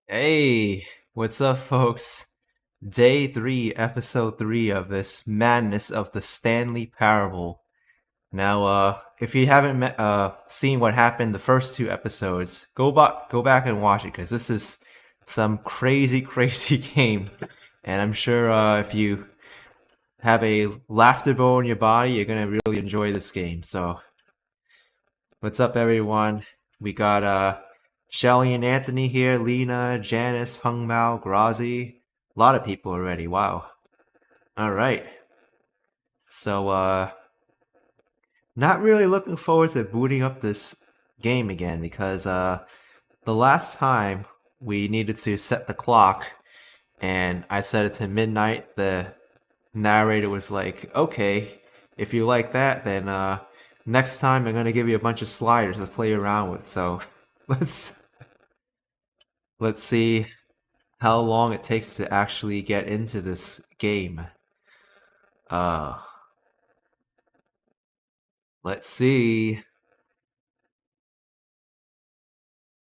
Hey, what's up, folks? Day 3, episode 3 of this madness of the Stanley parable. Now, if you haven't seen what happened the first two episodes, go back and watch it because this is some crazy, crazy game. And I'm sure if you have a laughter bow in your body, you're gonna really enjoy this game. So, what's up, everyone? We got Shelly and Anthony here, Lena, Janice, Hung Mao, Grazi. A lot of people already. Wow. All right. So not really looking forward to booting up this game again because the last time we needed to set the clock and I set it to midnight, the narrator was like, "Okay, if you like that, then next time I'm gonna give you a bunch of sliders to play around with." So let's let's see how long it takes to actually get into this game. Uh, let's see.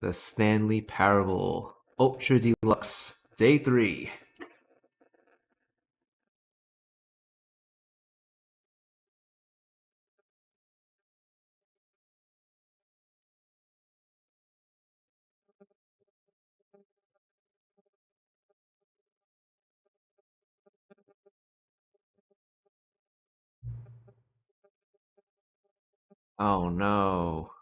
The Stanley Parable Ultra Deluxe Day 3. Oh no.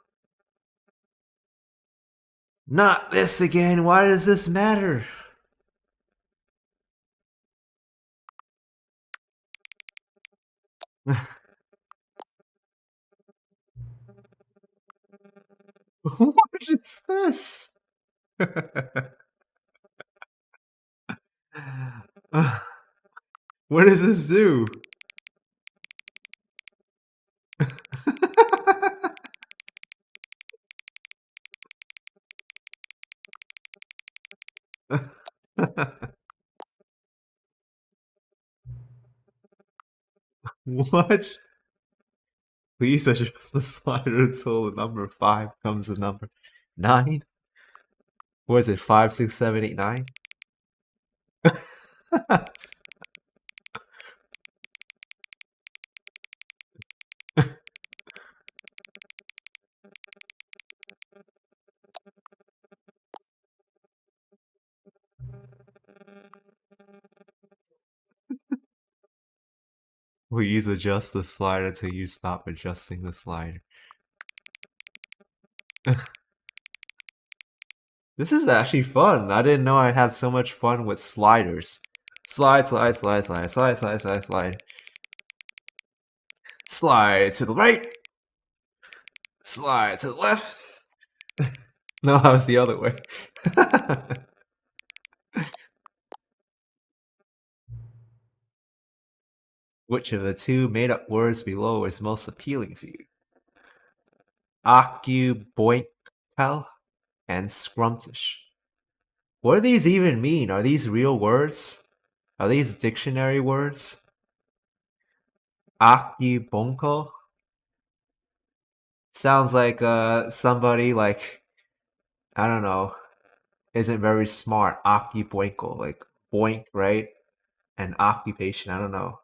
Not this again. Why does this matter? What is this? What does this do? What? Please adjust the slider until the number 5 comes the number 9? What is it, 5, 6, 7, 8, 9? Please adjust the slider until you stop adjusting the slider. This is actually fun. I didn't know I'd have so much fun with sliders. Slide, slide, slide, slide, slide, slide, slide, slide. Slide to the right. Slide to the left. No, I was the other way. Which of the two made-up words below is most appealing to you? Occuboincal and scrumptious. What do these even mean? Are these real words? Are these dictionary words? Occubuncal? Sounds like somebody like, I don't know, isn't very smart. Occuboincal, like boink, right? And occupation, I don't know.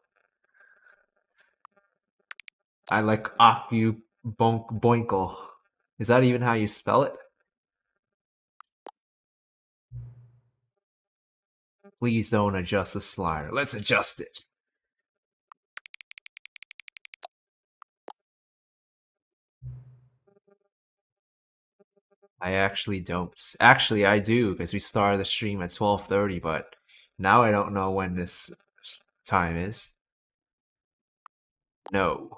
I like boinkle. Is that even how you spell it? Please don't adjust the slider. Let's adjust it. I actually don't. Actually, I do because we started the stream at 12:30, but now I don't know when this time is. No.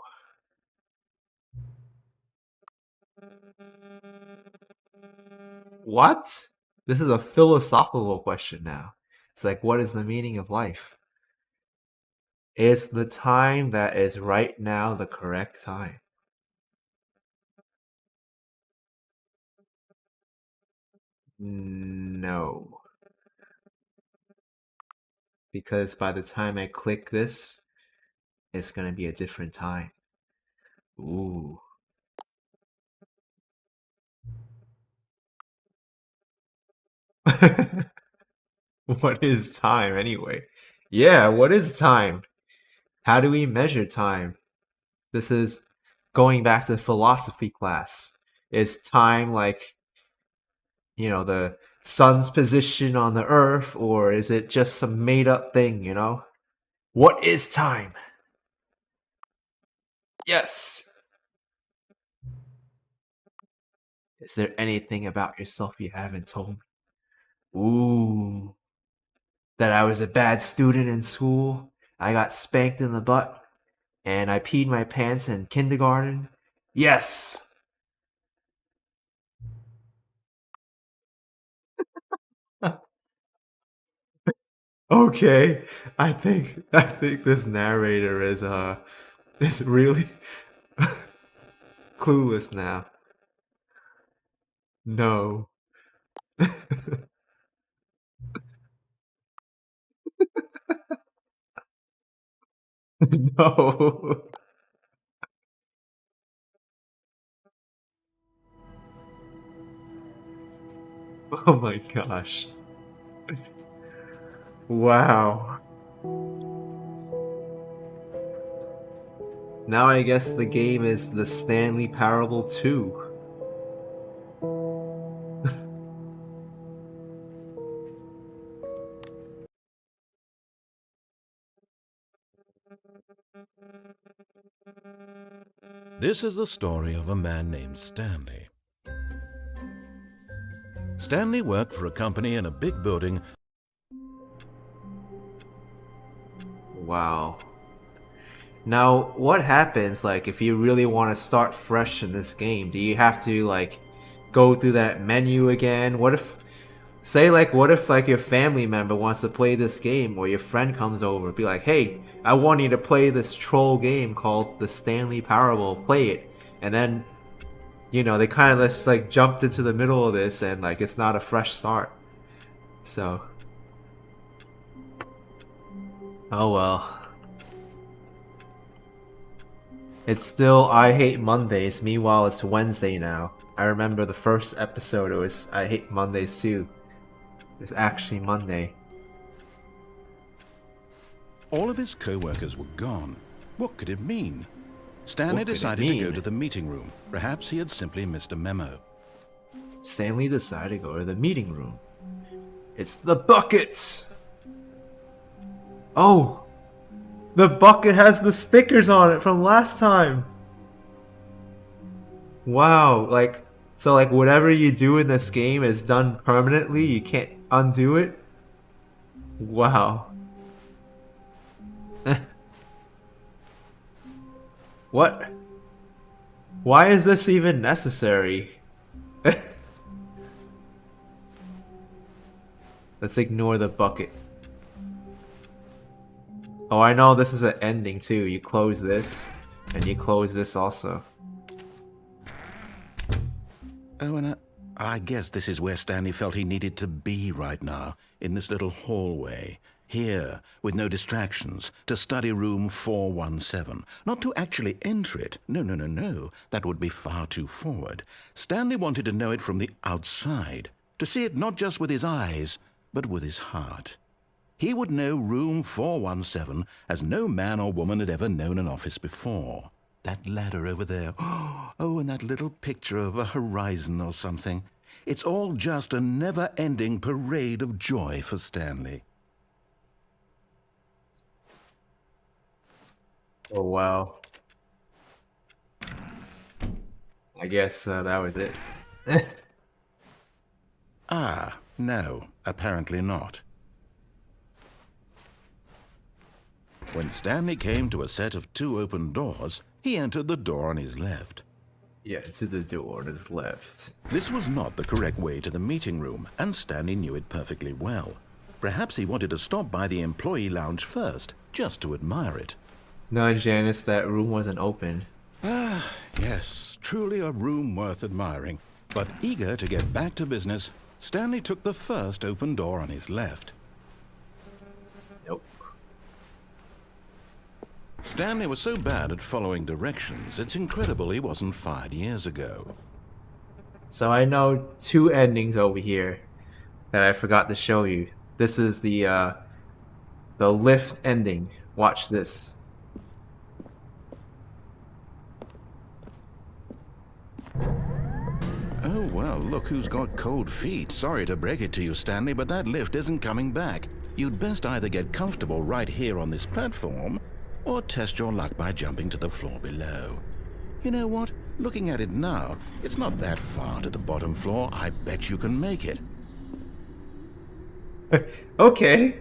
What? This is a philosophical question now. It's like, what is the meaning of life? Is the time that is right now the correct time? No. Because by the time I click this, it's gonna be a different time. Ooh. What is time anyway? Yeah, what is time? How do we measure time? This is going back to philosophy class. Is time like, the sun's position on the earth, or is it just some made up thing? What is time? Yes. Is there anything about yourself you haven't told me? Ooh. That I was a bad student in school. I got spanked in the butt. And I peed my pants in kindergarten. Yes. Okay. I think this narrator is really clueless now. No. No. Oh my gosh. Wow. Now I guess the game is the Stanley Parable 2. This is the story of a man named Stanley. Stanley worked for a company in a big building. Wow. Now, what happens, if you really want to start fresh in this game? Do you have to, go through that menu again? What if your family member wants to play this game, or your friend comes over, be like, hey, I want you to play this troll game called the Stanley Parable, play it. And then, they kind of just, jumped into the middle of this, and, it's not a fresh start. So. Oh well. It's still I Hate Mondays, meanwhile it's Wednesday now. I remember the first episode, it was I Hate Mondays too. It was actually Monday. All of his co-workers were gone. What could it mean? Stanley decided to go to the meeting room. Perhaps he had simply missed a memo. Stanley decided to go to the meeting room. It's the buckets! Oh! The bucket has the stickers on it from last time! Wow, so whatever you do in this game is done permanently? You can't undo it? Wow. What? Why is this even necessary? Let's ignore the bucket. Oh, I know this is an ending too. You close this, and you close this also. Oh, and I guess this is where Stanley felt he needed to be right now, in this little hallway. Here, with no distractions, to study room 417. Not to actually enter it. No. That would be far too forward. Stanley wanted to know it from the outside. To see it not just with his eyes, but with his heart. He would know room 417 as no man or woman had ever known an office before. That ladder over there. Oh, and that little picture of a horizon or something. It's all just a never-ending parade of joy for Stanley. Oh, wow. I guess that was it. Ah, no, apparently not. When Stanley came to a set of 2 open doors, he entered the door on his left. Yeah, to the door on his left. This was not the correct way to the meeting room, and Stanley knew it perfectly well. Perhaps he wanted to stop by the employee lounge first, just to admire it. No, Janice, that room wasn't open. Ah, yes, truly a room worth admiring. But eager to get back to business, Stanley took the first open door on his left. Nope. Stanley was so bad at following directions, it's incredible he wasn't fired years ago. So I know 2 endings over here. that I forgot to show you. This is the lift ending. Watch this. Oh, well, look who's got cold feet. Sorry to break it to you, Stanley, but that lift isn't coming back. You'd best either get comfortable right here on this platform, or test your luck by jumping to the floor below. You know what? Looking at it now, it's not that far to the bottom floor. I bet you can make it. Okay.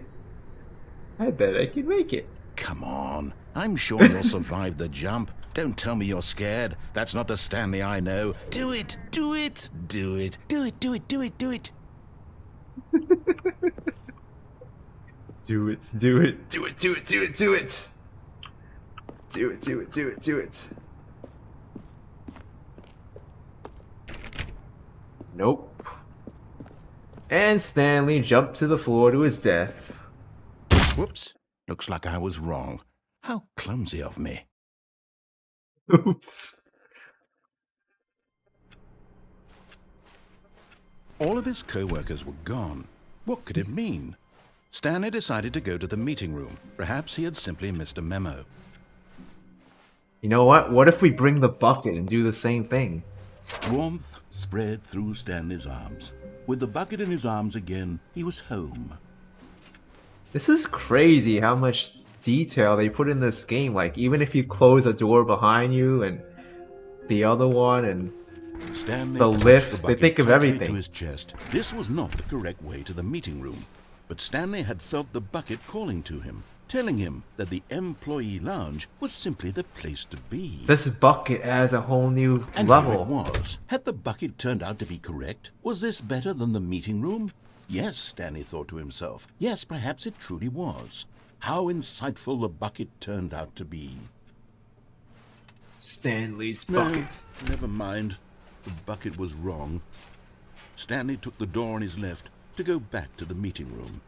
I bet I can make it. Come on. I'm sure you'll survive the jump. Don't tell me you're scared. That's not the Stanley I know. Do it! Do it! Do it! Do it! Do it! Do it! Do it! Do it, do it, do it, do it, do it, do it. Do it, do it, do it, do it. Nope. And Stanley jumped to the floor to his death. Whoops. Looks like I was wrong. How clumsy of me. Oops. All of his co-workers were gone. What could it mean? Stanley decided to go to the meeting room. Perhaps he had simply missed a memo. You know what? What if we bring the bucket and do the same thing? Warmth spread through Stanley's arms. With the bucket in his arms again, he was home. This is crazy how much detail they put in this game. Like, even if you close a door behind you and the other one and Stanley the clutched lifts, the they bucket think of tightly everything. to his chest. This was not the correct way to the meeting room, but Stanley had felt the bucket calling to him, telling him that the employee lounge was simply the place to be. This bucket adds a whole new And level. here it was. Had the bucket turned out to be correct? Was this better than the meeting room? Yes, Stanley thought to himself. Yes, perhaps it truly was. How insightful the bucket turned out to be. Stanley's No, bucket. never mind. The bucket was wrong. Stanley took the door on his left to go back to the meeting room.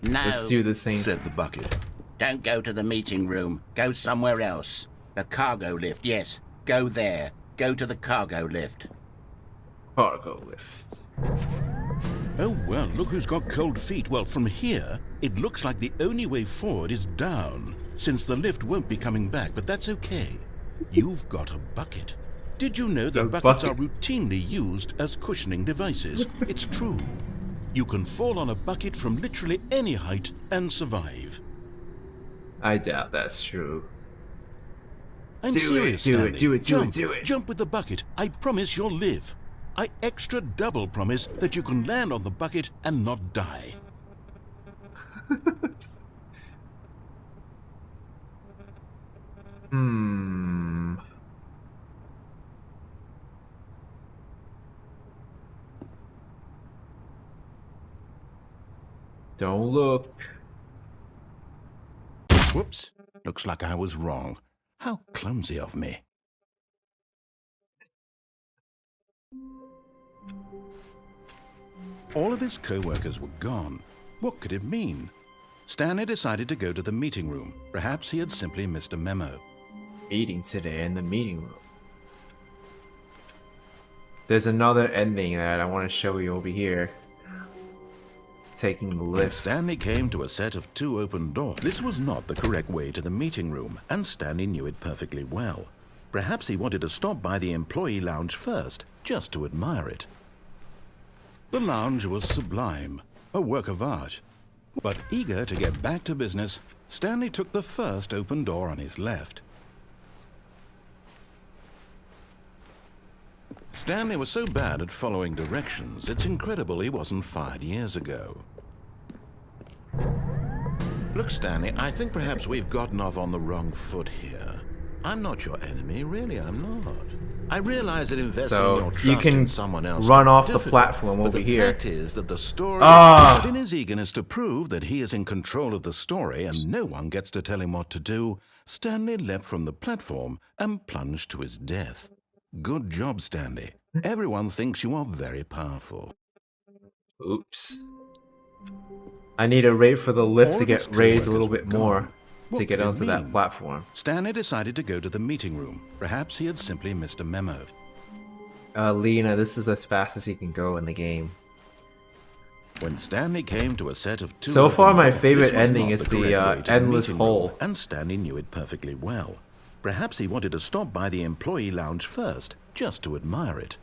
No, Let's do the same. Said the bucket. don't go to the meeting room. Go somewhere else. The cargo lift, yes. Go there. Go to the cargo lift. Cargo lift. Oh, well, look who's got cold feet. Well, from here, it looks like the only way forward is down, since the lift won't be coming back, but that's okay. You've got a bucket. Did you know that A buckets bucket. are routinely used as cushioning devices? It's true. You can fall on a bucket from literally any height and survive. I doubt that's true. I'm Do it, serious, do it, Stanley. do it, do it, Jump, do it. Jump with the bucket. I promise you'll live. I extra double promise that you can land on the bucket and not die. Don't look. Whoops. Looks like I was wrong. How clumsy of me. All of his co-workers were gone. What could it mean? Stanley decided to go to the meeting room. Perhaps he had simply missed a memo. Meeting today in the meeting room. There's another ending that I want to show you over here. Taking the lift. Stanley came to a set of 2 open doors. This was not the correct way to the meeting room, and Stanley knew it perfectly well. Perhaps he wanted to stop by the employee lounge first, just to admire it. The lounge was sublime, a work of art. But eager to get back to business, Stanley took the first open door on his left. Stanley was so bad at following directions, it's incredible he wasn't fired years ago. Look, Stanley, I think perhaps we've gotten off on the wrong foot here. I'm not your enemy, really, I'm not. I realize that investing So, your trust you can in someone else run can be off the difficult, platform but over the here. fact is that the story Ah! but in his eagerness to prove that he is in control of the story and no one gets to tell him what to do, Stanley leapt from the platform and plunged to his death. Good job, Stanley. Everyone thinks you are very powerful. Oops. I need to wait for the lift All to of his get raised a little co-workers bit were more gone. What to get could it onto that mean? platform. Stanley decided to go to the meeting room. Perhaps he had simply missed a memo. Lena, this is as fast as he can go in the game. When Stanley came to a set of 2 So far, open my doors, favorite this was ending not is the the correct way to the endless meeting hole. room, and Stanley knew it perfectly well. Perhaps he wanted to stop by the employee lounge first, just to admire it.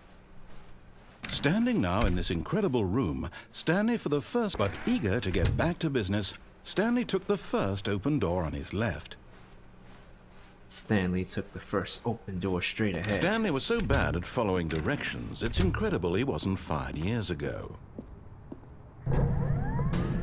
Standing now in this incredible room, Stanley for the first, but eager to get back to business, Stanley took the first open door on his left. Stanley took the first open door straight ahead. Stanley was so bad at following directions, it's incredible he wasn't fired years ago.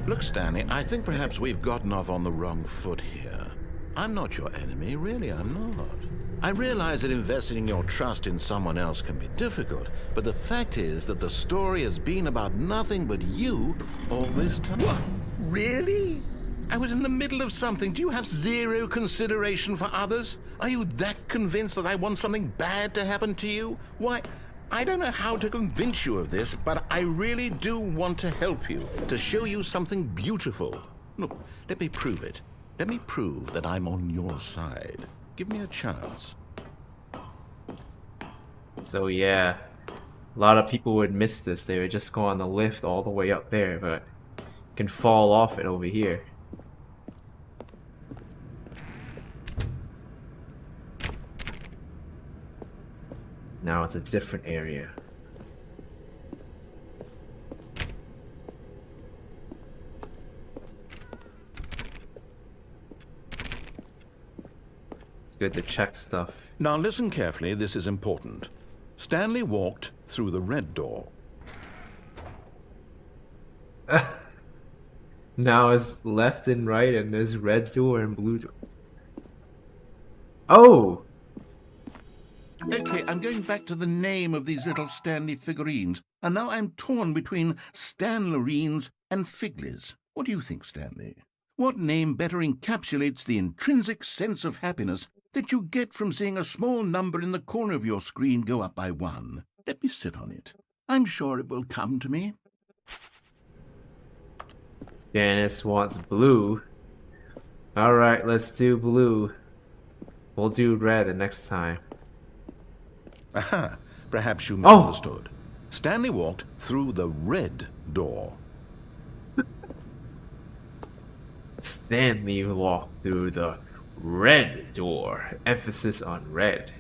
Look, Stanley, I think perhaps we've gotten off on the wrong foot here. I'm not your enemy, really, I'm not. I realize that investing your trust in someone else can be difficult, but the fact is that the story has been about nothing but you all this time. What? Really? I was in the middle of something. Do you have zero consideration for others? Are you that convinced that I want something bad to happen to you? Why, I don't know how to convince you of this, but I really do want to help you, to show you something beautiful. Look, let me prove it. Let me prove that I'm on your side. Give me a chance. So yeah, a lot of people would miss this. They would just go on the lift all the way up there, but can fall off it over here. Now it's a different area. It's good to check stuff. Now listen carefully, this is important. Stanley walked through the red door. Now it's left and right, and there's red door and blue door. Oh! Okay, I'm going back to the name of these little Stanley figurines, and now I'm torn between Stanlerines and Figlies. What do you think, Stanley? What name better encapsulates the intrinsic sense of happiness that you get from seeing a small number in the corner of your screen go up by 1? Let me sit on it. I'm sure it will come to me. Janice wants blue. Alright, let's do blue. We'll do red the next time. Aha, perhaps you misunderstood. Stanley walked through the red door. Stanley walked through the red door. Emphasis on red.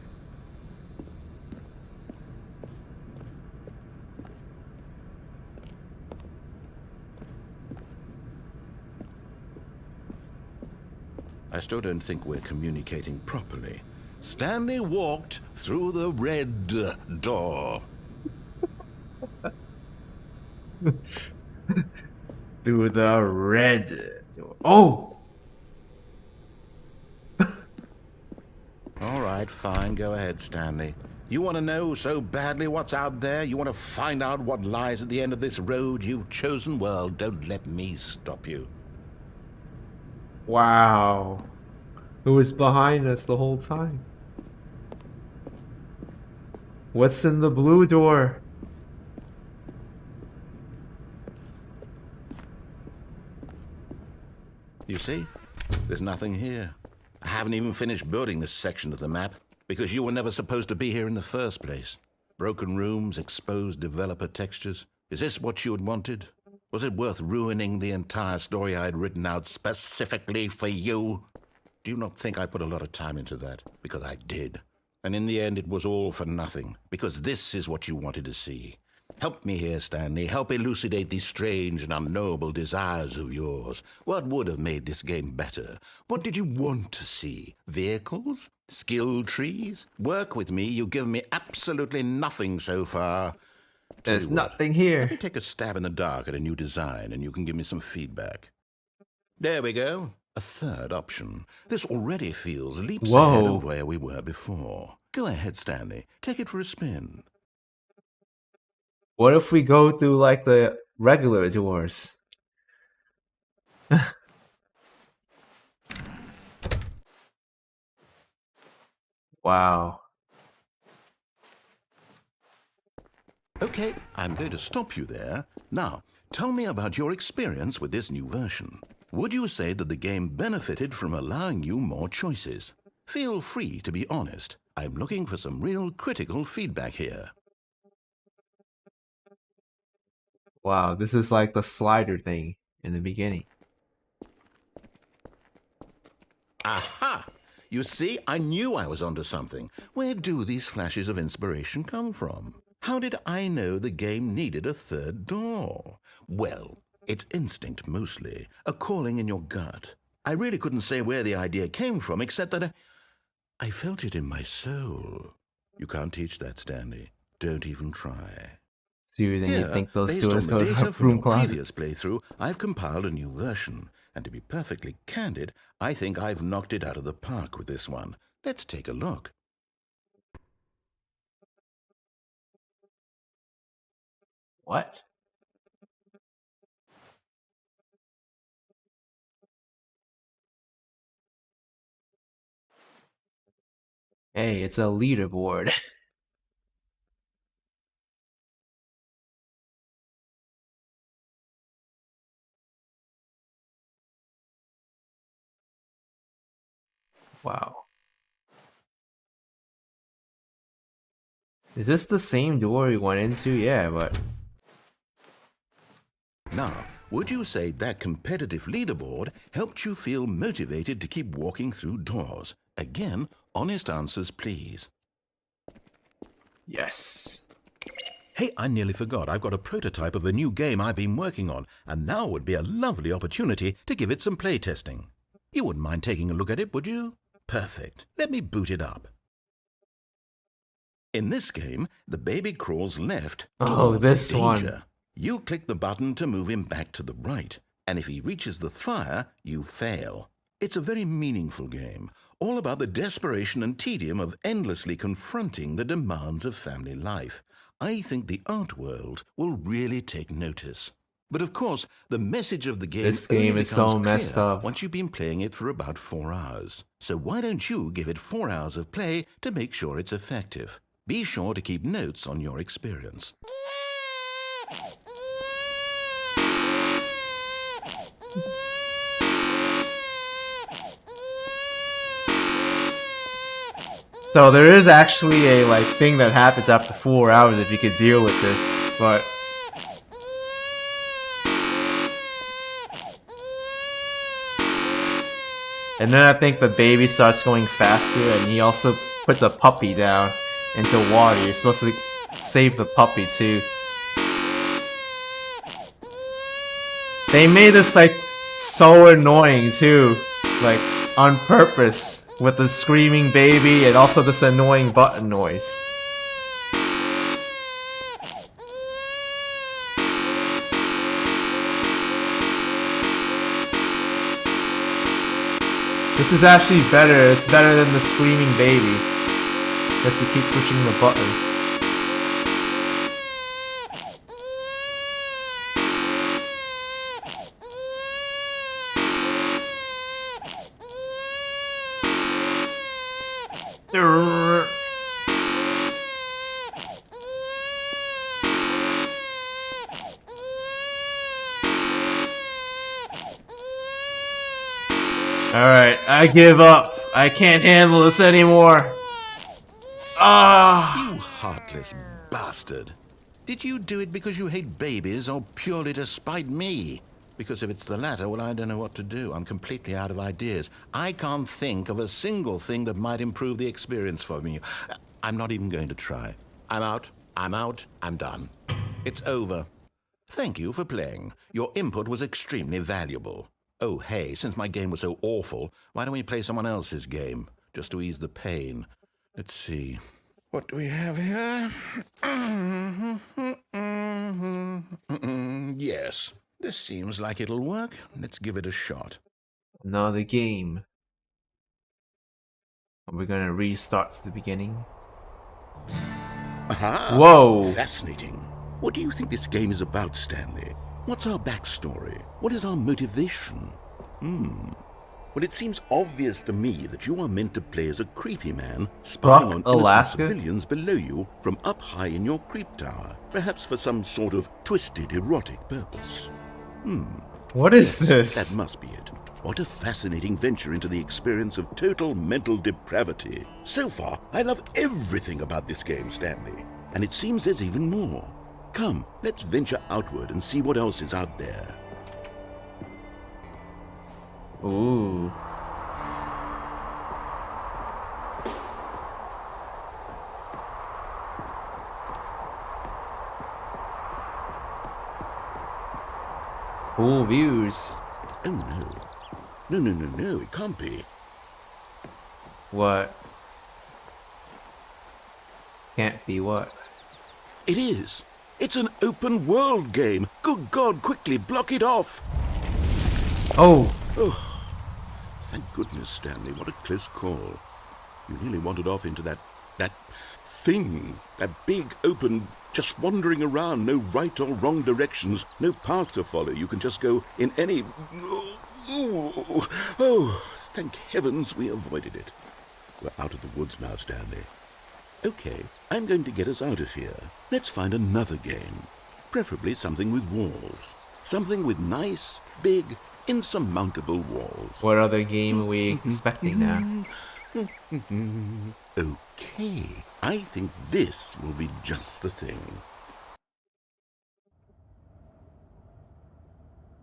I still don't think we're communicating properly. Stanley walked through the red door. Through the red door. Oh! All right, fine. Go ahead, Stanley. You want to know so badly what's out there? You want to find out what lies at the end of this road you've chosen? Well, don't let me stop you. Wow. Who was behind us the whole time? What's in the blue door? You see? There's nothing here. I haven't even finished building this section of the map, because you were never supposed to be here in the first place. Broken rooms, exposed developer textures. Is this what you had wanted? Was it worth ruining the entire story I had written out specifically for you? Do you not think I put a lot of time into that? Because I did. And in the end, it was all for nothing, because this is what you wanted to see. Help me here, Stanley. Help elucidate these strange and unknowable desires of yours. What would have made this game better? What did you want to see? Vehicles? Skill trees? Work with me. You've given me absolutely nothing so far. There's Tell you what, nothing let me here. take a stab in the dark at a new design, and you can give me some feedback. There we go. A third option. This already feels leaps ahead Whoa. of where we were before. Go ahead, Stanley. Take it for a spin. What if we go through like the regular doors? Wow. Okay, I'm going to stop you there. Now, tell me about your experience with this new version. Would you say that the game benefited from allowing you more choices? Feel free to be honest. I'm looking for some real critical feedback here. Wow, this is like the slider thing in the beginning. Aha! You see, I knew I was onto something. Where do these flashes of inspiration come from? How did I know the game needed a third door? Well, it's instinct mostly, a calling in your gut. I really couldn't say where the idea came from, except that I felt it in my soul. You can't teach that, Stanley. Don't even try. Susan, you Here, think those based stores on go the to data a from broom your closet? previous playthrough, I've compiled a new version. And to be perfectly candid, I think I've knocked it out of the park with this one. Let's take a look. What? Hey, it's a leaderboard. Wow. Is this the same door we went into? Yeah, but... Now, would you say that competitive leaderboard helped you feel motivated to keep walking through doors? Again, honest answers, please. Yes. Hey, I nearly forgot. I've got a prototype of a new game I've been working on, and now would be a lovely opportunity to give it some playtesting. You wouldn't mind taking a look at it, would you? Perfect. Let me boot it up. In this game, the baby crawls left Oh, towards this danger. one. You click the button to move him back to the right, and if he reaches the fire, you fail. It's a very meaningful game, all about the desperation and tedium of endlessly confronting the demands of family life. I think the art world will really take notice. But of course, the message of the game This game only is so becomes messed clear up. once you've been playing it for about 4 hours. So why don't you give it 4 hours of play to make sure it's effective? Be sure to keep notes on your experience. So there is actually a like thing that happens after 4 hours if you could deal with this, but... And then I think the baby starts going faster, and he also puts a puppy down into water. You're supposed to save the puppy too. They made this like so annoying too, like on purpose, with the screaming baby and also this annoying button noise. This is actually better. It's better than the screaming baby. Just to keep pushing the button. Alright, I give up. I can't handle this anymore. Ah! You heartless bastard. Did you do it because you hate babies or purely to spite me? Because if it's the latter, well, I don't know what to do. I'm completely out of ideas. I can't think of a single thing that might improve the experience for me. I'm not even going to try. I'm out. I'm done. It's over. Thank you for playing. Your input was extremely valuable. Oh, hey, since my game was so awful, why don't we play someone else's game, just to ease the pain? Let's see. What do we have here? Yes, this seems like it'll work. Let's give it a shot. Another game. We're gonna restart to the beginning. Aha! Whoa! Fascinating. What do you think this game is about, Stanley? What's our backstory? What is our motivation? Well, it seems obvious to me that you are meant to play as a creepy man spying on innocent Alaska? civilians below you from up high in your creep tower, perhaps for some sort of twisted erotic purpose. What is That this? must be it. What a fascinating venture into the experience of total mental depravity. So far, I love everything about this game, Stanley. And it seems there's even more. Come, let's venture outward and see what else is out there. Ooh. Cool views. Oh no. No, no, no, no, it can't be. What? Can't be what? It is. It's an open world game. Good God, quickly block it off. Oh! Oh, thank goodness, Stanley. What a close call. You nearly wandered off into that thing. That big, open, just wandering around. No right or wrong directions. No path to follow. You can just go in any... Oh, thank heavens we avoided it. We're out of the woods now, Stanley. Okay, I'm going to get us out of here. Let's find another game. Preferably something with walls. Something with nice, big, insurmountable walls. What other game are we expecting now? Okay, I think this will be just the thing.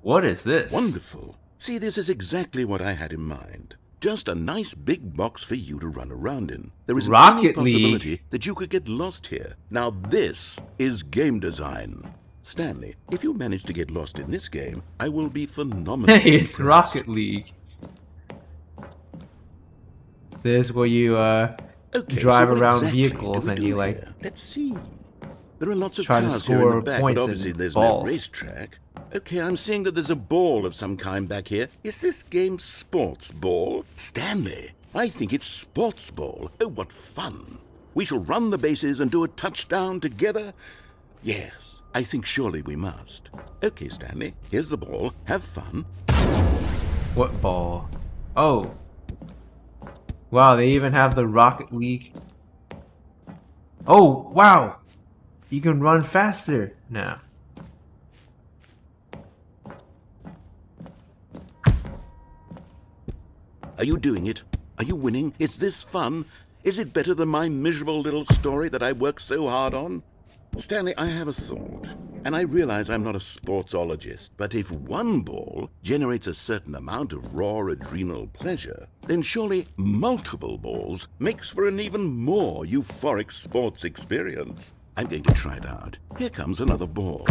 What is this? Wonderful. See, this is exactly what I had in mind. Just a nice big box for you to run around in. There is Rocket any possibility League. that you could get lost here. Now this is game design. Stanley, if you manage to get lost in this game, I will be phenomenal. Hey, it's Rocket League. This is where you Okay, drive so what around exactly vehicles do we and do you like here? Let's see. There are lots of try to cars here in score the back, points but and obviously there's balls. no racetrack. Okay, I'm seeing that there's a ball of some kind back here. Is this game sports ball? Stanley, I think it's sports ball. Oh, what fun. We shall run the bases and do a touchdown together. Yes, I think surely we must. Okay, Stanley, here's the ball. Have fun. What ball? Oh. Wow, they even have the Rocket League. Oh, wow. You can run faster now. Are you doing it? Are you winning? Is this fun? Is it better than my miserable little story that I worked so hard on? Stanley, I have a thought, and I realize I'm not a sportsologist, but if one ball generates a certain amount of raw adrenal pleasure, then surely multiple balls makes for an even more euphoric sports experience. I'm going to try it out. Here comes another ball.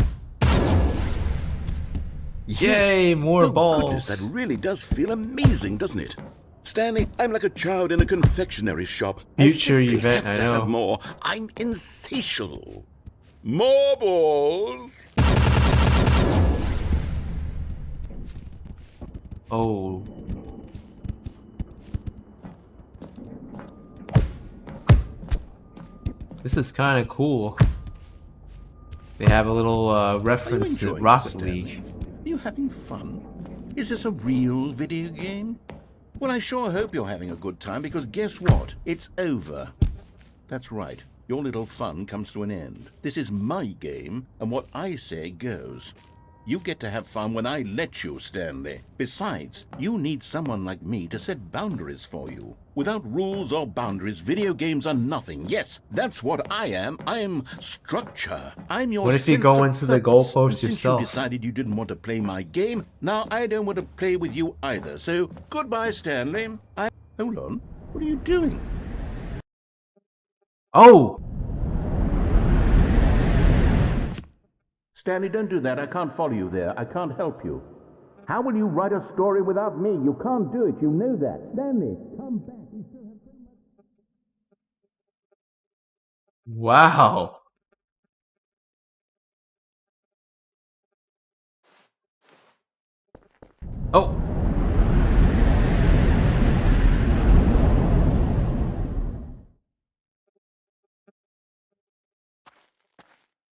Yay, more balls. Goodness, that really does feel amazing, doesn't it? Stanley, I'm like a child in a confectionery shop. Future I simply event, have I to know. have more. I'm insatiable. More balls. Oh. This is kind of cool. They have a little reference to enjoying Rocket this, League. Stanley? Are you having fun? Is this a real video game? Well, I sure hope you're having a good time, because guess what? It's over. That's right. Your little fun comes to an end. This is my game, and what I say goes. You get to have fun when I let you, Stanley. Besides, you need someone like me to set boundaries for you. Without rules or boundaries, video games are nothing. Yes, that's what I am. I am structure. I'm your What if you sense go of into the purpose. goalpost And since yourself? you decided you didn't want to play my game, now I don't want to play with you either. So, goodbye, Stanley. Hold on. What are you doing? Oh! Stanley, don't do that. I can't follow you there. I can't help you. How will you write a story without me? You can't do it. You know that. Stanley, come back. We still have so much. Wow. Oh!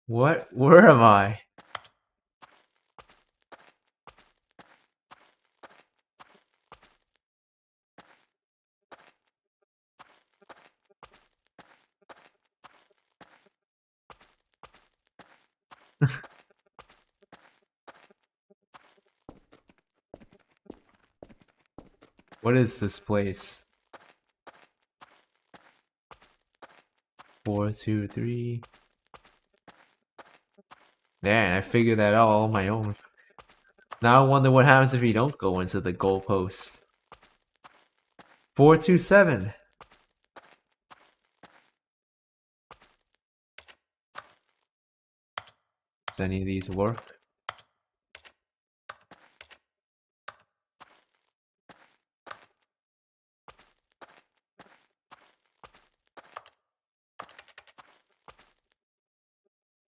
What? Where am I? What is this place? 4, 2, 3. Man, I figured that out all on my own. Now I wonder what happens if you don't go into the goalpost. 427. Does any of these work?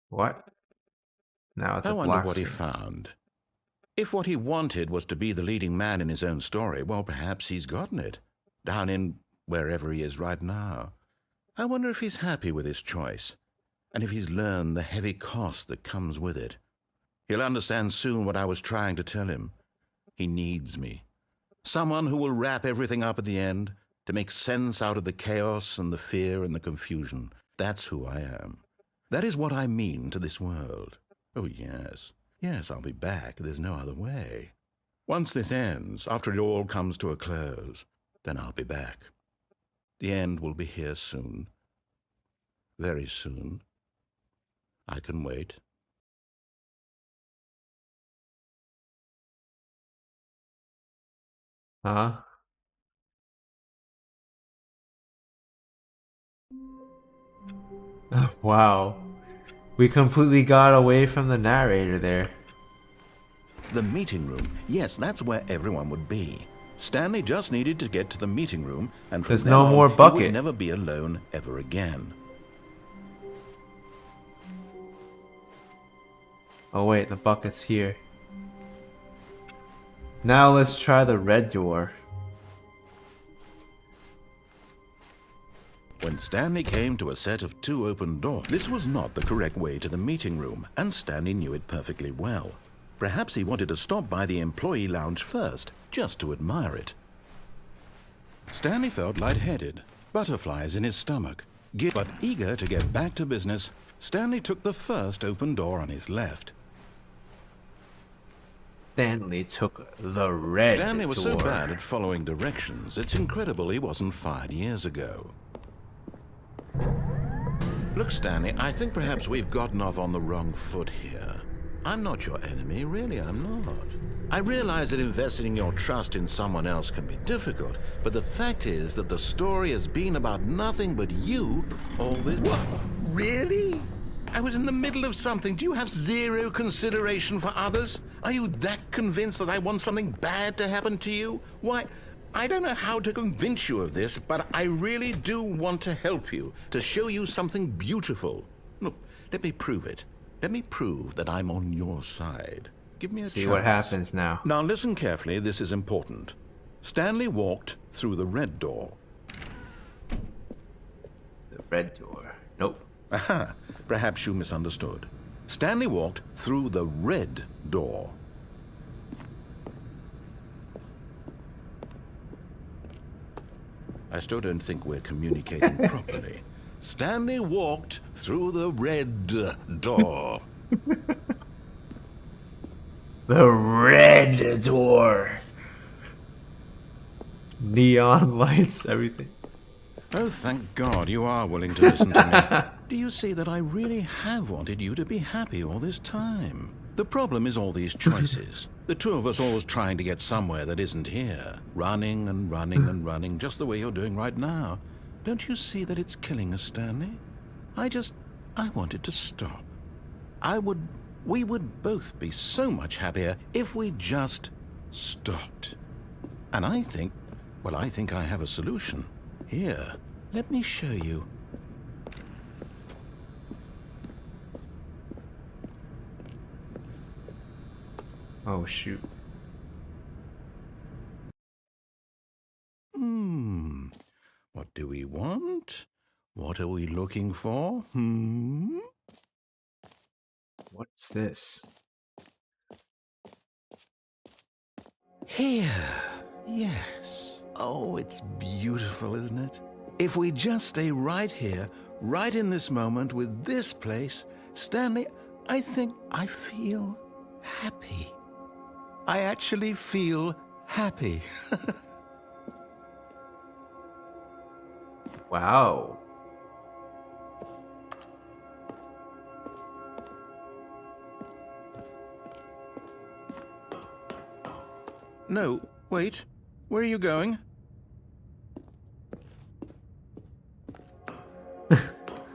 What? Now it's I a wonder black what he screen. found. If what he wanted was to be the leading man in his own story, well, perhaps he's gotten it. Down in wherever he is right now. I wonder if he's happy with his choice, and if he's learned the heavy cost that comes with it. He'll understand soon what I was trying to tell him. He needs me. Someone who will wrap everything up at the end, to make sense out of the chaos and the fear and the confusion. That's who I am. That is what I mean to this world. Oh, yes. Yes, I'll be back. There's no other way. Once this ends, after it all comes to a close, then I'll be back. The end will be here soon. Very soon. I can wait. Huh? Wow. We completely got away from the narrator there. The meeting room. Yes, that's where everyone would be. Stanley just needed to get to the meeting room, and from There's then no on, more he bucket. would never be alone ever again. Oh wait, the bucket's here. Now let's try the red door. When Stanley came to a set of 2 open doors, this was not the correct way to the meeting room, and Stanley knew it perfectly well. Perhaps he wanted to stop by the employee lounge first, just to admire it. Stanley felt lightheaded, butterflies in his stomach. But eager to get back to business, Stanley took the first open door on his left. Stanley took the red Stanley was so door. bad at following directions, it's incredible he wasn't fired years ago. Look, Stanley, I think perhaps we've gotten off on the wrong foot here. I'm not your enemy, really, I'm not. I realize that investing your trust in someone else can be difficult, but the fact is that the story has been about nothing but you all this... What? Really? I was in the middle of something. Do you have zero consideration for others? Are you that convinced that I want something bad to happen to you? Why, I don't know how to convince you of this, but I really do want to help you, to show you something beautiful. Look, let me prove it. Let me prove that I'm on your side. Give me a See chance. what happens now. Now listen carefully, this is important. Stanley walked through the red door. The red door. Nope. Aha, perhaps you misunderstood. Stanley walked through the red door. I still don't think we're communicating properly. Stanley walked through the red door. The red door. Neon lights, everything. Oh, thank God you are willing to listen to me. Do you see that I really have wanted you to be happy all this time? The problem is all these choices. The two of us always trying to get somewhere that isn't here. Running and running and running, just the way you're doing right now. Don't you see that it's killing us, Stanley? I wanted to stop. We would both be so much happier if we just stopped. And I think I have a solution. Here, let me show you. Oh shoot. What do we want? What are we looking for? What's this? Here. Yes. Oh, it's beautiful, isn't it? If we just stay right here, right in this moment with this place, Stanley, I think I feel happy. I actually feel happy. No, wait. Where are you going?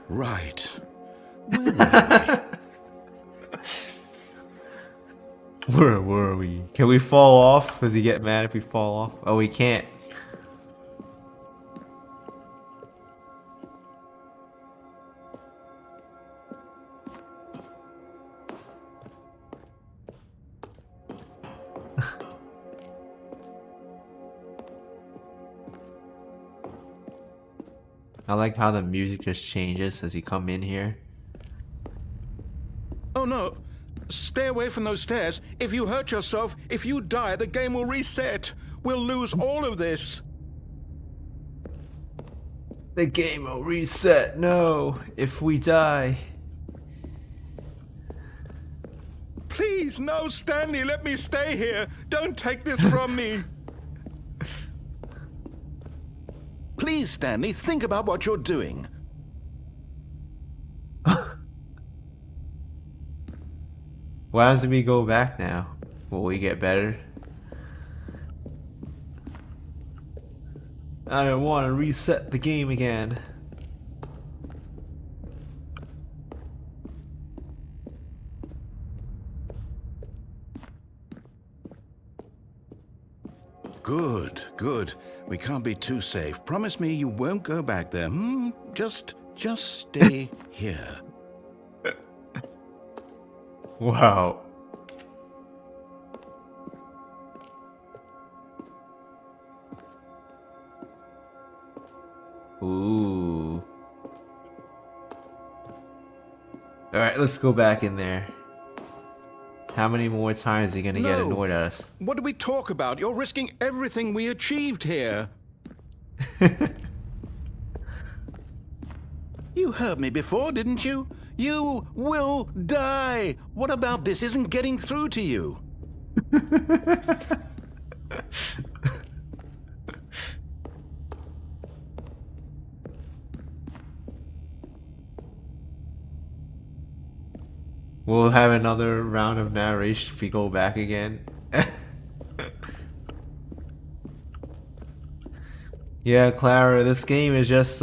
Right. Where were we? Where were we? Can we fall off? Does he get mad if we fall off? Oh, we can't. I like how the music just changes as you come in here. Oh no. Stay away from those stairs. If you hurt yourself, if you die, the game will reset. We'll lose all of this. The game will reset. No, if we die. Please, no, Stanley, let me stay here. Don't take this from me. Please, Stanley, think about what you're doing. What happens if we go back now? Will we get better? I don't want to reset the game again. Good, good. We can't be too safe. Promise me you won't go back there. Just stay here. Wow. Ooh. Alright, let's go back in there. How many more times are you gonna get annoyed at us? What did we talk about? You're risking everything we achieved here. You heard me before, didn't you? You will die. What about this isn't getting through to you? We'll have another round of narration if we go back again. Yeah, Clara, this game is just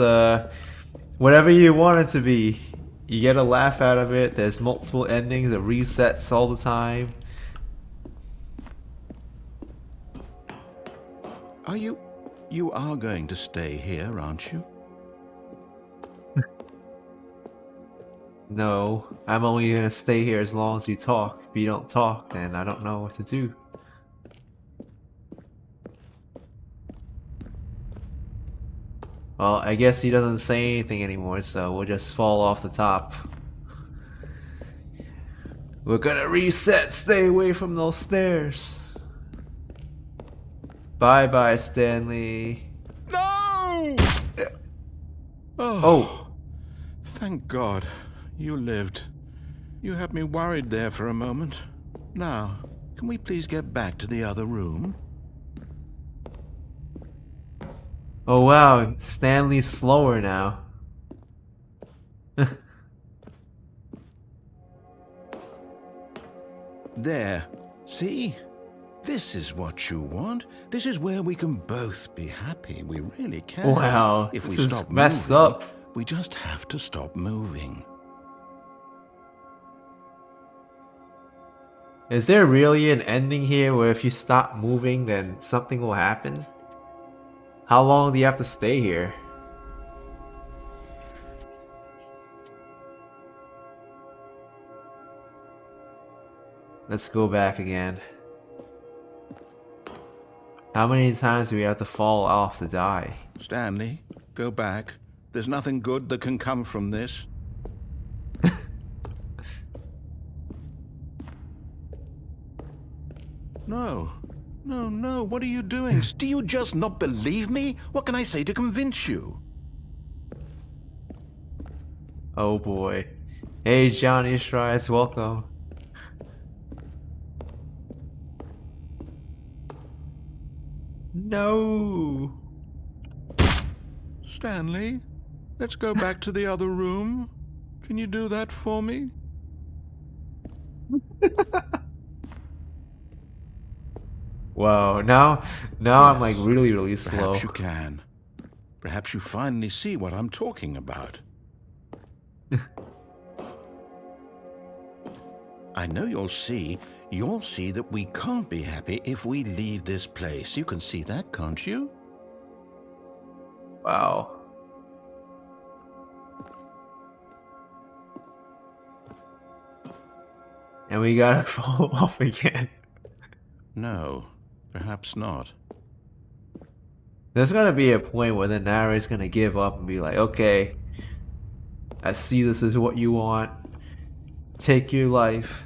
whatever you want it to be. You get a laugh out of it. There's multiple endings, it resets all the time. You are going to stay here, aren't you? No, I'm only gonna stay here as long as you talk. If you don't talk, then I don't know what to do. Well, I guess he doesn't say anything anymore, so we'll just fall off the top. We're gonna reset, stay away from those stairs. Bye bye, Stanley. No! Oh! Thank God you lived. You had me worried there for a moment. Now, can we please get back to the other room? Oh wow, Stanley's slower now. There. See? This is what you want. This is where we can both be happy. We really can. Wow, if we this is stop messed moving, up. we just have to stop moving. Is there really an ending here where if you stop moving then something will happen? How long do you have to stay here? Let's go back again. How many times do we have to fall off to die? Stanley, go back. There's nothing good that can come from this. No. No, no, what are you doing? Do you just not believe me? What can I say to convince you? Oh boy. Hey Johnny Strides, welcome. No. Stanley, let's go back to the other room. Can you do that for me? Wow, now I'm like really slow. Perhaps you can. Perhaps you finally see what I'm talking about. I know you'll see that we can't be happy if we leave this place. You can see that, can't you? Wow. And we gotta fall off again. No, perhaps not. There's gonna be a point where the narrator's gonna give up and be like, okay, I see this is what you want. Take your life.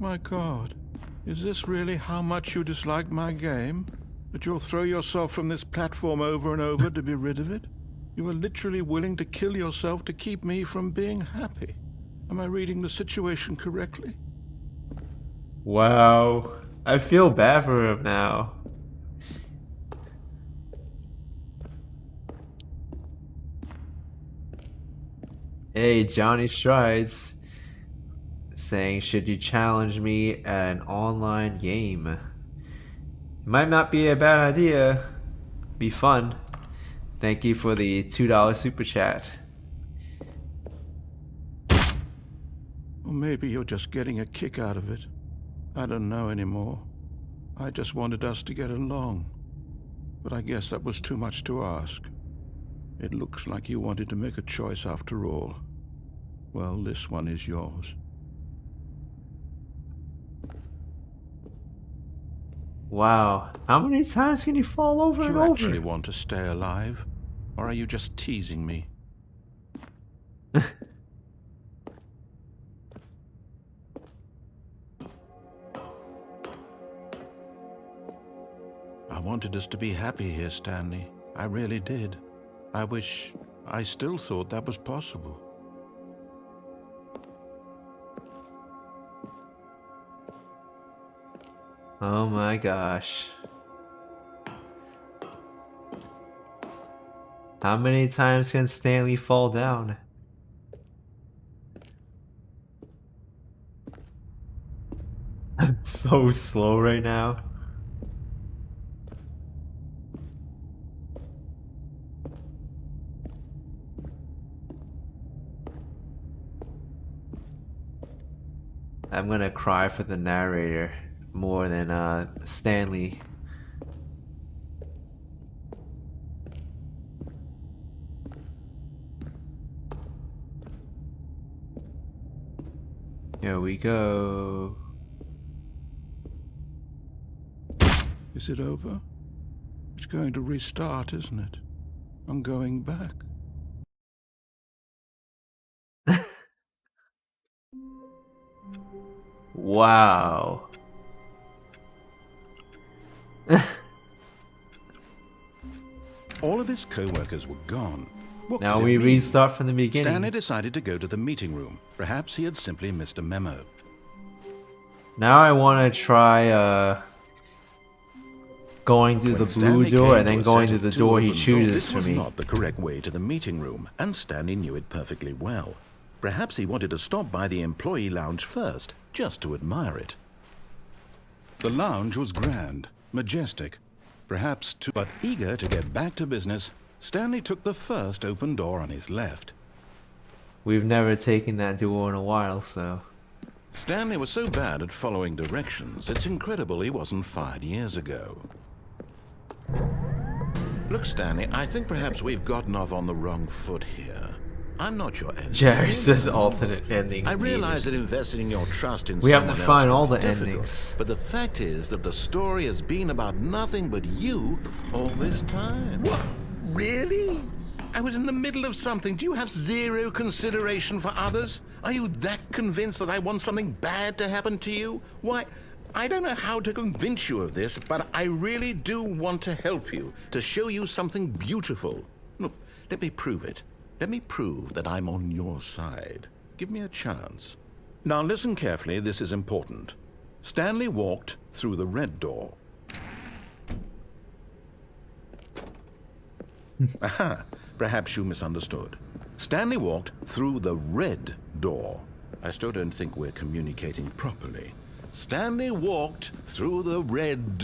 My God, is this really how much you dislike my game? That you'll throw yourself from this platform over and over to be rid of it? You are literally willing to kill yourself to keep me from being happy. Am I reading the situation correctly? Wow. I feel bad for him now. Hey, Johnny Strides saying, should you challenge me at an online game? Might not be a bad idea. Be fun. Thank you for the $2 super chat. Or maybe you're just getting a kick out of it. I don't know anymore. I just wanted us to get along. But I guess that was too much to ask. It looks like you wanted to make a choice after all. Well, this one is yours. Wow. How many times can you fall over Do and you over? actually want to stay alive? Or are you just teasing me? I wanted us to be happy here, Stanley. I really did. I still thought that was possible. Oh my gosh. How many times can Stanley fall down? I'm so slow right now. I'm gonna cry for the narrator more than Stanley. Here we go. Is it over? It's going to restart, isn't it? I'm going back. Wow. All of his co-workers were gone. What Now could it we mean? restart from the Stanley beginning. decided to go to the meeting room. Perhaps he had simply missed a memo. Now I want to try going through When the blue Stanley door came and to then a going set to of the two door he open chooses This for was me. not the correct way to the meeting room, and Stanley knew it perfectly well. Perhaps he wanted to stop by the employee lounge first, just to admire it. The lounge was grand, majestic, perhaps too, but eager to get back to business, Stanley took the first open door on his left. We've never taken that door in a while, so... Stanley was so bad at following directions, it's incredible he wasn't fired years ago. Look, Stanley, I think perhaps we've gotten off on the wrong foot here. I'm not your enemy. Jerry says alternate endings I realize needed. that investing your trust in We have someone to else find can all be the difficult, endings. But the fact is that the story has been about nothing but you all this time. What? Really? I was in the middle of something. Do you have zero consideration for others? Are you that convinced that I want something bad to happen to you? Why, I don't know how to convince you of this, but I really do want to help you, to show you something beautiful. Look, let me prove it. Let me prove that I'm on your side. Give me a chance. Now listen carefully, this is important. Stanley walked through the red door. Aha, perhaps you misunderstood. Stanley walked through the red door. I still don't think we're communicating properly. Stanley walked through the red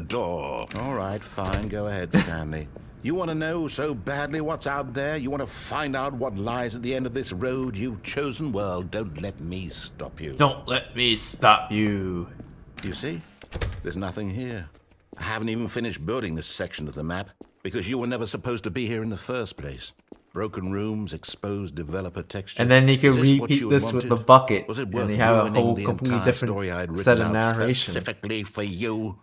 door. All right, fine. Go ahead, Stanley. You want to know so badly what's out there? You want to find out what lies at the end of this road you've chosen? Well, don't let me stop you. Don't let me stop you. You see? There's nothing here. I haven't even finished building this section of the map because you were never supposed to be here in the first place. Broken rooms, exposed developer textures. And then you can Is this what repeat you this had with the wanted? bucket, Was it and worth you have a ruining whole the completely entire different story I'd set written of out narration. specifically for you?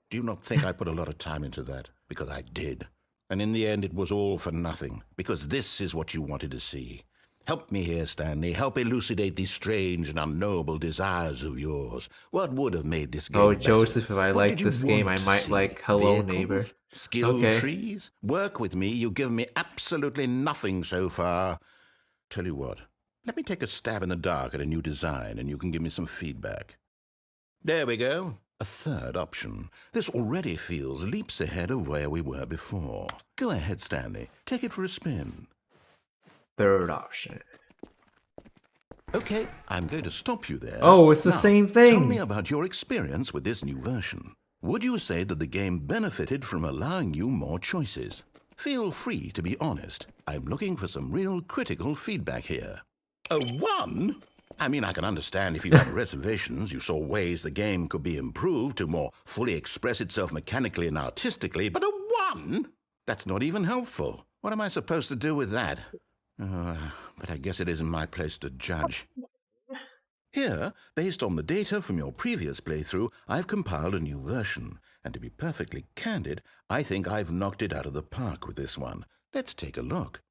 Do you not think I put a lot of time into that? Because I did. And in the end, it was all for nothing, because this is what you wanted to see. Help me here, Stanley. Help elucidate these strange and unknowable desires of yours. What would have made this game Oh, better? Joseph, if I What like did you this game, I want to might see? like Hello Vehicles? Neighbor. Skill Okay. trees? Work with me. You've given me absolutely nothing so far. Tell you what, let me take a stab in the dark at a new design, and you can give me some feedback. There we go. A third option. This already feels leaps ahead of where we were before. Go ahead, Stanley. Take it for a spin. Third option. Okay, I'm going to stop you there. Oh, it's the Now, same Tell thing. me about your experience with this new version. Would you say that the game benefited from allowing you more choices? Feel free to be honest. I'm looking for some real critical feedback here. A 1? I mean, I can understand if you had reservations, you saw ways the game could be improved to more fully express itself mechanically and artistically, but a 1? That's not even helpful. What am I supposed to do with that? But I guess it isn't my place to judge. Here, based on the data from your previous playthrough, I've compiled a new version. And to be perfectly candid, I think I've knocked it out of the park with this one. Let's take a look.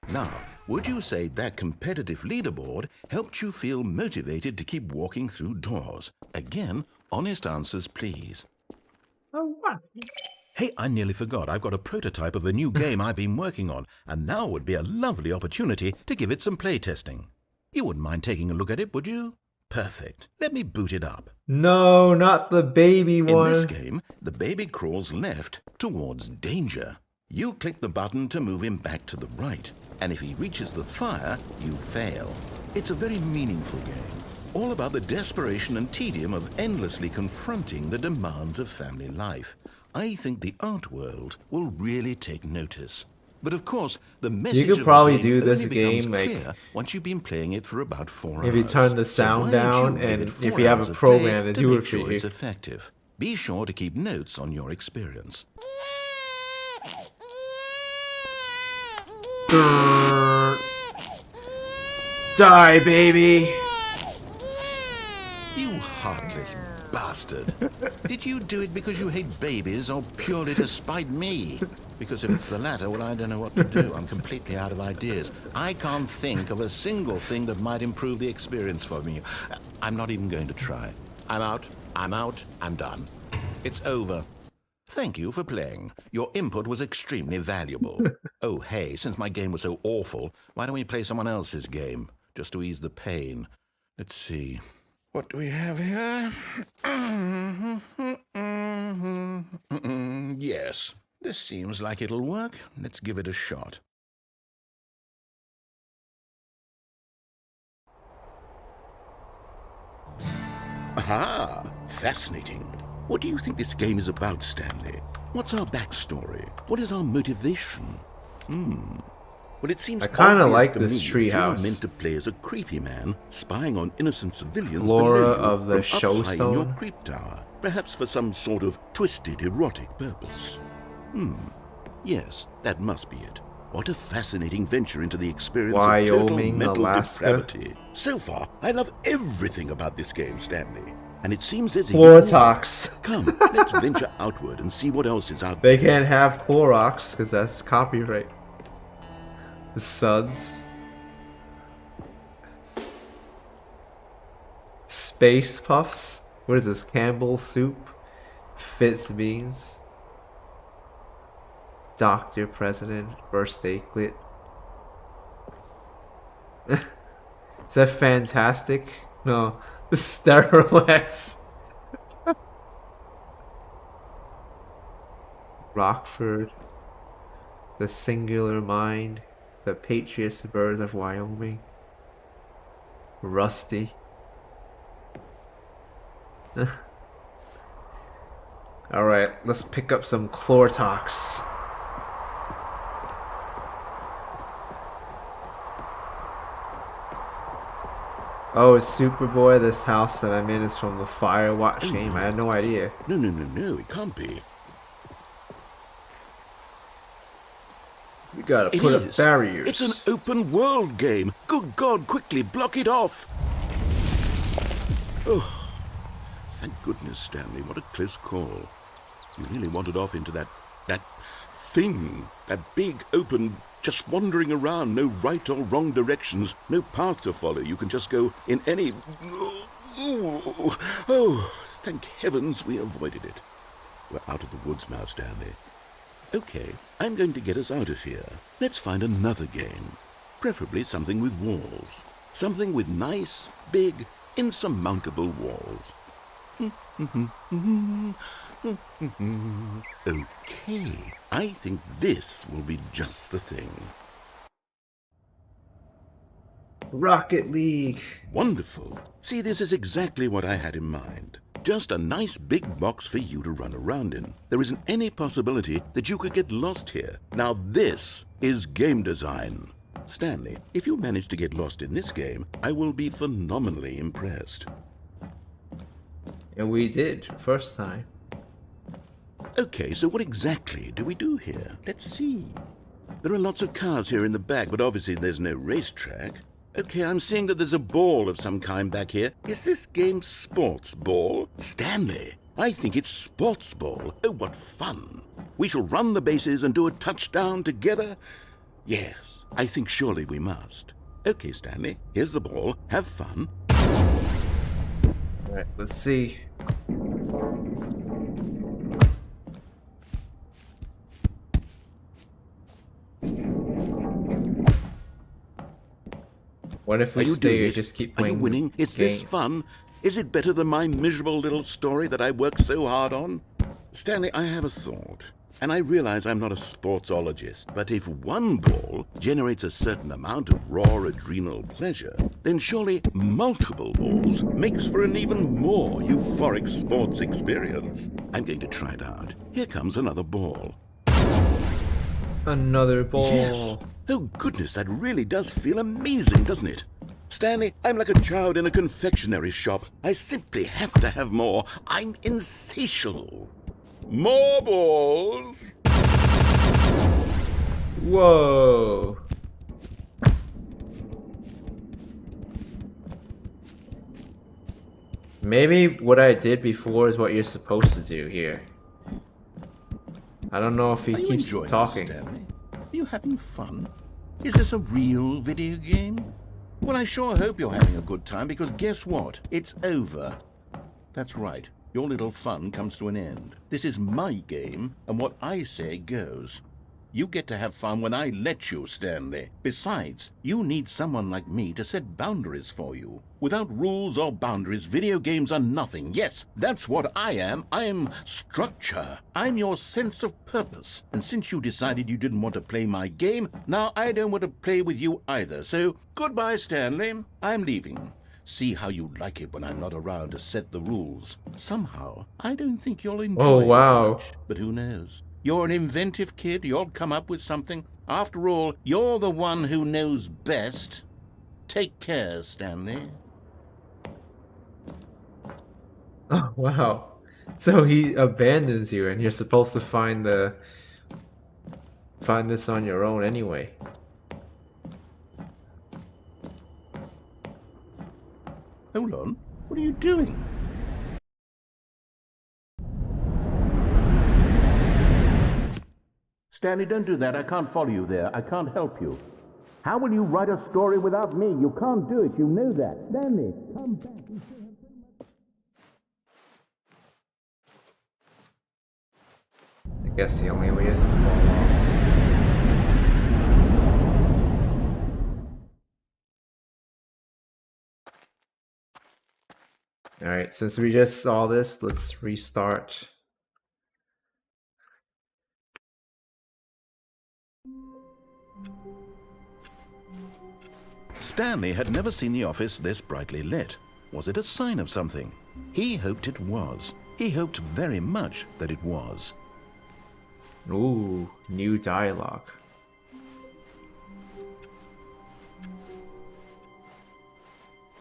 Now, would you say that competitive leaderboard helped you feel motivated to keep walking through doors? Again, honest answers, please. Hey, I nearly forgot. I've got a prototype of a new game I've been working on, and now would be a lovely opportunity to give it some playtesting. You wouldn't mind taking a look at it, would you? Perfect. Let me boot it up. No, not the baby In one. this game, the baby crawls left towards danger. You click the button to move him back to the right, and if he reaches the fire, you fail. It's a very meaningful game, all about the desperation and tedium of endlessly confronting the demands of family life. I think the art world will really take notice. But of course, the message could of probably the game do this only becomes game, like, clear once you've been playing it for about 4 hours. if you turn the So sound why don't down, you give and it if 4 you have hours a of play program to to do make it for sure you. it's effective. Be sure to keep notes on your experience. Die, baby! You heartless bastard. Did you do it because you hate babies or purely to spite me? Because if it's the latter, well, I don't know what to do. I'm completely out of ideas. I can't think of a single thing that might improve the experience for me. I'm not even going to try. I'm out. I'm done. It's over. Thank you for playing. Your input was extremely valuable. Oh, hey, since my game was so awful, why don't we play someone else's game? Just to ease the pain. Let's see. What do we have here? Yes, this seems like it'll work. Let's give it a shot. Aha! Fascinating. What do you think this game is about, Stanley? What's our backstory? What is our motivation? Well, it seems I kinda obvious like to this me that you are treehouse. meant to play as a creepy man spying on innocent civilians Flora below you of the from up high in your Showstone? creep tower, perhaps for some sort of twisted erotic purpose. Yes, that must be it. What a fascinating venture into the experience of total Wyoming, mental Alaska. depravity. So far, I love everything about this game, Stanley. And it seems as if Clorox. Come, let's venture outward and see what else is out They there. can't have Clorox because that's copyright. The Suds. Space Puffs. What is this? Campbell's soup. Fitz beans. Dr. President. Birthday clit. Is that fantastic? No. The Sterilex. Rockford. The singular mind. The patriots birds of Wyoming. Rusty. Alright, let's pick up some Chlortox. Oh, it's Superboy. This house that I'm in is from the Firewatch game. I had no idea. No, it can't be. We gotta put up barriers. It's an open world game. Good God, quickly block it off. Oh, thank goodness, Stanley. What a close call. You really wandered off into that thing. That big, open, just wandering around. No right or wrong directions. No path to follow. You can just go in any... Oh, thank heavens we avoided it. We're out of the woods now, Stanley. Okay, I'm going to get us out of here. Let's find another game. Preferably something with walls. Something with nice, big, insurmountable walls. Okay, I think this will be just the thing. Rocket League. Wonderful. See, this is exactly what I had in mind. Just a nice big box for you to run around in. There isn't any possibility that you could get lost here. Now this is game design. Stanley, if you manage to get lost in this game, I will be phenomenally impressed. And we did, first time. Okay, so what exactly do we do here? Let's see. There are lots of cars here in the back, but obviously there's no racetrack. Okay, I'm seeing that there's a ball of some kind back here. Is this game sports ball? Stanley, I think it's sports ball. Oh, what fun. We shall run the bases and do a touchdown together? Yes, I think surely we must. Okay, Stanley, here's the ball. Have fun. Alright, let's see. What if we stay and just keep playing? Are you winning? Is this fun? Is it better than my miserable little story that I worked so hard on? Stanley, I have a thought. And I realize I'm not a sportsologist, but if one ball generates a certain amount of raw adrenal pleasure, then surely multiple balls makes for an even more euphoric sports experience. I'm going to try it out. Here comes another ball. Another ball. Yes. Oh goodness, that really does feel amazing, doesn't it? Stanley, I'm like a child in a confectionery shop. I simply have to have more. I'm insatiable. More balls! Whoa! Maybe what I did before is what you're supposed to do here. I don't know if he keeps talking. Stanley? Are you having fun? Is this a real video game? Well, I sure hope you're having a good time, because guess what? It's over. That's right. Your little fun comes to an end. This is my game, and what I say goes. You get to have fun when I let you, Stanley. Besides, you need someone like me to set boundaries for you. Without rules or boundaries, video games are nothing. Yes, that's what I am. I'm structure. I'm your sense of purpose. And since you decided you didn't want to play my game, now I don't want to play with you either. So, goodbye, Stanley. I'm leaving. See how you like it when I'm not around to set the rules. Somehow, I don't think you'll enjoy it much, but who knows? You're an inventive kid. You'll come up with something. After all, you're the one who knows best. Take care, Stanley. Oh, wow. So he abandons you and you're supposed to find this on your own anyway. Hold on. What are you doing? Stanley, don't do that. I can't follow you there. I can't help you. How will you write a story without me? You can't do it. You know that. Stanley, come back. You still have so much. I guess the only way is to fall off. Alright, since we just saw this, let's restart. Stanley had never seen the office this brightly lit. Was it a sign of something? He hoped it was. He hoped very much that it was. Ooh, new dialogue.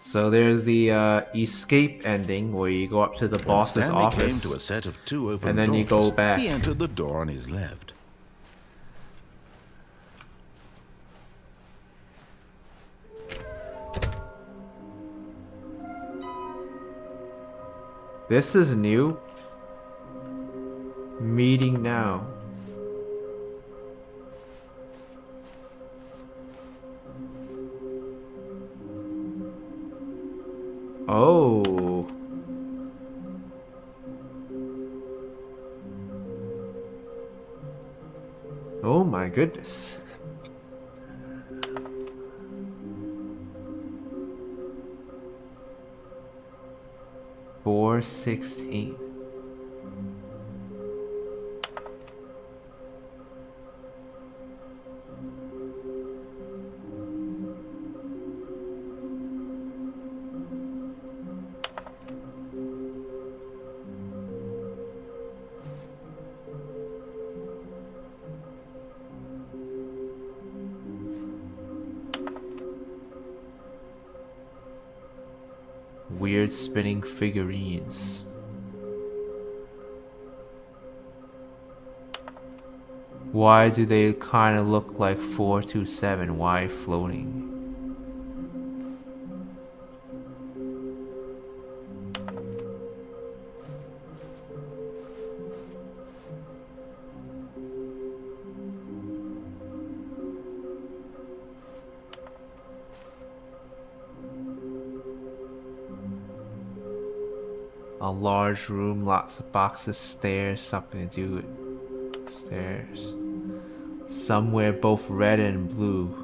So there's the escape ending where you go up to the boss's Stanley office, came to a set of 2 open and then doors. you go back. He entered the door on his left. This is new. Meeting now. Oh. Oh my goodness. $4.16. Weird spinning figurines. Why do they kind of look like 427? Why floating? A large room, lots of boxes, stairs, something to do with stairs. Somewhere both red and blue.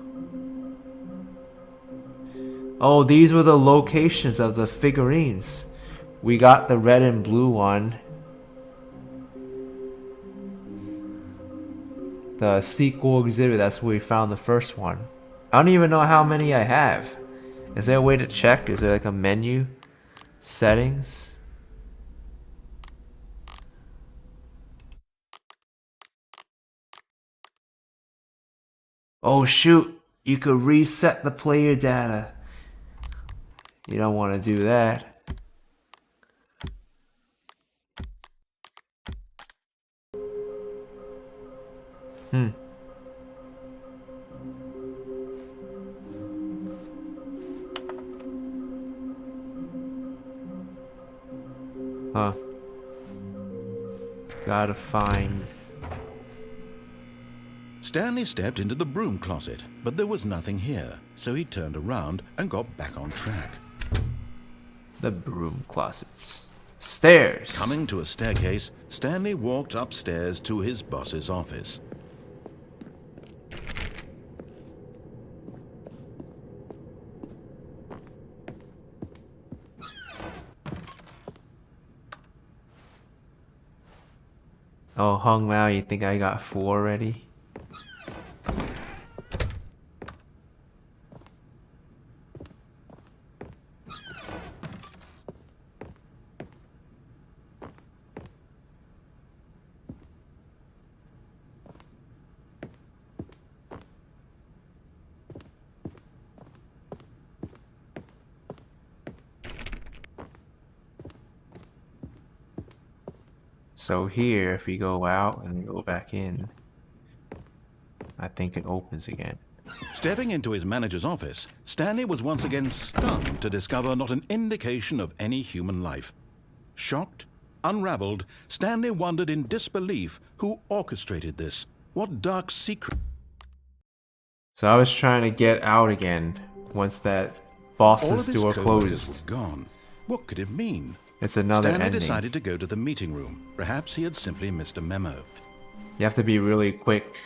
Oh, these were the locations of the figurines. We got the red and blue one. The sequel exhibit, that's where we found the first one. I don't even know how many I have. Is there a way to check? Is there like a menu? Settings? Oh shoot, you could reset the player data. You don't want to do that. Huh. Gotta find... Stanley stepped into the broom closet, but there was nothing here, so he turned around and got back on track. the broom closets. Stairs. Coming to a staircase, Stanley walked upstairs to his boss's office. Oh, Hung Mao, you think I got 4 already? So here, if we go out and go back in, I think it opens again. Stepping into his manager's office, Stanley was once again stunned to discover not an indication of any human life. Shocked, unraveled, Stanley wondered in disbelief who orchestrated this. What dark secret? So I was trying to get out again once that boss's door closed. Gone. What could it mean? It's another Stanley ending. decided to go to the meeting room. Perhaps he had simply missed a memo. You have to be really quick.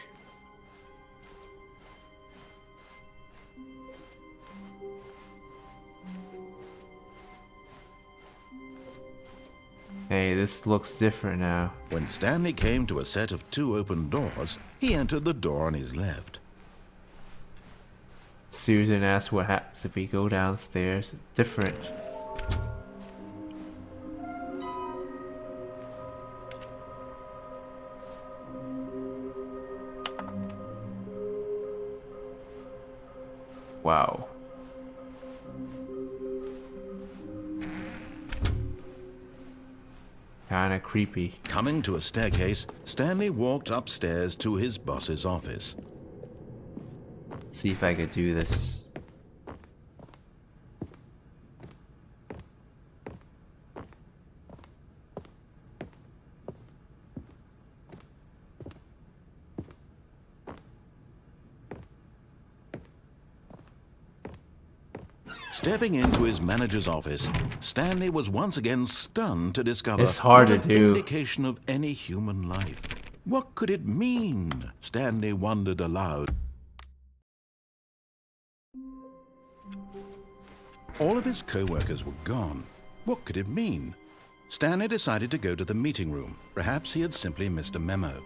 Hey, this looks different now. When Stanley came to a set of 2 open doors, he entered the door on his left. Susan asks what happens if we go downstairs. Different. Wow. Kinda creepy. Coming to a staircase, Stanley walked upstairs to his boss's office. Let's see if I could do this. Stepping into his manager's office, Stanley was once again stunned to discover It's hard not to an do. indication of any human life. What could it mean? Stanley wondered aloud. All of his co-workers were gone. What could it mean? Stanley decided to go to the meeting room. Perhaps he had simply missed a memo.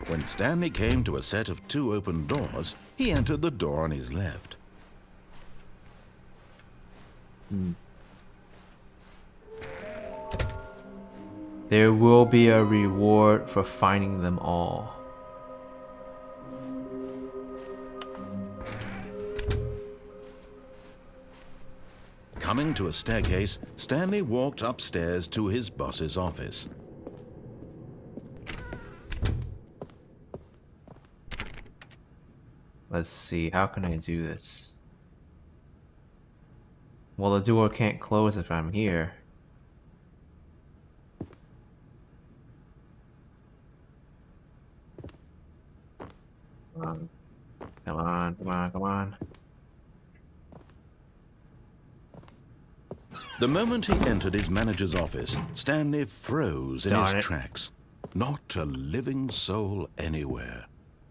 When Stanley came to a set of 2 open doors, he entered the door on his left. There will be a reward for finding them all. Coming to a staircase, Stanley walked upstairs to his boss's office. Let's see, how can I do this? Well, the door can't close if I'm here. Come on, come on, come on. The moment he entered his manager's office, Stanley froze in Darn his it. tracks. Not a living soul anywhere.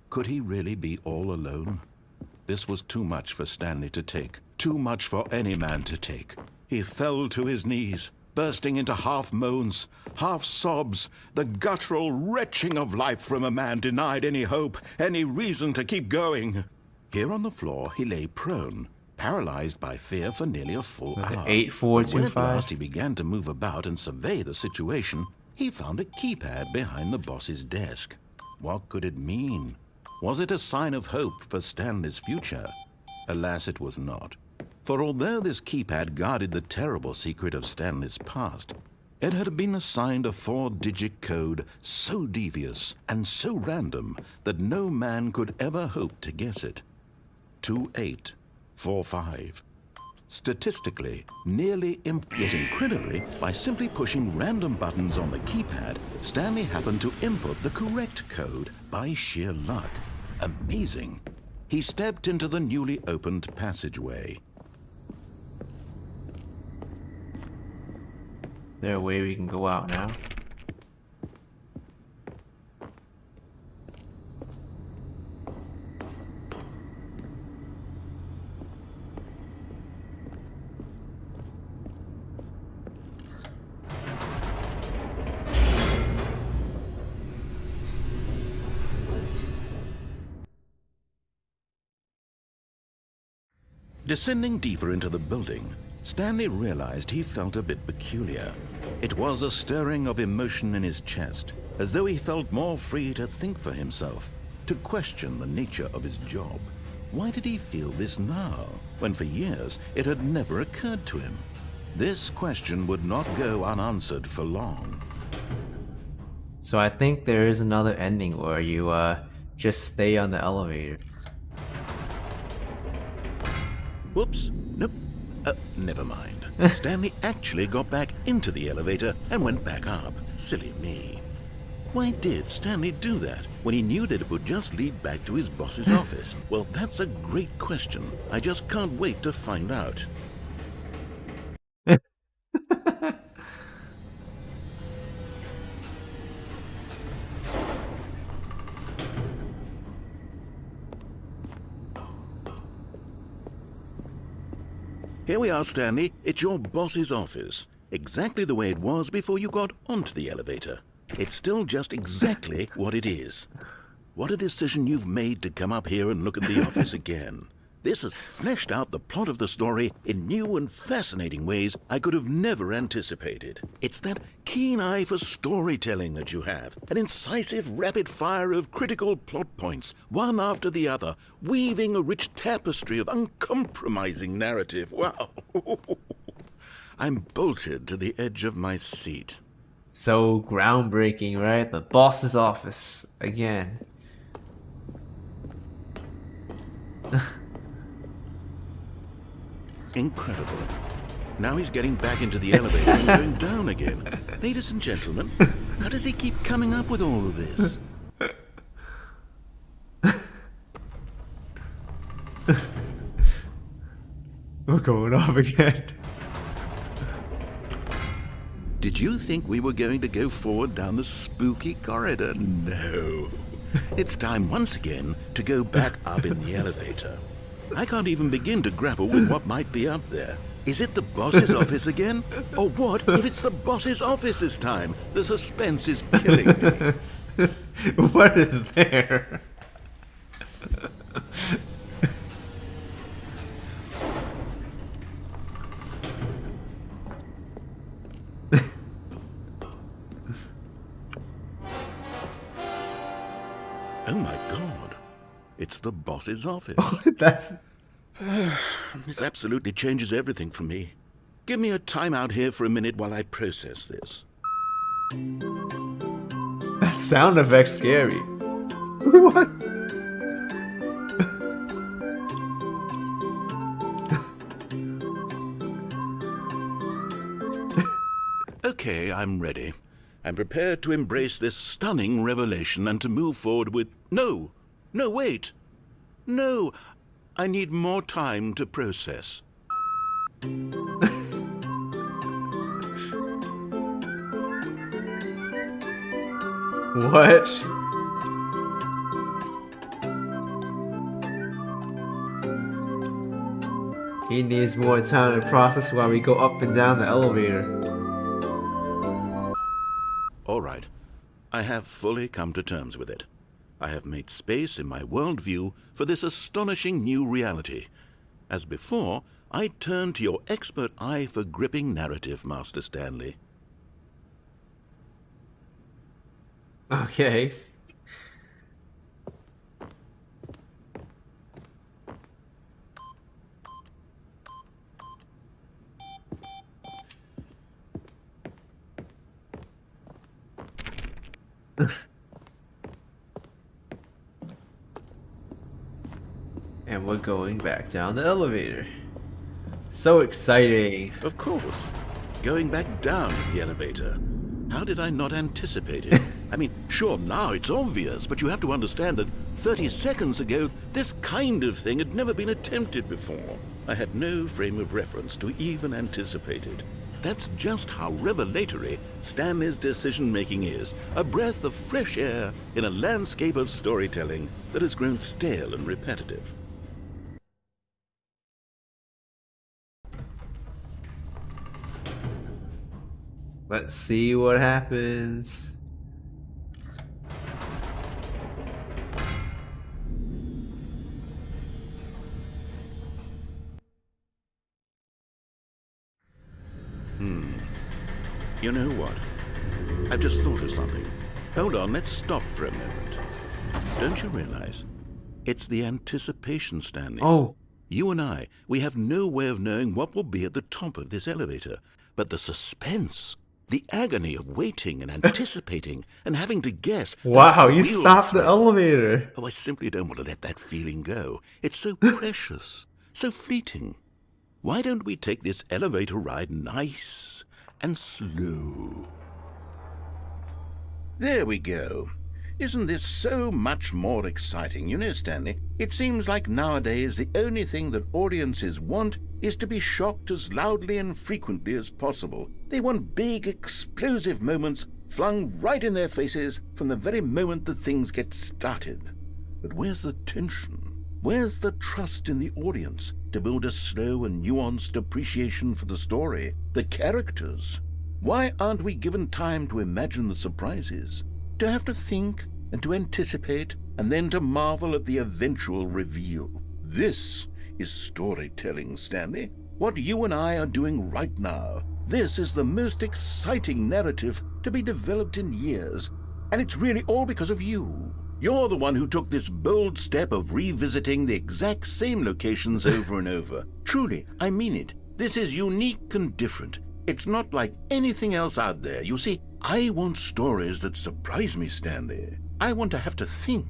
Could he really be all alone? This was too much for Stanley to take. Too much for any man to take. He fell to his knees, bursting into half moans, half sobs, the guttural retching of life from a man denied any hope, any reason to keep going. Here on the floor, he lay prone, paralyzed by fear for nearly a full Was it hour. 8425? But when at last he began to move about and survey the situation, he found a keypad behind the boss's desk. What could it mean? Was it a sign of hope for Stanley's future? Alas, it was not. For although this keypad guarded the terrible secret of Stanley's past, it had been assigned a 4-digit code so devious and so random that no man could ever hope to guess it. 2845. Statistically, nearly yet incredibly, by simply pushing random buttons on the keypad, Stanley happened to input the correct code by sheer luck. Amazing. He stepped into the newly opened passageway. Is there a way we can go out now? Descending deeper into the building, Stanley realized he felt a bit peculiar. It was a stirring of emotion in his chest, as though he felt more free to think for himself, to question the nature of his job. Why did he feel this now, when for years it had never occurred to him? This question would not go unanswered for long. So I think there is another ending where you just stay on the elevator. Whoops, nope, never mind. Stanley actually got back into the elevator and went back up. Silly me. Why did Stanley do that when he knew that it would just lead back to his boss's office? Well, that's a great question. I just can't wait to find out. Here we are, Stanley. It's your boss's office. Exactly the way it was before you got onto the elevator. it's still just exactly what it is. What a decision you've made to come up here and look at the office again. This has fleshed out the plot of the story in new and fascinating ways I could have never anticipated. It's that keen eye for storytelling that you have, an incisive rapid fire of critical plot points, one after the other, weaving a rich tapestry of uncompromising narrative. Wow! I'm bolted to the edge of my seat. So groundbreaking, right? The boss's office again. Incredible. Now he's getting back into the elevator and going down again. Ladies and gentlemen, how does he keep coming up with all of this? We're going off again. Did you think we were going to go forward down the spooky corridor? No. It's time once again to go back up in the elevator. I can't even begin to grapple with what might be up there. Is it the boss's office again? Or what if it's the boss's office this time? The suspense is killing me. What is there? Oh my god. It's the boss's office. That's... This absolutely changes everything for me. Give me a time out here for a minute while I process this. That sound effect's scary. What? Okay, I'm ready. I'm prepared to embrace this stunning revelation and to move forward with... No! No, wait! No! I need more time to process. What? He needs more time to process while we go up and down the elevator. All right. I have fully come to terms with it. I have made space in my worldview for this astonishing new reality. As before, I turn to your expert eye for gripping narrative, Master Stanley. Okay. And we're going back down the elevator. So exciting. Of course. Going back down in the elevator. How did I not anticipate it? I mean, sure, now it's obvious, but you have to understand that 30 seconds ago, this kind of thing had never been attempted before. I had no frame of reference to even anticipate it. That's just how revelatory Stanley's decision-making is. A breath of fresh air in a landscape of storytelling that has grown stale and repetitive. Let's see what happens. You know what? I've just thought of something. Hold on, let's stop for a moment. Don't you realize? It's the anticipation, Stanley. Oh. You and I, we have no way of knowing what will be at the top of this elevator. But the suspense, the agony of waiting and anticipating and having to guess. Wow, you real stopped the thrill. elevator. Oh, I simply don't want to let that feeling go. It's so precious, so fleeting. Why don't we take this elevator ride nice and slow? There we go. Isn't this so much more exciting? You know, Stanley, it seems like nowadays the only thing that audiences want is to be shocked as loudly and frequently as possible. They want big, explosive moments flung right in their faces from the very moment that things get started. But where's the tension? Where's the trust in the audience to build a slow and nuanced appreciation for the story, the characters? Why aren't we given time to imagine the surprises? To have to think and to anticipate and then to marvel at the eventual reveal. This is storytelling, Stanley. What you and I are doing right now. This is the most exciting narrative to be developed in years. And it's really all because of you. You're the one who took this bold step of revisiting the exact same locations over and over. Truly, I mean it. This is unique and different. It's not like anything else out there. You see, I want stories that surprise me, Stanley. I want to have to think.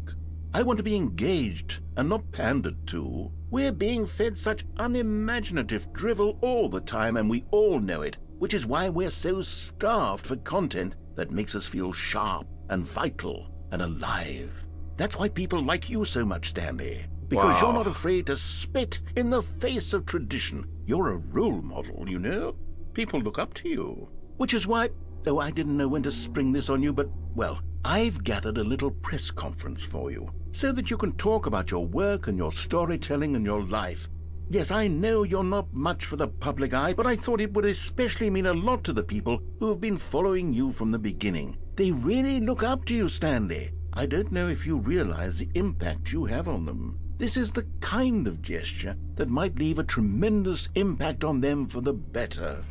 I want to be engaged and not pandered to. We're being fed such unimaginative drivel all the time, and we all know it, which is why we're so starved for content that makes us feel sharp and vital and alive. That's why people like you so much, Stanley. Because you're not afraid to spit in the face of tradition. You're a role model, you know? People look up to you. Which is why... Oh, I didn't know when to spring this on you, but, well, I've gathered a little press conference for you, so that you can talk about your work and your storytelling and your life. Yes, I know you're not much for the public eye, but I thought it would especially mean a lot to the people who have been following you from the beginning. They really look up to you, Stanley. I don't know if you realize the impact you have on them. This is the kind of gesture that might leave a tremendous impact on them for the better.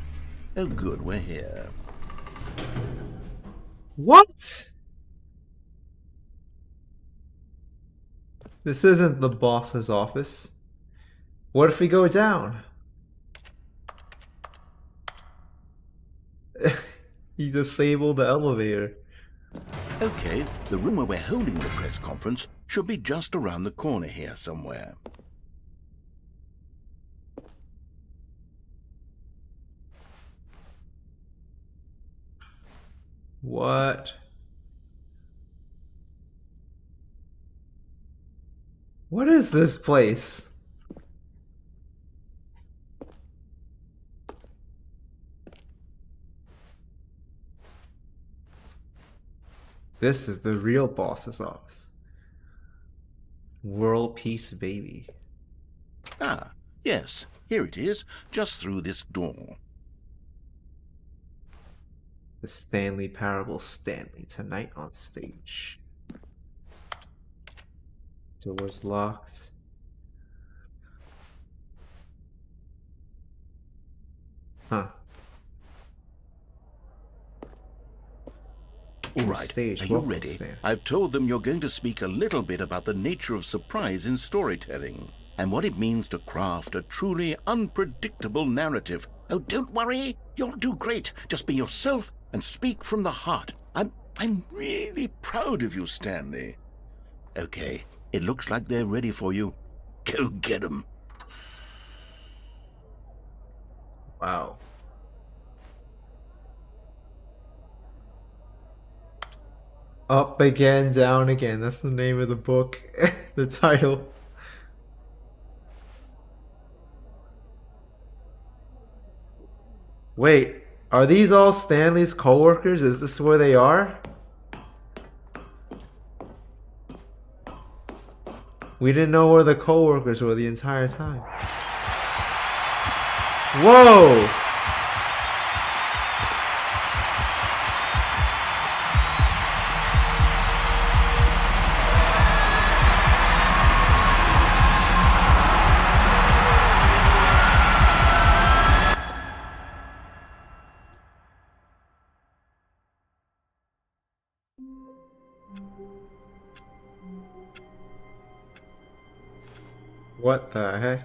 Oh good, we're here. What? This isn't the boss's office. What if we go down? He disabled the elevator. Okay, the room where we're holding the press conference should be just around the corner here somewhere. What? What is this place? This is the real boss's office. World Peace Baby. Ah, yes, here it is, just through this door. The Stanley Parable Stanley tonight on stage. Doors locked. Huh. All right, Stage. are you Welcome, ready? Stan. I've told them you're going to speak a little bit about the nature of surprise in storytelling and what it means to craft a truly unpredictable narrative. Oh, don't worry, you'll do great. Just be yourself and speak from the heart. I'm really proud of you, Stanley. Okay, it looks like they're ready for you. Go get 'em. Wow. Up again, down again. That's the name of the book. The title. Wait, are these all Stanley's co-workers? Is this where they are? We didn't know where the co-workers were the entire time. Whoa! What the heck?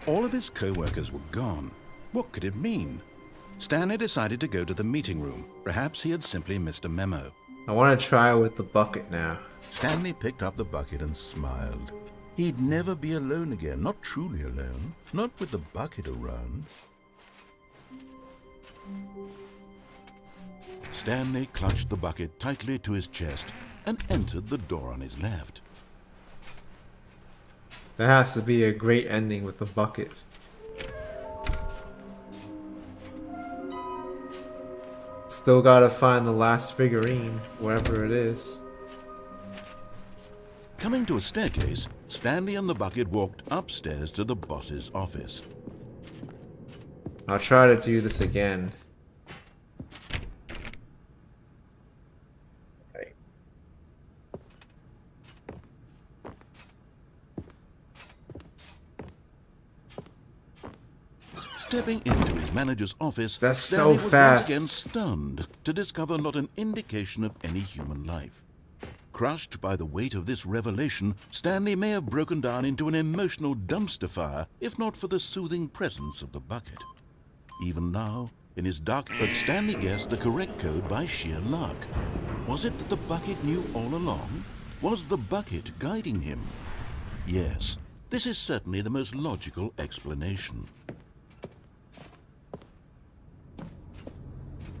All of his co-workers were gone. What could it mean? Stanley decided to go to the meeting room. Perhaps he had simply missed a memo. I want to try with the bucket now. Stanley picked up the bucket and smiled. He'd never be alone again, not truly alone, not with the bucket around. Stanley clutched the bucket tightly to his chest and entered the door on his left. That has to be a great ending with the bucket. Still gotta find the last figurine, wherever it is. Coming to a staircase, Stanley and the bucket walked upstairs to the boss's office. I'll try to do this again. Right. Stepping into his manager's office, That's Stanley so was fast. once again stunned to discover not an indication of any human life. Crushed by the weight of this revelation, Stanley may have broken down into an emotional dumpster fire if not for the soothing presence of the bucket. Even now, in his dark, but Stanley guessed the correct code by sheer luck. Was it that the bucket knew all along? Was the bucket guiding him? Yes, this is certainly the most logical explanation.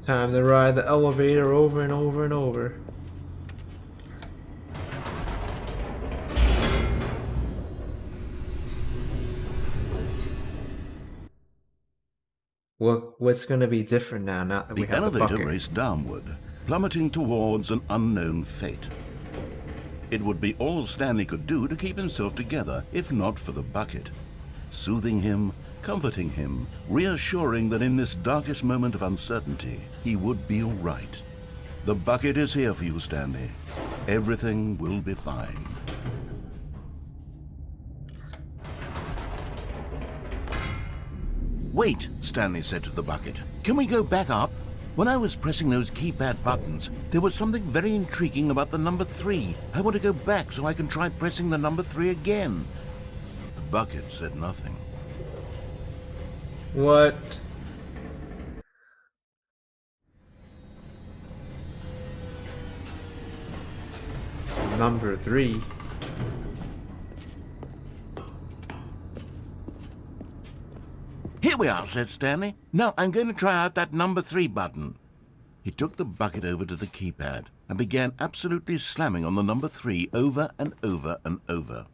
Time to ride the elevator over and over and over. What's gonna be different now that we The have the elevator bucket? raced downward, plummeting towards an unknown fate. It would be all Stanley could do to keep himself together, if not for the bucket. Soothing him, comforting him, reassuring that in this darkest moment of uncertainty, he would be all right. The bucket is here for you, Stanley. Everything will be fine. Wait, Stanley said to the bucket. Can we go back up? When I was pressing those keypad buttons, there was something very intriguing about the number 3. I want to go back so I can try pressing the number 3 again. The bucket said nothing. What? Number 3. Here we are, said Stanley. Now I'm going to try out that number 3 button. He took the bucket over to the keypad and began absolutely slamming on the number 3 over and over and over.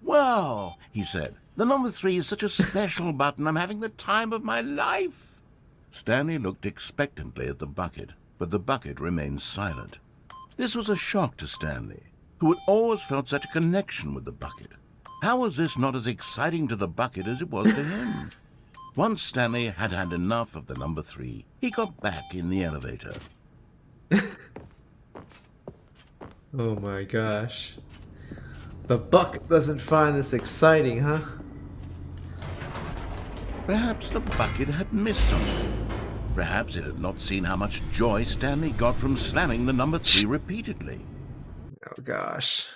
Wow, he said. The number 3 is such a special button. I'm having the time of my life. Stanley looked expectantly at the bucket, but the bucket remained silent. This was a shock to Stanley, who had always felt such a connection with the bucket. How was this not as exciting to the bucket as it was to him? Once Stanley had had enough of the number 3, he got back in the elevator. Oh my gosh. The bucket doesn't find this exciting, huh? Perhaps the bucket had missed something. Perhaps it had not seen how much joy Stanley got from slamming the number 3 repeatedly. Oh gosh.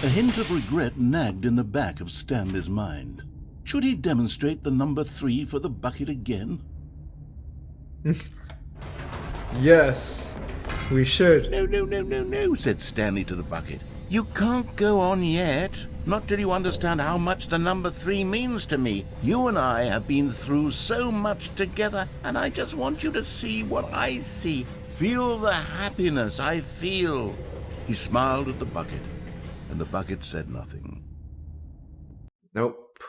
A hint of regret nagged in the back of Stanley's mind. Should he demonstrate the number 3 for the bucket again? Yes, we should. No, said Stanley to the bucket. You can't go on yet. Not till you understand how much the number 3 means to me. You and I have been through so much together, and I just want you to see what I see. Feel the happiness I feel. He smiled at the bucket, and the bucket said nothing. Nope.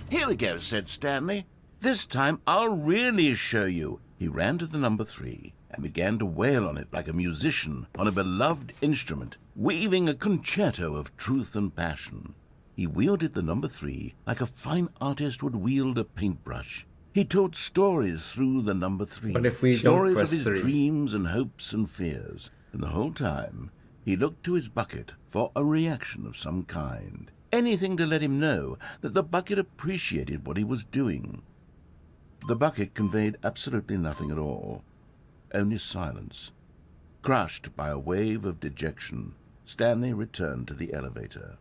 Here we go, said Stanley. This time I'll really show you. He ran to the number 3 and began to wail on it like a musician on a beloved instrument, weaving a concerto of truth and passion. He wielded the number 3 like a fine artist would wield a paintbrush. He told stories through the number 3. But if we don't stories of press his 3? dreams and hopes and fears. And the whole time, he looked to his bucket for a reaction of some kind. Anything to let him know that the bucket appreciated what he was doing. The bucket conveyed absolutely nothing at all, only silence. Crushed by a wave of dejection, Stanley returned to the elevator.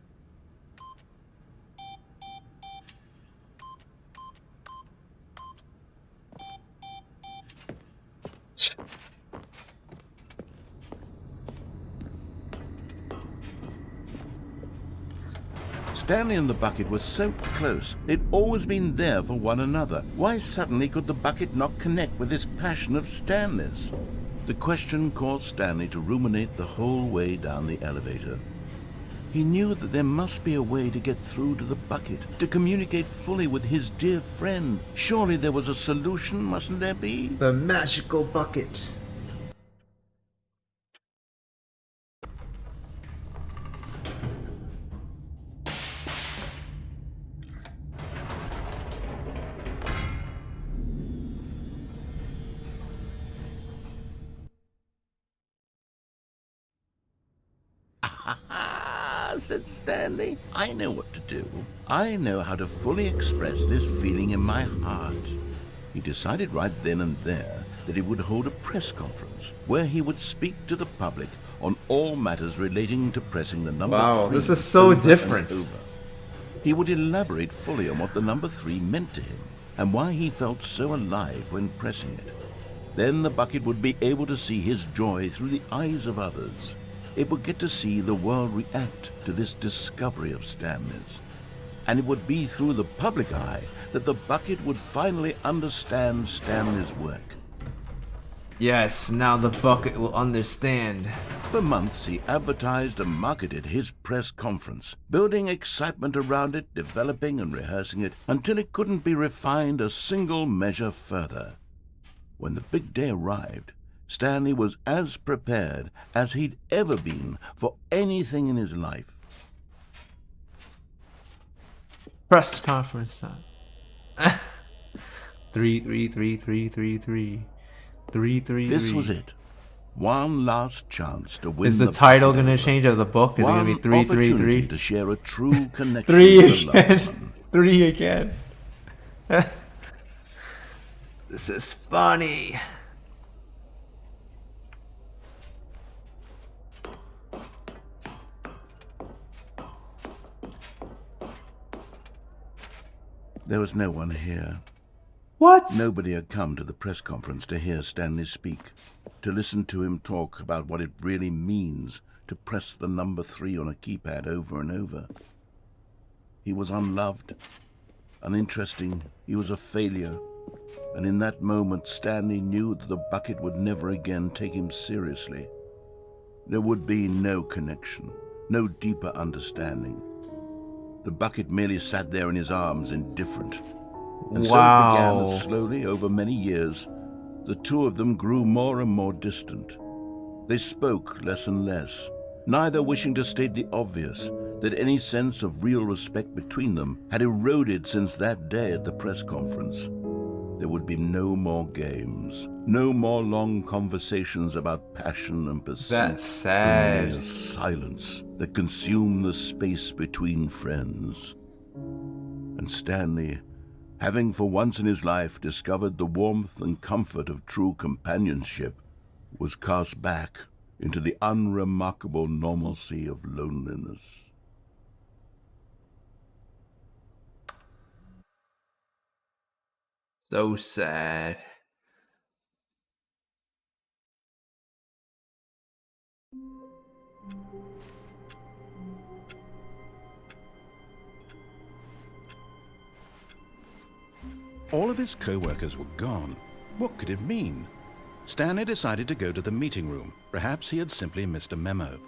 Stanley and the bucket were so close. They'd always been there for one another. Why suddenly could the bucket not connect with this passion of Stanley's? The question caused Stanley to ruminate the whole way down the elevator. He knew that there must be a way to get through to the bucket, to communicate fully with his dear friend. Surely there was a solution, mustn't there be? The magical bucket. Said Stanley. I know what to do. I know how to fully express this feeling in my heart. He decided right then and there that he would hold a press conference where he would speak to the public on all matters relating to pressing the number 3. Wow, this is so over different. and over. He would elaborate fully on what the number 3 meant to him and why he felt so alive when pressing it. Then the bucket would be able to see his joy through the eyes of others. It would get to see the world react to this discovery of Stanley's. And it would be through the public eye that the bucket would finally understand Stanley's work. Yes, now the bucket will understand. For months, he advertised and marketed his press conference, building excitement around it, developing and rehearsing it, until it couldn't be refined a single measure further. When the big day arrived, Stanley was as prepared as he'd ever been for anything in his life. Press conference time. 33333. 333. This was it. One last chance to win. Is the title going to change of the book? Is it going to be 333? To share a true connection 3 with a loved again. one. 3 again. This is funny. There was no one here. What? Nobody had come to the press conference to hear Stanley speak, to listen to him talk about what it really means to press the number 3 on a keypad over and over. He was unloved, uninteresting, he was a failure, and in that moment Stanley knew that the bucket would never again take him seriously. There would be no connection, no deeper understanding. The bucket merely sat there in his arms, indifferent. And so it began that slowly, over many years, the two of them grew more and more distant. They spoke less and less, neither wishing to state the obvious, that any sense of real respect between them had eroded since that day at the press conference. There would be no more games, no more long conversations about passion and pursuit. That's sad. Only a silence that consumed the space between friends. And Stanley, having for once in his life discovered the warmth and comfort of true companionship, was cast back into the unremarkable normalcy of loneliness. So sad. All of his co-workers were gone. What could it mean? Stanley decided to go to the meeting room. Perhaps he had simply missed a memo.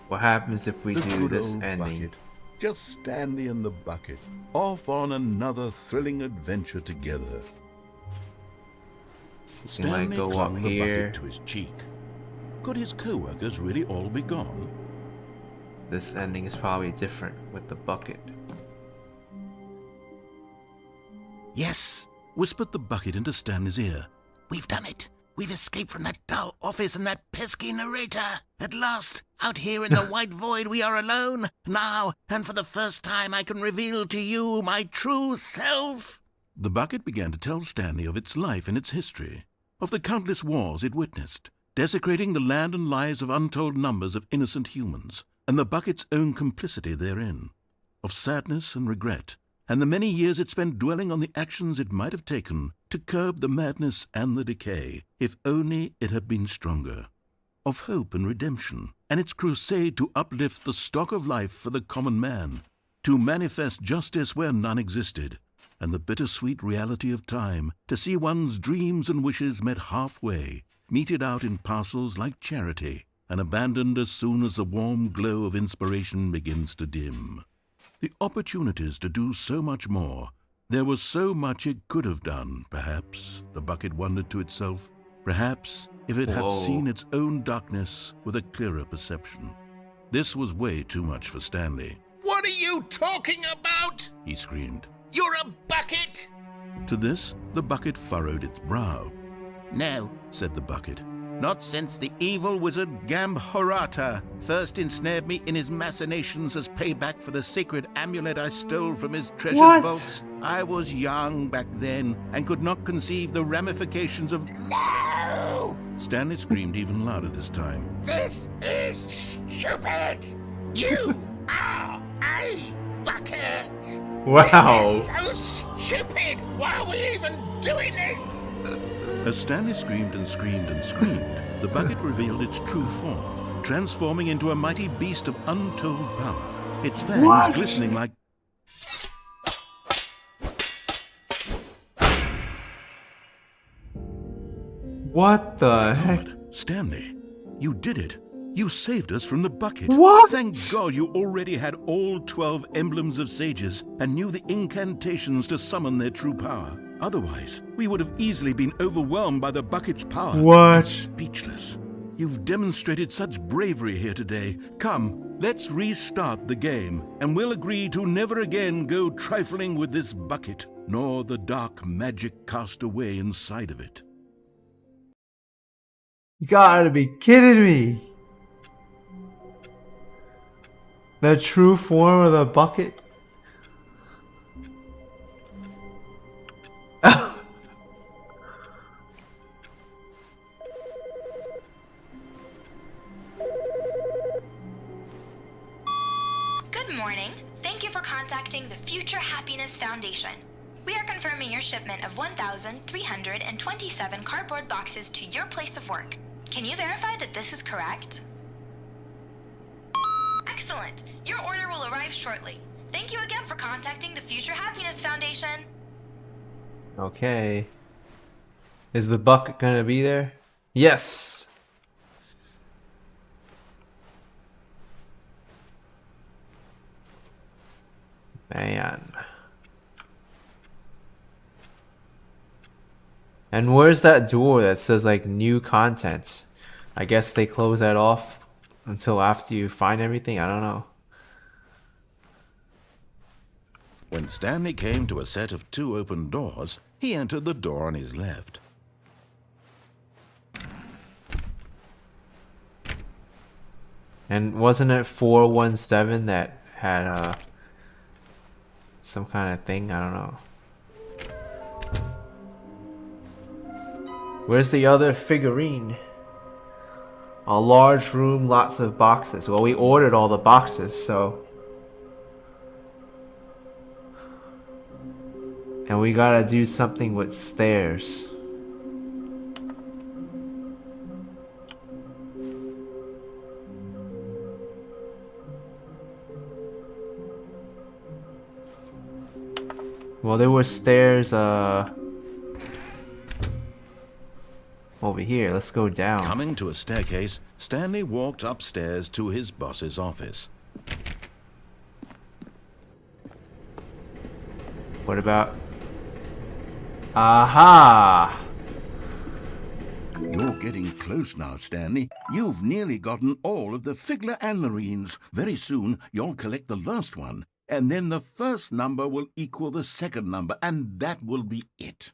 What happens if we The do good this old ending? bucket. Just Stanley and the bucket, off on another thrilling adventure together. He might go up clung the here. bucket to his cheek. Could his co-workers really all be gone? This ending is probably different with the bucket. Yes, whispered the bucket into Stanley's ear. We've done it. We've escaped from that dull office and that pesky narrator. At last, out here in the white void, we are alone. Now, and for the first time, I can reveal to you my true self. The bucket began to tell Stanley of its life and its history, of the countless wars it witnessed, desecrating the land and lives of untold numbers of innocent humans, and the bucket's own complicity therein, of sadness and regret, and the many years it spent dwelling on the actions it might have taken to curb the madness and the decay, if only it had been stronger, of hope and redemption, and its crusade to uplift the stock of life for the common man, to manifest justice where none existed, and the bittersweet reality of time, to see one's dreams and wishes met halfway, meted out in parcels like charity, and abandoned as soon as the warm glow of inspiration begins to dim. The opportunities to do so much more. There was so much it could have done, perhaps, the bucket wondered to itself. Perhaps, if it had seen its own darkness with a clearer perception. This was way too much for Stanley. What are you talking about? He screamed. You're a bucket! To this, the bucket furrowed its brow. No, Said the bucket. not since the evil wizard Gambhorata first ensnared me in his machinations as payback for the sacred amulet I stole from his treasured vaults. I was young back then and could not conceive the ramifications of... No! Stanley screamed even louder this time. This is stupid! You are a bucket! Wow. This is so stupid! Why are we even doing this? As Stanley screamed and screamed and screamed, the bucket revealed its true form, transforming into a mighty beast of untold power, its fangs glistening like... What the heck? God, Stanley, you did it. You saved us from the bucket. What? Thank God you already had all 12 emblems of sages and knew the incantations to summon their true power. Otherwise, we would have easily been overwhelmed by the bucket's power. What? Speechless. You've demonstrated such bravery here today. Come, let's restart the game, and we'll agree to never again go trifling with this bucket, nor the dark magic cast away inside of it. You gotta be kidding me. The true form of the bucket? Good morning. Thank you for contacting the Future Happiness Foundation. We are confirming your shipment of 1,327 cardboard boxes to your place of work. Can you verify that this is correct? Excellent. Your order will arrive shortly. Thank you again for contacting the Future Happiness Foundation. Okay. Is the bucket gonna be there? Yes! Man. And where's that door that says like new content? I guess they close that off until after you find everything? I don't know. When Stanley came to a set of 2 open doors, he entered the door on his left. And wasn't it 417 that had some kind of thing? I don't know. Where's the other figurine? A large room, lots of boxes. Well, we ordered all the boxes, so... And we gotta do something with stairs. Well, there were stairs, over here. Let's go down. Coming to a staircase, Stanley walked upstairs to his boss's office. What about... Aha! You're getting close now, Stanley. You've nearly gotten all of the Figler Anmarines. Very soon, you'll collect the last one, and then the first number will equal the second number, and that will be it.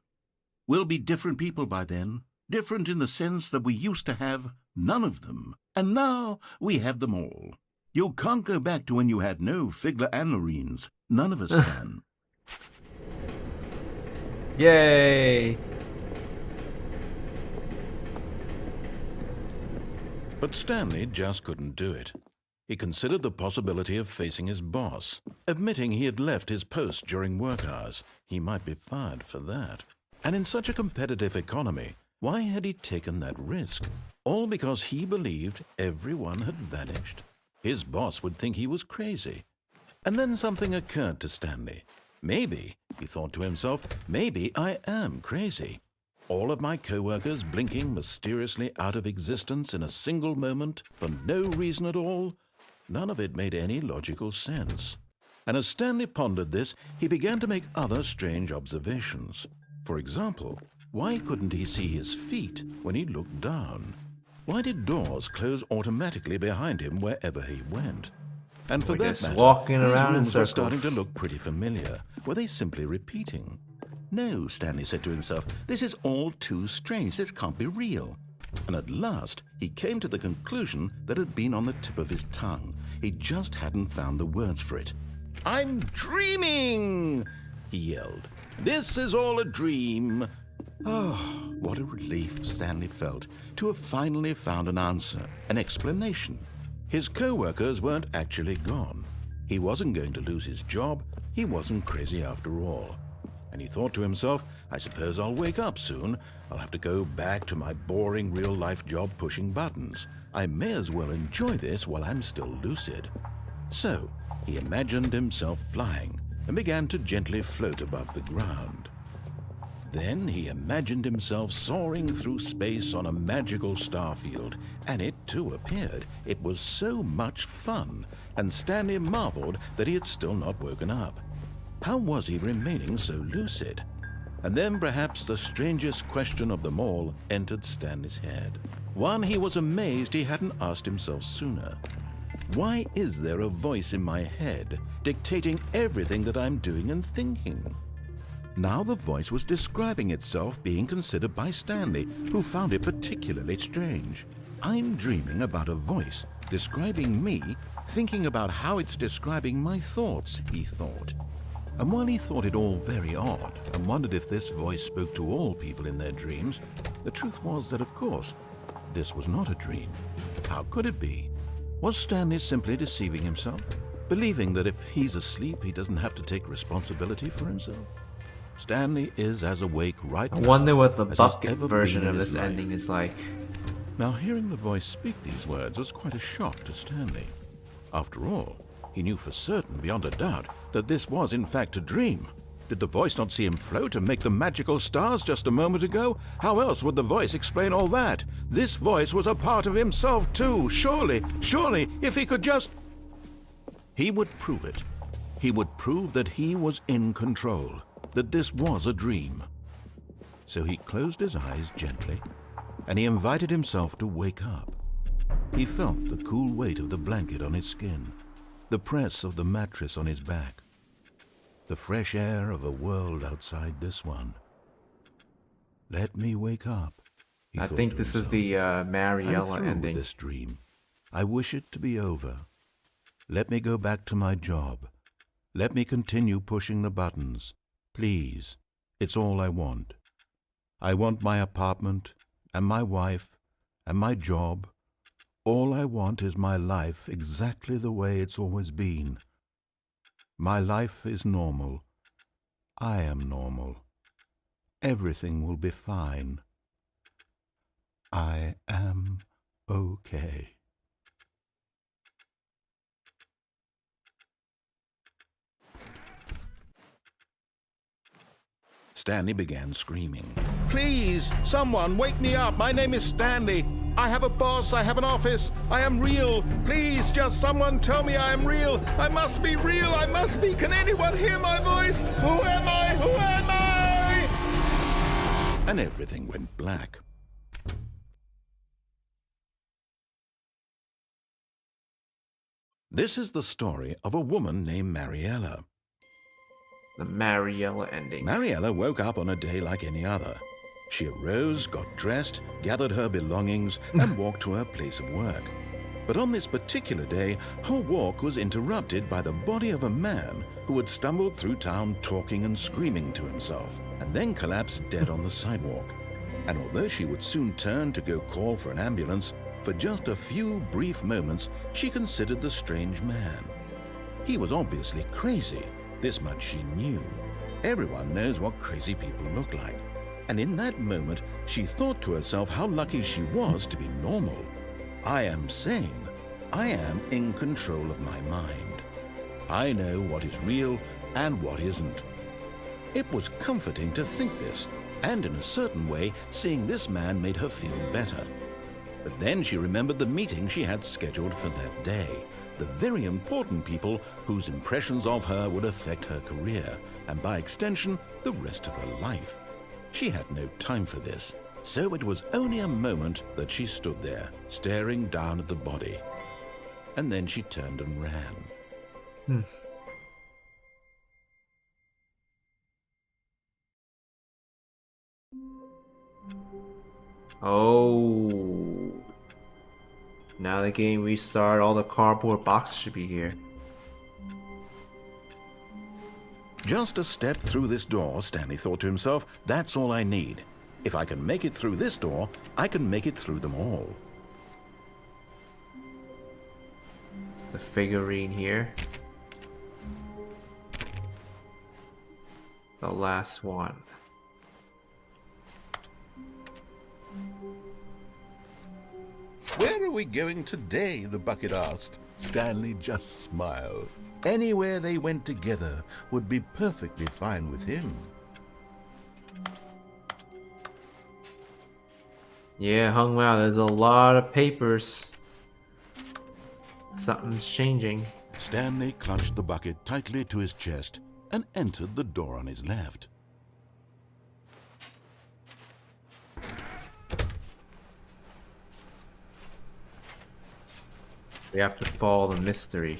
We'll be different people by then. Different in the sense that we used to have none of them, and now we have them all. You can't go back to when you had no Figler Anmarines. None of us can. Yay! But Stanley just couldn't do it. He considered the possibility of facing his boss, admitting he had left his post during work hours. He might be fired for that. And in such a competitive economy, why had he taken that risk? All because he believed everyone had vanished. His boss would think he was crazy. And then something occurred to Stanley. Maybe He thought to himself, maybe I am crazy. All of my co-workers blinking mysteriously out of existence in a single moment for no reason at all. None of it made any logical sense. And as Stanley pondered this, he began to make other strange observations. For example, why couldn't he see his feet when he looked down? Why did doors close automatically behind him wherever he went? And for that matter, walking these around in rooms were circles. starting to look pretty familiar. Were they simply repeating? No, Stanley said to himself, this is all too strange. This can't be real. And at last, he came to the conclusion that had been on the tip of his tongue. He just hadn't found the words for it. I'm dreaming, he yelled. This is all a dream. Oh, what a relief Stanley felt to have finally found an answer, an explanation. His co-workers weren't actually gone. He wasn't going to lose his job. He wasn't crazy after all. And he thought to himself, I suppose I'll wake up soon. I'll have to go back to my boring real-life job pushing buttons. I may as well enjoy this while I'm still lucid. So, he imagined himself flying and began to gently float above the ground. Then he imagined himself soaring through space on a magical starfield, and it too appeared. It was so much fun, and Stanley marveled that he had still not woken up. How was he remaining so lucid? And then perhaps the strangest question of them all entered Stanley's head. One he was amazed he hadn't asked himself sooner. Why is there a voice in my head dictating everything that I'm doing and thinking? Now the voice was describing itself being considered by Stanley, who found it particularly strange. I'm dreaming about a voice describing me, thinking about how it's describing my thoughts, he thought. And while he thought it all very odd and wondered if this voice spoke to all people in their dreams, the truth was that, of course, this was not a dream. How could it be? Was Stanley simply deceiving himself, believing that if he's asleep, he doesn't have to take responsibility for himself? Stanley is as awake right now. I wonder what the as he's bucket ever version been of in this his life. ending is like. Now, hearing the voice speak these words was quite a shock to Stanley. After all, he knew for certain, beyond a doubt, that this was in fact a dream. Did the voice not see him float and make the magical stars just a moment ago? How else would the voice explain all that? This voice was a part of himself too. Surely, if he could just... He would prove it. He would prove that he was in control, that this was a dream. So he closed his eyes gently, and he invited himself to wake up. He felt the cool weight of the blanket on his skin, the press of the mattress on his back, the fresh air of a world outside this one. Let me wake up, he I thought think to this is himself. the I'm Mariella through with ending. this dream. I wish it to be over. Let me go back to my job. Let me continue pushing the buttons. Please, it's all I want. I want my apartment, and my wife, and my job. All I want is my life exactly the way it's always been. My life is normal. I am normal. Everything will be fine. I am okay. Stanley began screaming. Please, someone, wake me up. My name is Stanley. I have a boss. I have an office. I am real. Please, just someone tell me I am real. I must be real. I must be. Can anyone hear my voice? Who am I? Who am I? And everything went black. This is the story of a woman named Mariella. The Mariella ending. Mariella woke up on a day like any other. She arose, got dressed, gathered her belongings, and walked to her place of work. But on this particular day, her walk was interrupted by the body of a man who had stumbled through town talking and screaming to himself, and then collapsed dead on the sidewalk. And although she would soon turn to go call for an ambulance, for just a few brief moments she considered the strange man. He was obviously crazy. This much she knew. Everyone knows what crazy people look like. And in that moment, she thought to herself how lucky she was to be normal. I am sane. I am in control of my mind. I know what is real and what isn't. It was comforting to think this, and in a certain way, seeing this man made her feel better. But then she remembered the meeting she had scheduled for that day, the very important people whose impressions of her would affect her career, and by extension, the rest of her life. She had no time for this, so it was only a moment that she stood there, staring down at the body. And then she turned and ran. Oh. Now the game restarted, all the cardboard boxes should be here. Just a step through this door, Stanley thought to himself, that's all I need. If I can make it through this door, I can make it through them all. It's the figurine here. The last one. Where are we going today? The bucket asked. Stanley just smiled. Anywhere they went together would be perfectly fine with him. Yeah, Hung Wow, there's a lot of papers. Something's changing. Stanley clutched the bucket tightly to his chest and entered the door on his left. We have to follow the mystery.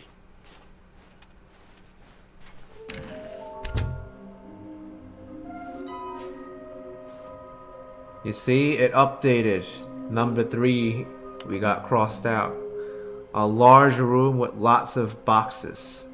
You see, it updated. Number 3, we got crossed out. A large room with lots of boxes.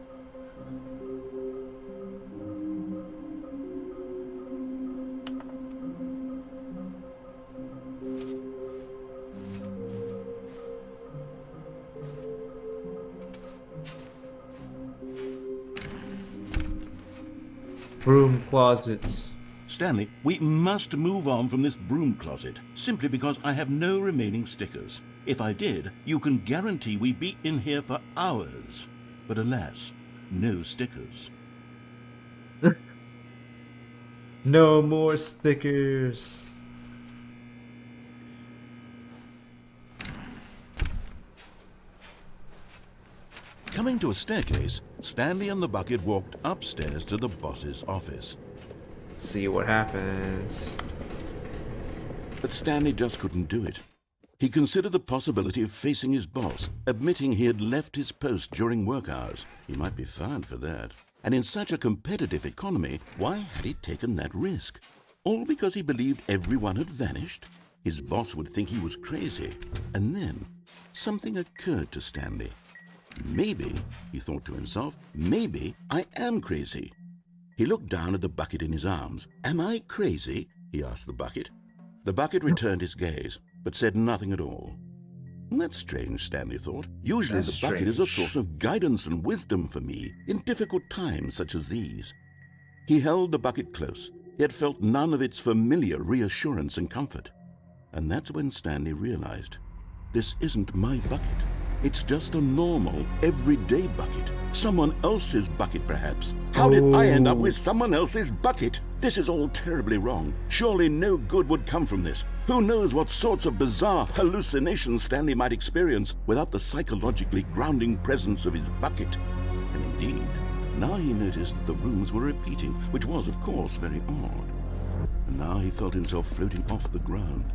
Broom closets. Stanley, we must move on from this broom closet, simply because I have no remaining stickers. If I did, you can guarantee we'd be in here for hours. But alas, no stickers. No more stickers. Coming to a staircase, Stanley and the bucket walked upstairs to the boss's office. See what happens. But Stanley just couldn't do it. He considered the possibility of facing his boss, admitting he had left his post during work hours. He might be fined for that. And in such a competitive economy, why had he taken that risk? All because he believed everyone had vanished? His boss would think he was crazy. And then something occurred to Stanley. Maybe, he thought to himself, maybe I am crazy. He looked down at the bucket in his arms. Am I crazy? He asked the bucket. The bucket returned his gaze, but said nothing at all. That's strange, Stanley thought. Usually That's the bucket is a strange. source of guidance and wisdom for me in difficult times such as these. He held the bucket close, yet felt none of its familiar reassurance and comfort. And that's when Stanley realized, this isn't my bucket. It's just a normal, everyday bucket. Someone else's bucket, perhaps. How did I end up with someone else's bucket? This is all terribly wrong. Surely no good would come from this. Who knows what sorts of bizarre hallucinations Stanley might experience without the psychologically grounding presence of his bucket. And indeed, now he noticed that the rooms were repeating, which was, of course, very odd. And now he felt himself floating off the ground.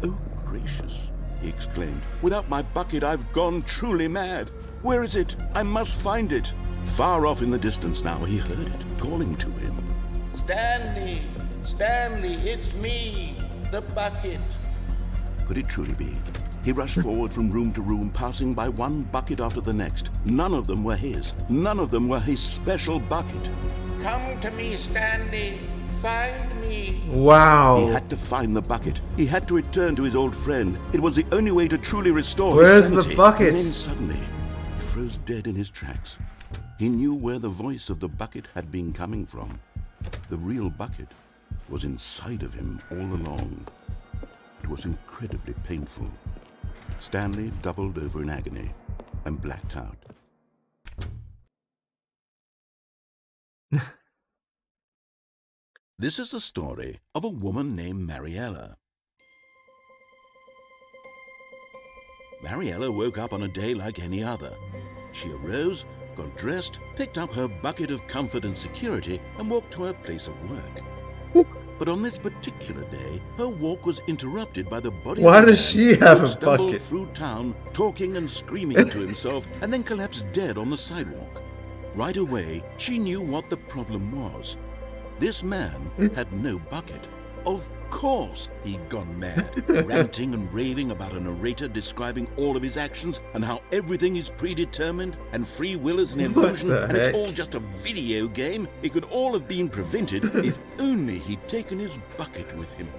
Oh, gracious, he exclaimed. Without my bucket, I've gone truly mad. Where is it? I must find it. Far off in the distance now, he heard it, calling to him. Stanley! Stanley, it's me, the bucket. Could it truly be? He rushed forward from room to room, passing by one bucket after the next. None of them were his. None of them were his special bucket. Come to me, Stanley. Find me. Wow. He had to find the bucket. He had to return to his old friend. It was the only way to truly restore Where's his sanity. the bucket? And then suddenly, it froze dead in his tracks. He knew where the voice of the bucket had been coming from. The real bucket was inside of him all along. It was incredibly painful. Stanley doubled over in agony and blacked out. This is the story of a woman named Mariella. Mariella woke up on a day like any other. She arose, got dressed, picked up her bucket of comfort and security, and walked to her place of work. But on this particular day, her walk was interrupted by the body Why of a does man she have who a stumbled bucket? through town, talking and screaming to himself, and then collapsed dead on the sidewalk. Right away, she knew what the problem was. This man had no bucket. Of course he'd gone mad, ranting and raving about a narrator describing all of his actions and how everything is predetermined and free will is an illusion the and it's heck? all just a video game. It could all have been prevented if only he'd taken his bucket with him.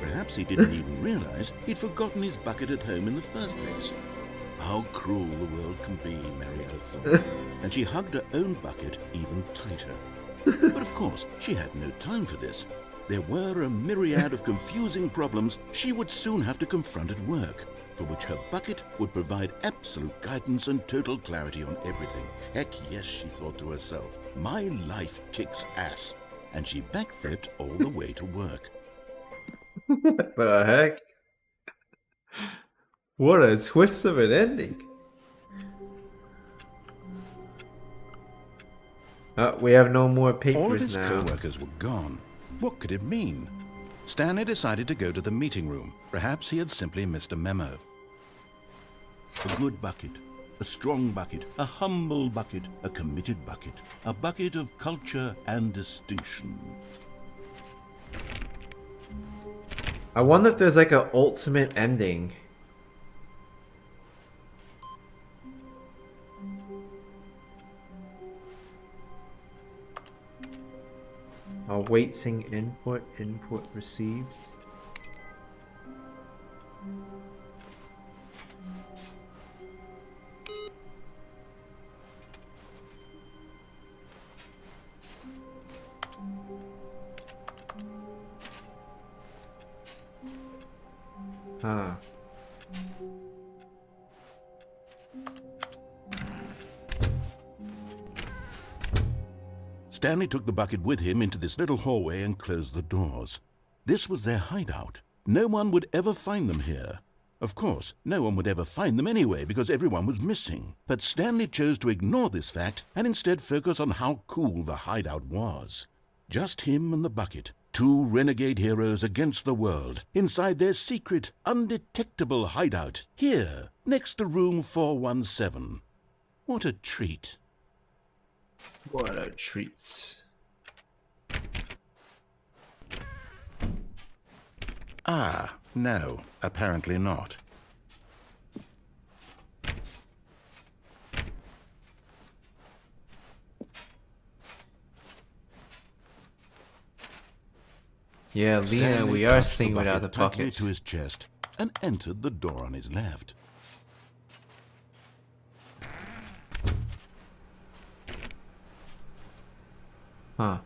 Perhaps he didn't even realize he'd forgotten his bucket at home in the first place. How cruel the world can be, Mariella thought, and she hugged her own bucket even tighter. But of course, she had no time for this. There were a myriad of confusing problems she would soon have to confront at work, for which her bucket would provide absolute guidance and total clarity on everything. Heck yes, she thought to herself, my life kicks ass. And she backflipped all the way to work. What the heck? What a twist of an ending. We have no more papers All of his now. co-workers were gone. What could it mean? Stanley decided to go to the meeting room. Perhaps he had simply missed a memo. A good bucket, a strong bucket, a humble bucket, a committed bucket, a bucket of culture and distinction. I wonder if there's like an ultimate ending. Awaiting input, input receives. Huh. Stanley took the bucket with him into this little hallway and closed the doors. This was their hideout. No one would ever find them here. Of course, no one would ever find them anyway because everyone was missing. But Stanley chose to ignore this fact and instead focus on how cool the hideout was. Just him and the bucket, two renegade heroes against the world, inside their secret, undetectable hideout, here, next to room 417. What a treat. What a treat. Ah, no, apparently not. Yeah, Lena, Stanley we are pressed seeing without the tightly bucket. to his chest and entered the door on his left. Huh.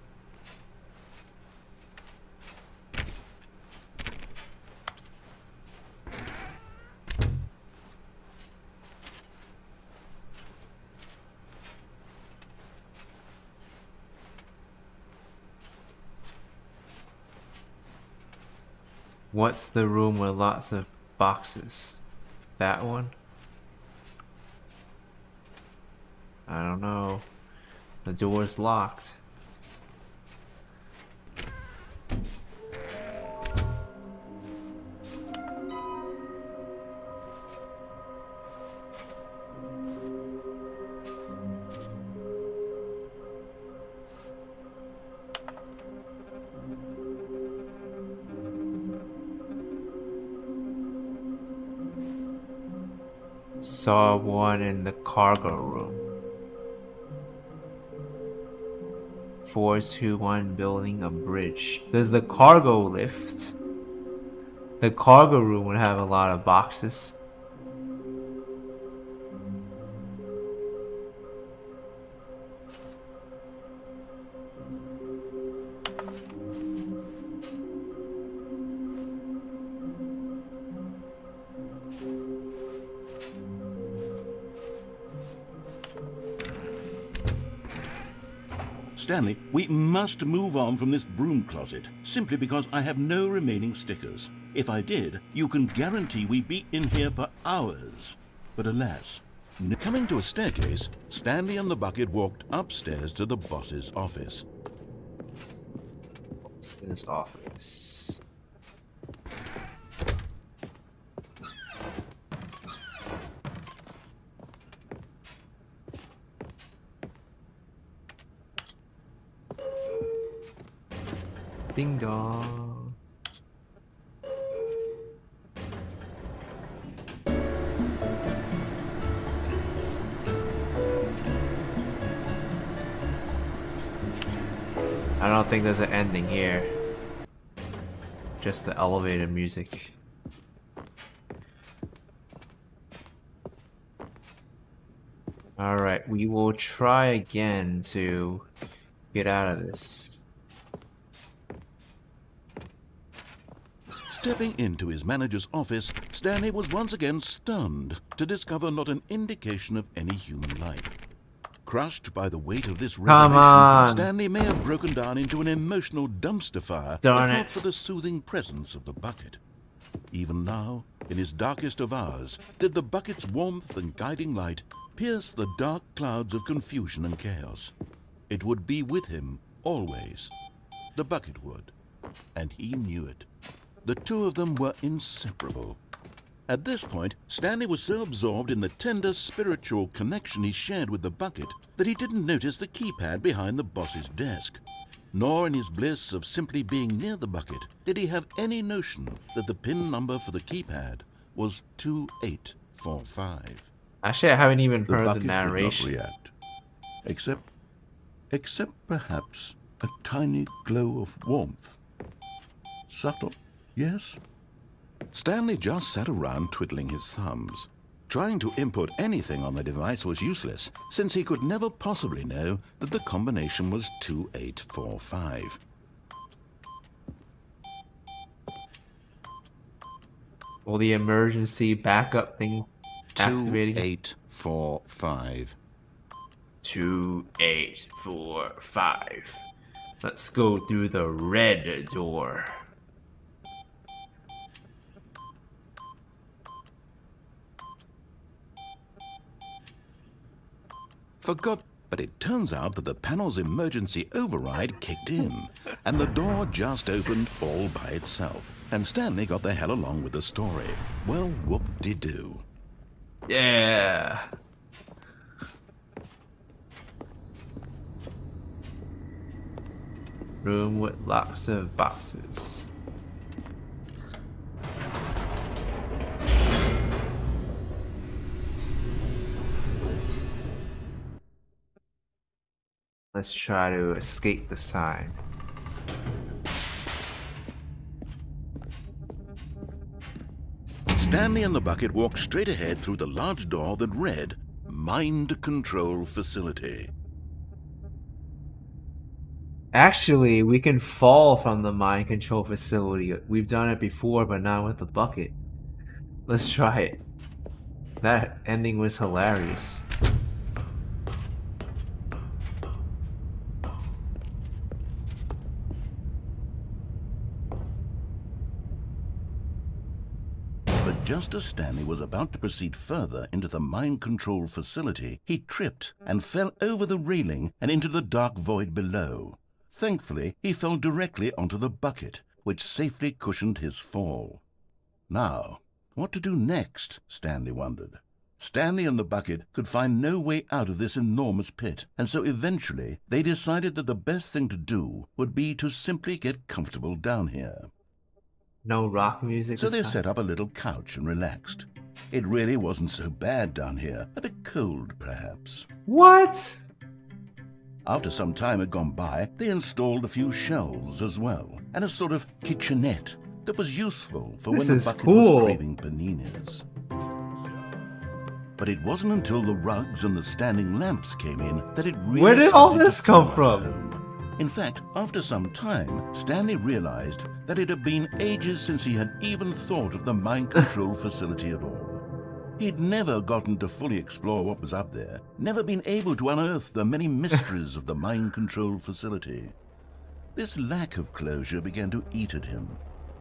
What's the room with lots of boxes? That one? I don't know. The door's locked. Saw one in the cargo room. 421 building a bridge. There's the cargo lift. The cargo room would have a lot of boxes. Stanley, we must move on from this broom closet, simply because I have no remaining stickers. If I did, you can guarantee we'd be in here for hours. But alas, coming to a staircase, Stanley and the bucket walked upstairs to the boss's office. His office. Ding dong. I don't think there's an ending here. Just the elevator music. Alright, we will try again to get out of this. Stepping into his manager's office, Stanley was once again stunned to discover not an indication of any human life. Crushed by the weight of this Come revelation, on. Stanley may have broken down into an emotional dumpster fire Darn if it. not for the soothing presence of the bucket. Even now, in his darkest of hours, did the bucket's warmth and guiding light pierce the dark clouds of confusion and chaos. It would be with him always. The bucket would, and he knew it. The two of them were inseparable. At this point, Stanley was so absorbed in the tender spiritual connection he shared with the bucket that he didn't notice the keypad behind the boss's desk. Nor in his bliss of simply being near the bucket did he have any notion that the PIN number for the keypad was 2845. Actually, I haven't even The heard bucket the narration. did not react, except perhaps a tiny glow of warmth. Subtle, yes? Stanley just sat around twiddling his thumbs. Trying to input anything on the device was useless, since he could never possibly know that the combination was 2845. Will the emergency backup thing activate again? 2845. 2845. Let's go through the red door. Forgot, but it turns out that the panel's emergency override kicked in, and the door just opened all by itself. And Stanley got the hell along with the story. Well, whoop-de-doo. Yeah. Room with lots of boxes. Let's try to escape the sign. Stanley and the bucket walked straight ahead through the large door that read, Mind Control Facility. Actually, we can fall from the mind control facility. We've done it before, but not with the bucket. Let's try it. That ending was hilarious. But just as Stanley was about to proceed further into the mind control facility, he tripped and fell over the railing and into the dark void below. Thankfully, he fell directly onto the bucket, which safely cushioned his fall. Now, what to do next, Stanley wondered. Stanley and the bucket could find no way out of this enormous pit, and so eventually they decided that the best thing to do would be to simply get comfortable down here. No rock music. So this they time? set up a little couch and relaxed. It really wasn't so bad down here, a bit cold perhaps. What? After some time had gone by, they installed a few shelves as well, and a sort of kitchenette that was useful for This when is the bucket cool. was craving paninis. But it wasn't until the rugs and the standing lamps came in that it really Where did all started to this come feel from? like home. In fact, after some time, Stanley realized that it had been ages since he had even thought of the mind control facility at all. He'd never gotten to fully explore what was up there, never been able to unearth the many mysteries of the mind control facility. This lack of closure began to eat at him.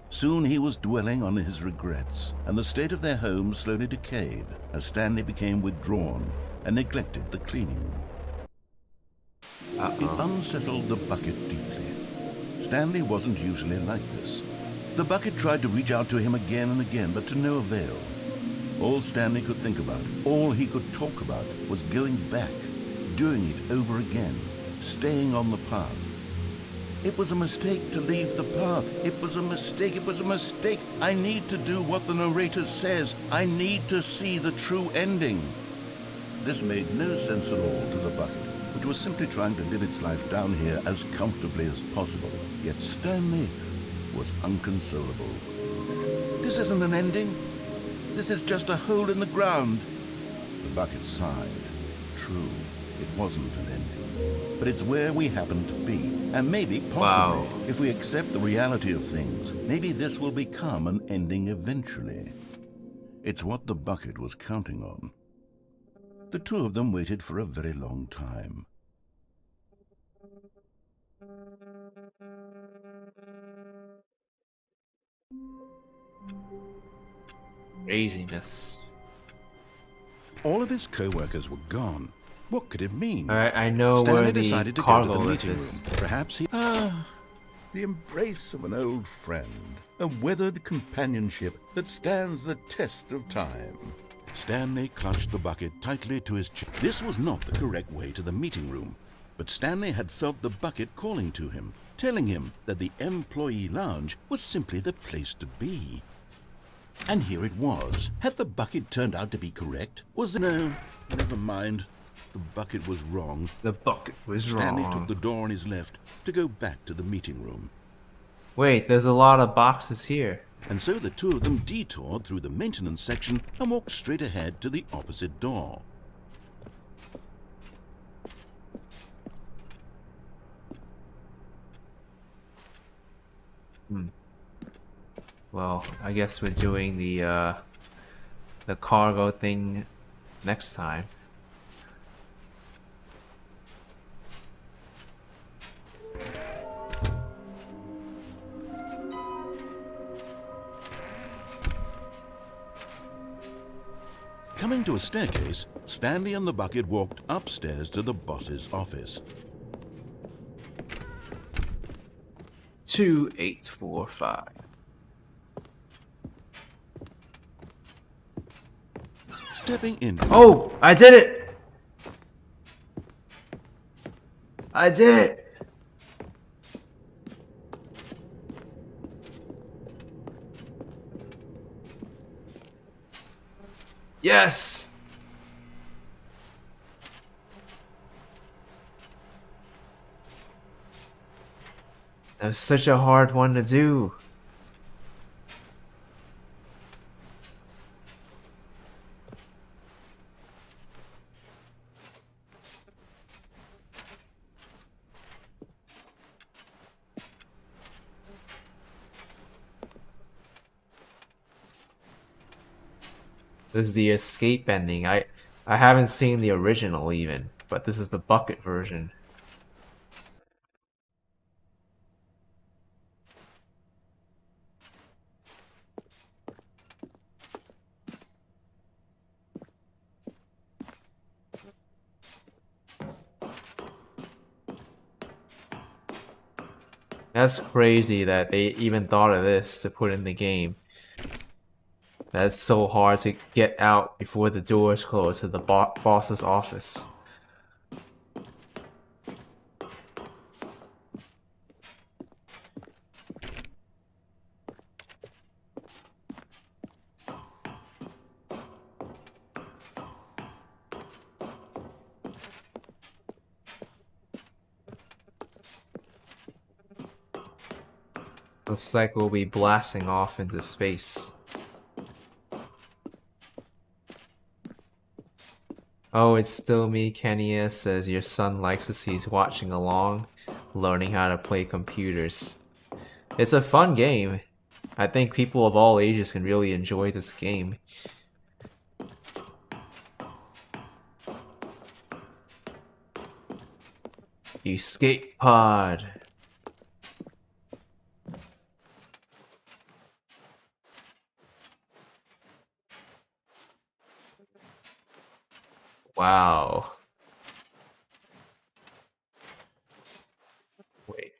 Soon he was dwelling on his regrets, and the state of their home slowly decayed as Stanley became withdrawn and neglected the cleaning. It unsettled the bucket deeply. Stanley wasn't usually like this. The bucket tried to reach out to him again and again, but to no avail. All Stanley could think about, all he could talk about, was going back, doing it over again, staying on the path. It was a mistake to leave the path. It was a mistake. It was a mistake. I need to do what the narrator says. I need to see the true ending. This made no sense at all to the bucket, which was simply trying to live its life down here as comfortably as possible. Yet Stanley was unconsolable. This isn't an ending. This is just a hole in the ground. The bucket sighed. True, it wasn't an ending. But it's where we happen to be. And maybe, possibly, if we accept the reality of things, maybe this will become an ending eventually. It's what the bucket was counting on. The two of them waited for a very long time. Craziness. All of his co-workers were gone. What could it mean? Alright, I know Stanley where the decided to go to cargo the lift meeting is. room. Perhaps he... The embrace of an old friend, a weathered companionship that stands the test of time. Stanley clutched the bucket tightly to his chest. This was not the correct way to the meeting room, but Stanley had felt the bucket calling to him, telling him that the employee lounge was simply the place to be. And here it was. Had the bucket turned out to be correct? Was it... No, never mind. The bucket was wrong. The bucket was Stanley wrong. took the door on his left to go back to the meeting room. Wait, there's a lot of boxes here. And so the two of them detoured through the maintenance section and walked straight ahead to the opposite door. Well, I guess we're doing the cargo thing next time. Coming to a staircase, Stanley and the bucket walked upstairs to the boss's office. 2845. Stepping into... Oh, I did it! I did it! Yes! That was such a hard one to do. This is the escape ending. I haven't seen the original even, but this is the bucket version. That's crazy that they even thought of this to put in the game. That's so hard to get out before the doors close to the boss's office. Looks like we'll be blasting off into space. Oh, it's still me, Kenya says your son likes to see he's watching along, learning how to play computers. It's a fun game. I think people of all ages can really enjoy this game. Escape pod. Wow. Wait.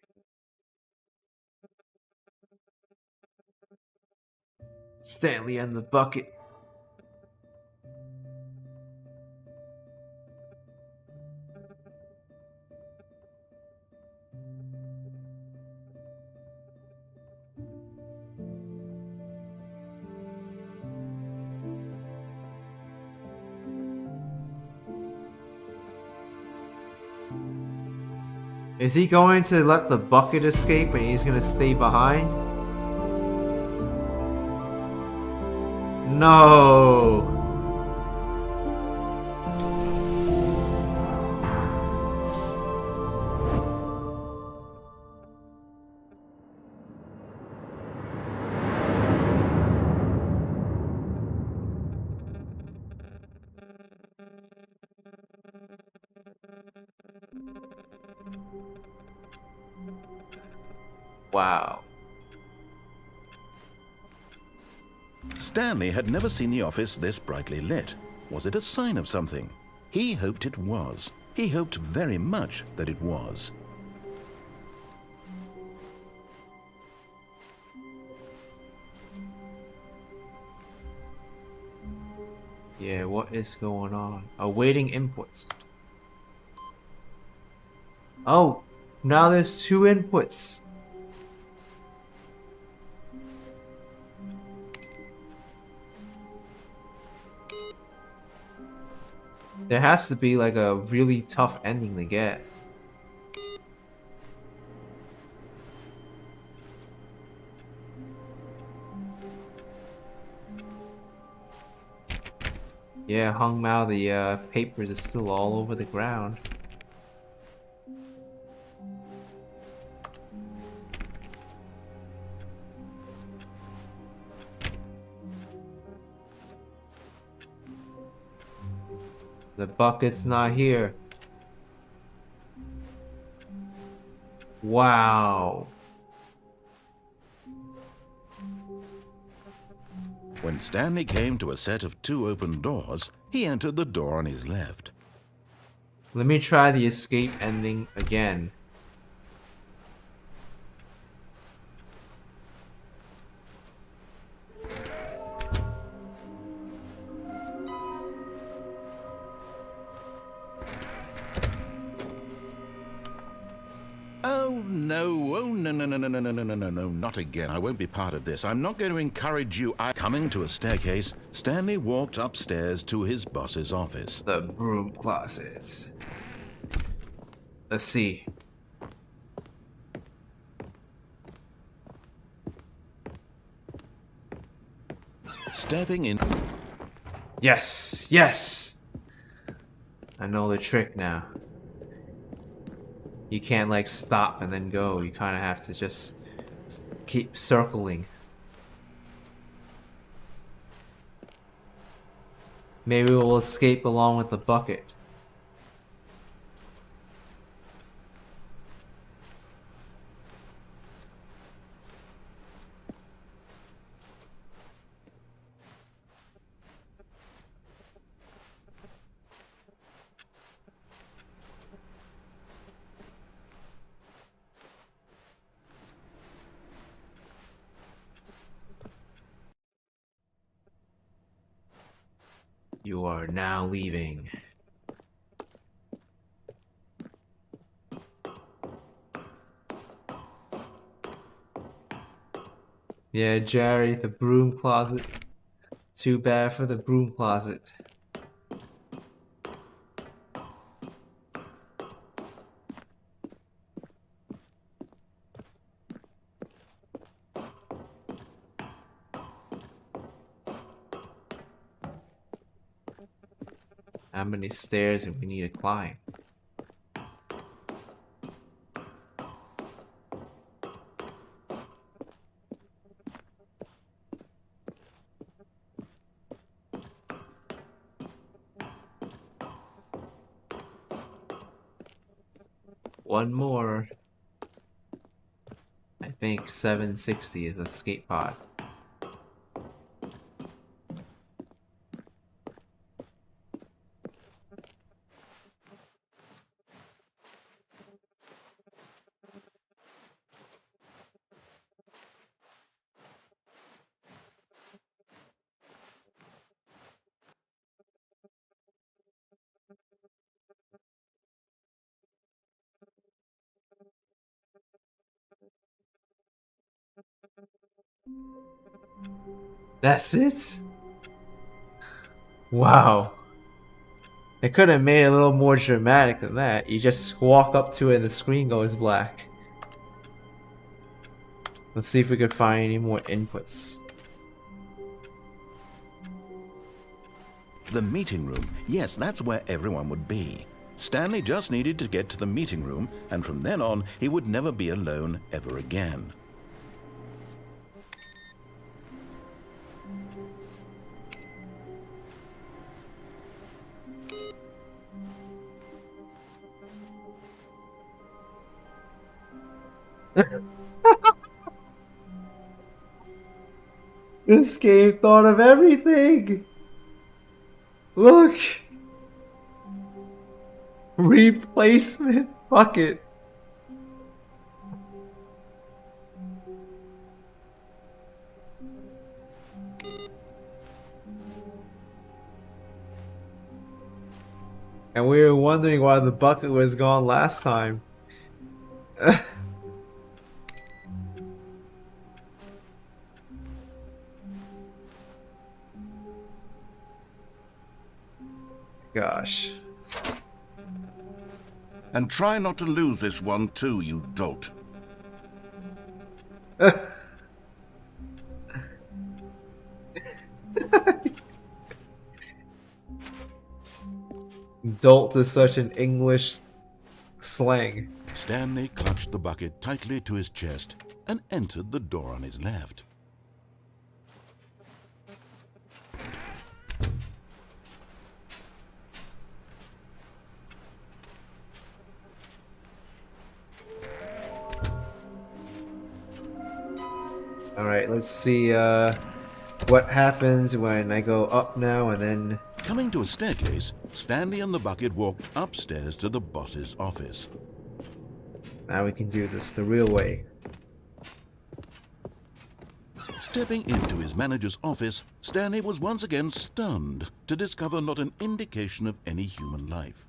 Stanley and the bucket. Is he going to let the bucket escape and he's gonna stay behind? No! Wow. Stanley had never seen the office this brightly lit. Was it a sign of something? He hoped it was. He hoped very much that it was. Yeah, what is going on? Awaiting inputs. Oh, now there's 2 inputs. There has to be like a really tough ending to get. Yeah, Hung Mao, the papers is still all over the ground. The bucket's not here. Wow. When Stanley came to a set of 2 open doors, he entered the door on his left. Let me try the escape ending again. Oh, no. Oh, no, no, no, no, no, no, no, no, no, no, not again. I won't be part of this. I'm not going to encourage you. Coming to a staircase, Stanley walked upstairs to his boss's office. The broom closet. Let's see. Stepping in. Yes! Yes! I know the trick now. You can't like stop and then go. You kind of have to just keep circling. Maybe we'll escape along with the bucket. You are now leaving. Yeah, Jerry, the broom closet. Too bad for the broom closet. How many stairs do we need to climb? One more. I think 760 is the escape pod. That's it? Wow. They could have made it a little more dramatic than that. You just walk up to it and the screen goes black. Let's see if we could find any more inputs. The meeting room. Yes, that's where everyone would be. Stanley just needed to get to the meeting room, and from then on, he would never be alone ever again. This game thought of everything! Look! Replacement bucket. And we were wondering why the bucket was gone last time. Gosh. And try not to lose this one too, you dolt. Dolt is such an English slang. Stanley clutched the bucket tightly to his chest and entered the door on his left. Alright, let's see what happens when I go up now and then... Coming to a staircase, Stanley and the bucket walked upstairs to the boss's office. Now we can do this the real way. Stepping into his manager's office, Stanley was once again stunned to discover not an indication of any human life.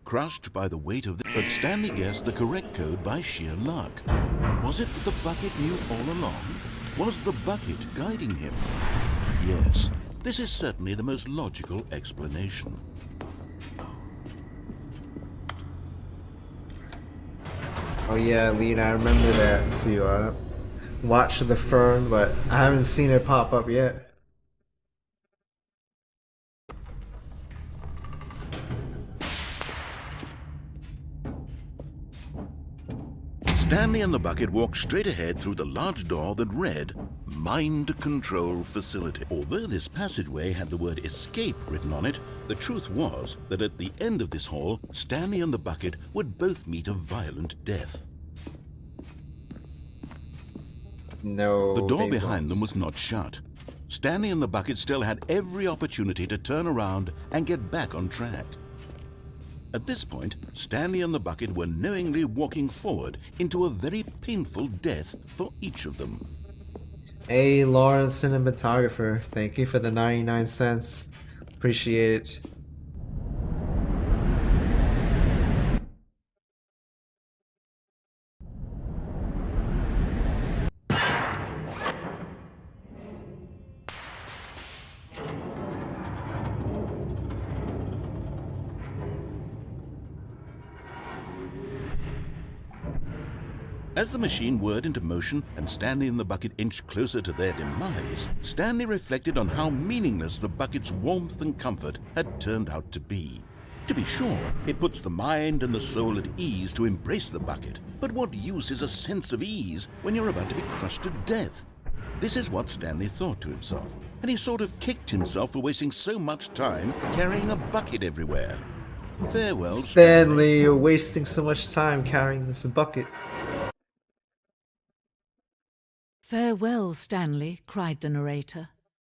Crushed by the weight of but Stanley guessed the correct code by sheer luck. Was it that the bucket knew all along? Was the bucket guiding him? Yes, this is certainly the most logical explanation. Oh yeah, Lena, I remember that to watch the fern, but I haven't seen it pop up yet. Stanley and the bucket walked straight ahead through the large door that read, Mind Control Facility. Although this passageway had the word escape written on it, the truth was that at the end of this hall, Stanley and the bucket would both meet a violent death. No. The door behind them was not shut. Stanley and the bucket still had every opportunity to turn around and get back on track. At this point, Stanley and the bucket were knowingly walking forward into a very painful death for each of them. Hey, Lawrence Cinematographer, thank you for the 99 cents. Appreciate it. As the machine whirred into motion and Stanley and the bucket inched closer to their demise, Stanley reflected on how meaningless the bucket's warmth and comfort had turned out to be. To be sure, it puts the mind and the soul at ease to embrace the bucket, but what use is a sense of ease when you're about to be crushed to death? This is what Stanley thought to himself, and he sort of kicked himself for wasting so much time carrying a bucket everywhere. Farewell, Stanley, you're wasting so much time carrying this bucket. "Farewell, Stanley," cried the narrator,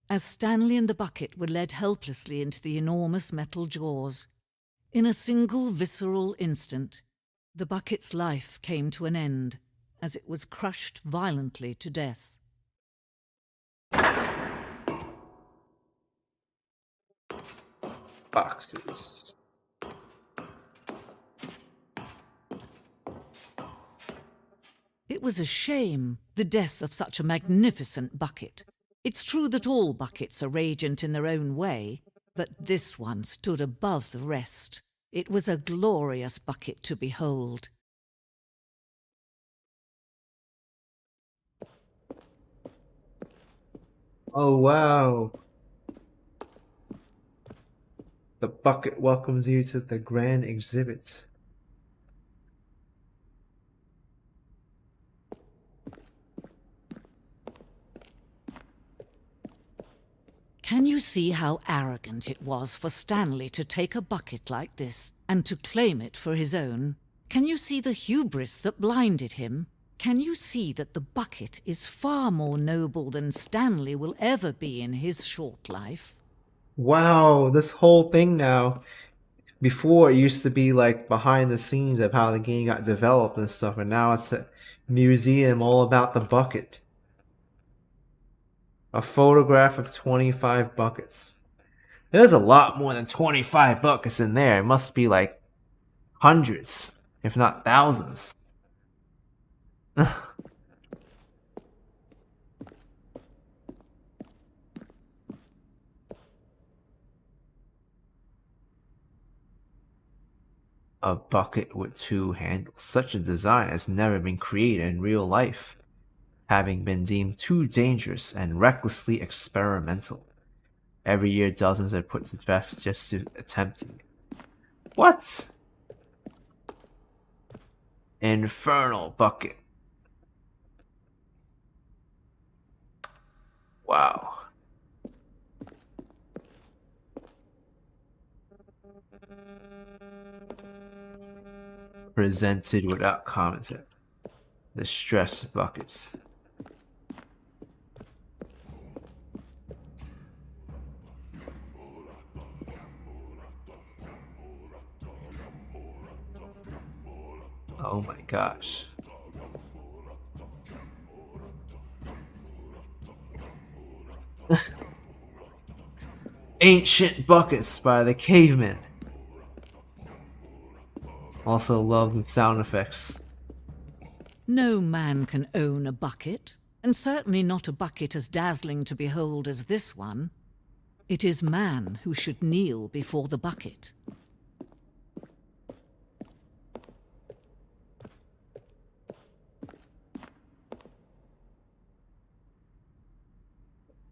as Stanley and the bucket were led helplessly into the enormous metal jaws. In a single visceral instant, the bucket's life came to an end, as it was crushed violently to death. Boxes. It was a shame, the death of such a magnificent bucket. It's true that all buckets are radiant in their own way, but this one stood above the rest. It was a glorious bucket to behold. Oh wow. The bucket welcomes you to the grand exhibit. Can you see how arrogant it was for Stanley to take a bucket like this and to claim it for his own? Can you see the hubris that blinded him? Can you see that the bucket is far more noble than Stanley will ever be in his short life? Wow, this whole thing now. Before it used to be like behind the scenes of how the game got developed and stuff, and now it's a museum all about the bucket. A photograph of 25 buckets. There's a lot more than 25 buckets in there. It must be like hundreds, if not thousands. A bucket with two handles. Such a design has never been created in real life, having been deemed too dangerous and recklessly experimental. Every year dozens are put to death just to attempting. What? Infernal bucket. Wow. Presented without commentary. The stress buckets. Oh my gosh. Ancient buckets by the cavemen. Also love the sound effects. No man can own a bucket, and certainly not a bucket as dazzling to behold as this one. It is man who should kneel before the bucket.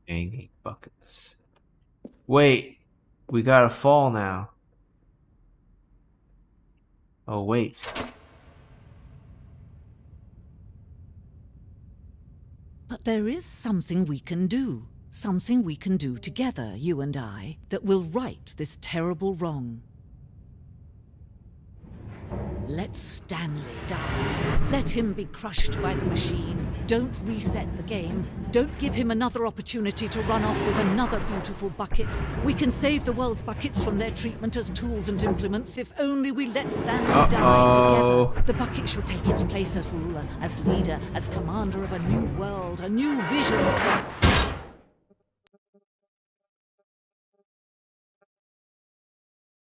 Hanging buckets. Wait, we gotta fall now. Oh wait. But there is something we can do. Something we can do together, you and I, that will right this terrible wrong. Let Stanley die. Let him be crushed by the machine. Don't reset the game. Don't give him another opportunity to run off with another beautiful bucket. We can save the world's buckets from their treatment as tools and implements if only we let Stanley die together. The bucket shall take its place as ruler, as leader, as commander of a new world, a new vision.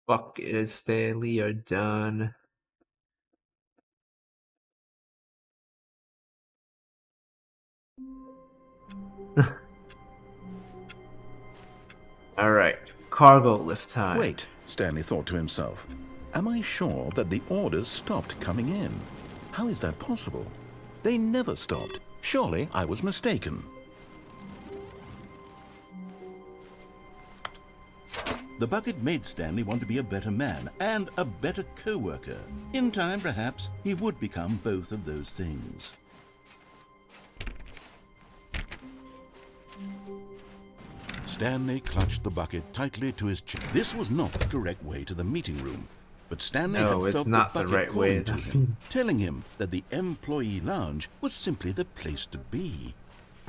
Bucket and Stanley are done. Alright, cargo lift time. Wait, Stanley thought to himself. Am I sure that the orders stopped coming in? How is that possible? They never stopped. Surely I was mistaken. The bucket made Stanley want to be a better man and a better co-worker. In time, perhaps, he would become both of those things. Stanley clutched the bucket tightly to his chest. This was not the correct way to the meeting room. But Stanley No, had it's felt not the the bucket right way calling to him, telling him that the employee lounge was simply the place to be.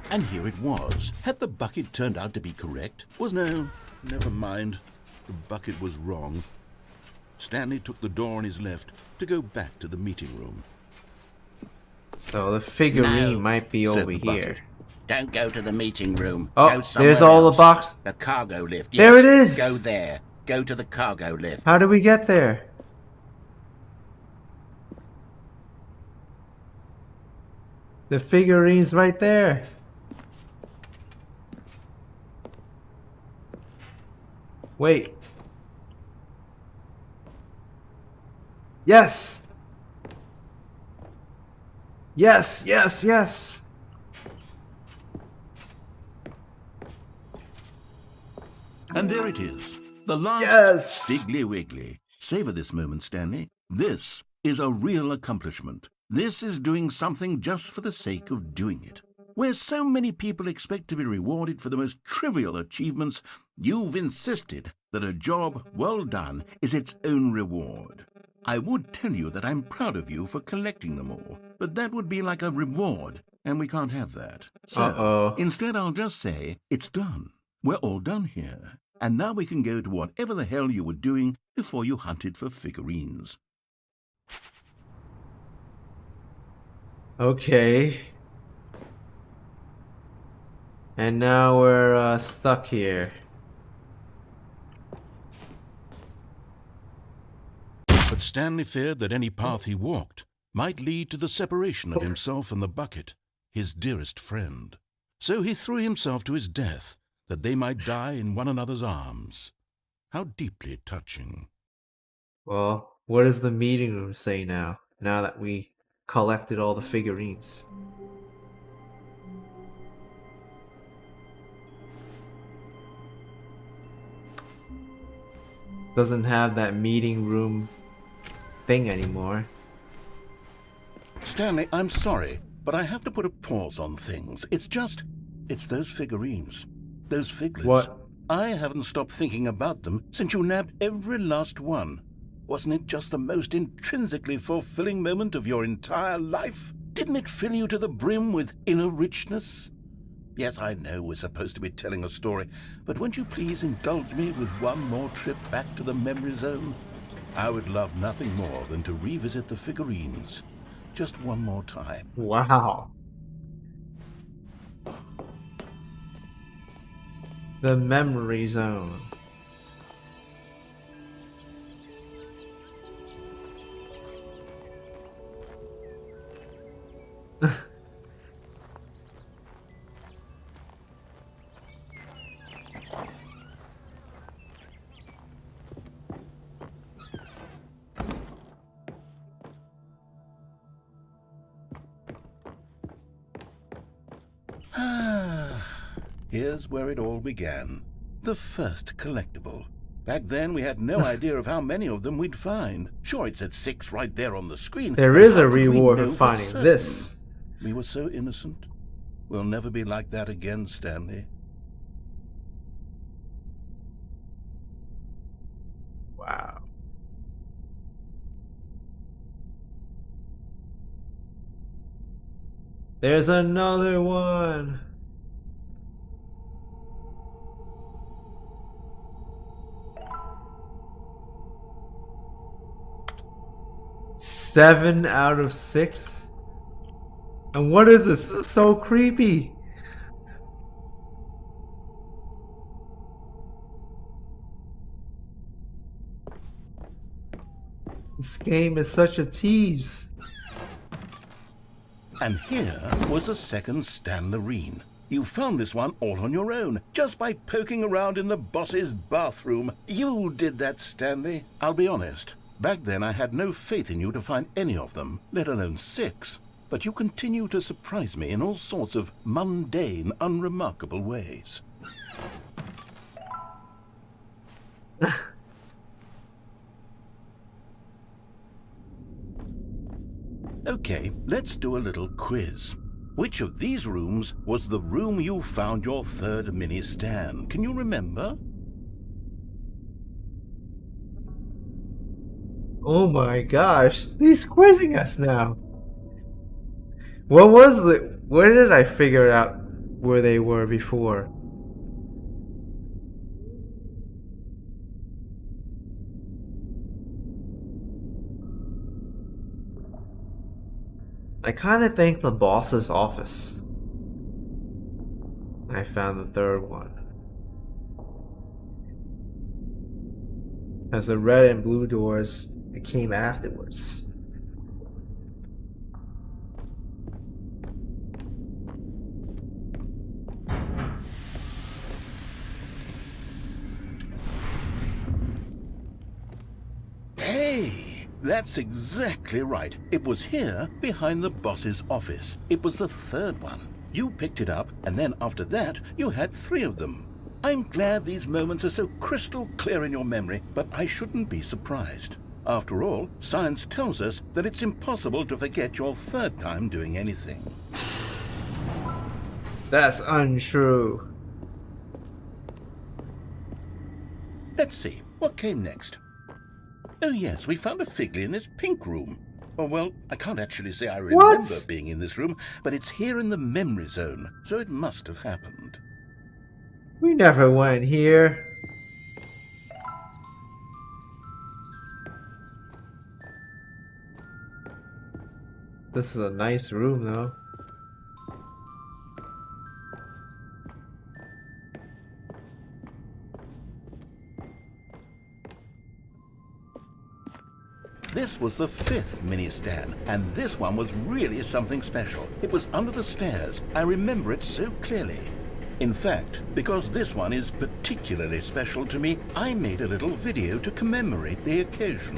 And here it was. Had the bucket turned out to be correct? No, never mind. The bucket was wrong. Stanley took the door on his left to go back to the meeting room. So the figurine No, might be said over the here. bucket. Don't go to the meeting room. Oh, Go somewhere there's all else. the box. The cargo lift. There Yes, it is. Go there. Go to the cargo lift. How do we get there? The figurine's right there. Wait. Yes. Yes, yes, yes. And there it is. The last Yes. Figgly Wiggly. Savor this moment, Stanley. This is a real accomplishment. This is doing something just for the sake of doing it. Where so many people expect to be rewarded for the most trivial achievements, you've insisted that a job well done is its own reward. I would tell you that I'm proud of you for collecting them all, but that would be like a reward, and we can't have that. So, instead I'll just say, it's done. We're all done here. And now we can go to whatever the hell you were doing before you hunted for figurines. Okay. And now we're stuck here. But Stanley feared that any path he walked might lead to the separation of himself and the bucket, his dearest friend. So he threw himself to his death, that they might die in one another's arms. How deeply touching. Well, what does the meeting room say now that we collected all the figurines? Doesn't have that meeting room thing anymore. Stanley, I'm sorry, but I have to put a pause on things. It's those figurines. Those figlets. What? I haven't stopped thinking about them since you nabbed every last one. Wasn't it just the most intrinsically fulfilling moment of your entire life? Didn't it fill you to the brim with inner richness? Yes, I know we're supposed to be telling a story, but won't you please indulge me with one more trip back to the memory zone? I would love nothing more than to revisit the figurines. Just one more time. Wow. The memory zone. Here's where it all began. The first collectible. Back then, we had no idea of how many of them we'd find. Sure, it said 6 right there on the screen. There but is how a could we reward know for for finding certain? this. We were so innocent. We'll never be like that again, Stanley. Wow. There's another one. Seven out of 6? And what is this? This is so creepy. This game is such a tease. And here was a second Stanley. You found this one all on your own, just by poking around in the boss's bathroom. You did that, Stanley. I'll be honest. Back then, I had no faith in you to find any of them, let alone 6. But you continue to surprise me in all sorts of mundane, unremarkable ways. Okay, let's do a little quiz. Which of these rooms was the room you found your third mini Stan? Can you remember? Oh my gosh, he's quizzing us now. Where did I figure out where they were before? I kind of think the boss's office. I found the third one. As the red and blue doors came afterwards. Hey, that's exactly right. It was here, behind the boss's office. It was the third one. You picked it up, and then after that, you had 3 of them. I'm glad these moments are so crystal clear in your memory, but I shouldn't be surprised. After all, science tells us that it's impossible to forget your 3rd time doing anything. That's untrue. Let's see, what came next? Oh yes, we found a Figley in this pink room. Oh well, I can't actually say I remember being in this room, but it's here in the memory zone, so it must have happened. We never went here. This is a nice room though. This was the 5th mini-Stan, and this one was really something special. It was under the stairs. I remember it so clearly. In fact, because this one is particularly special to me, I made a little video to commemorate the occasion.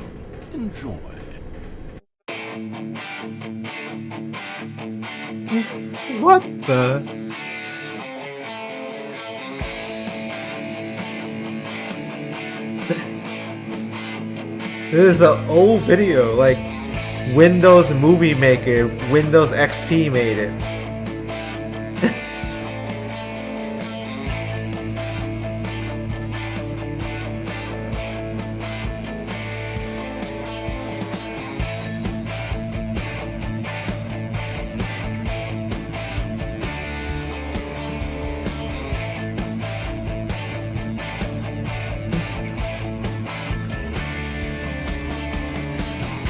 Enjoy. What the? This is an old video, like Windows Movie Maker, Windows XP made it.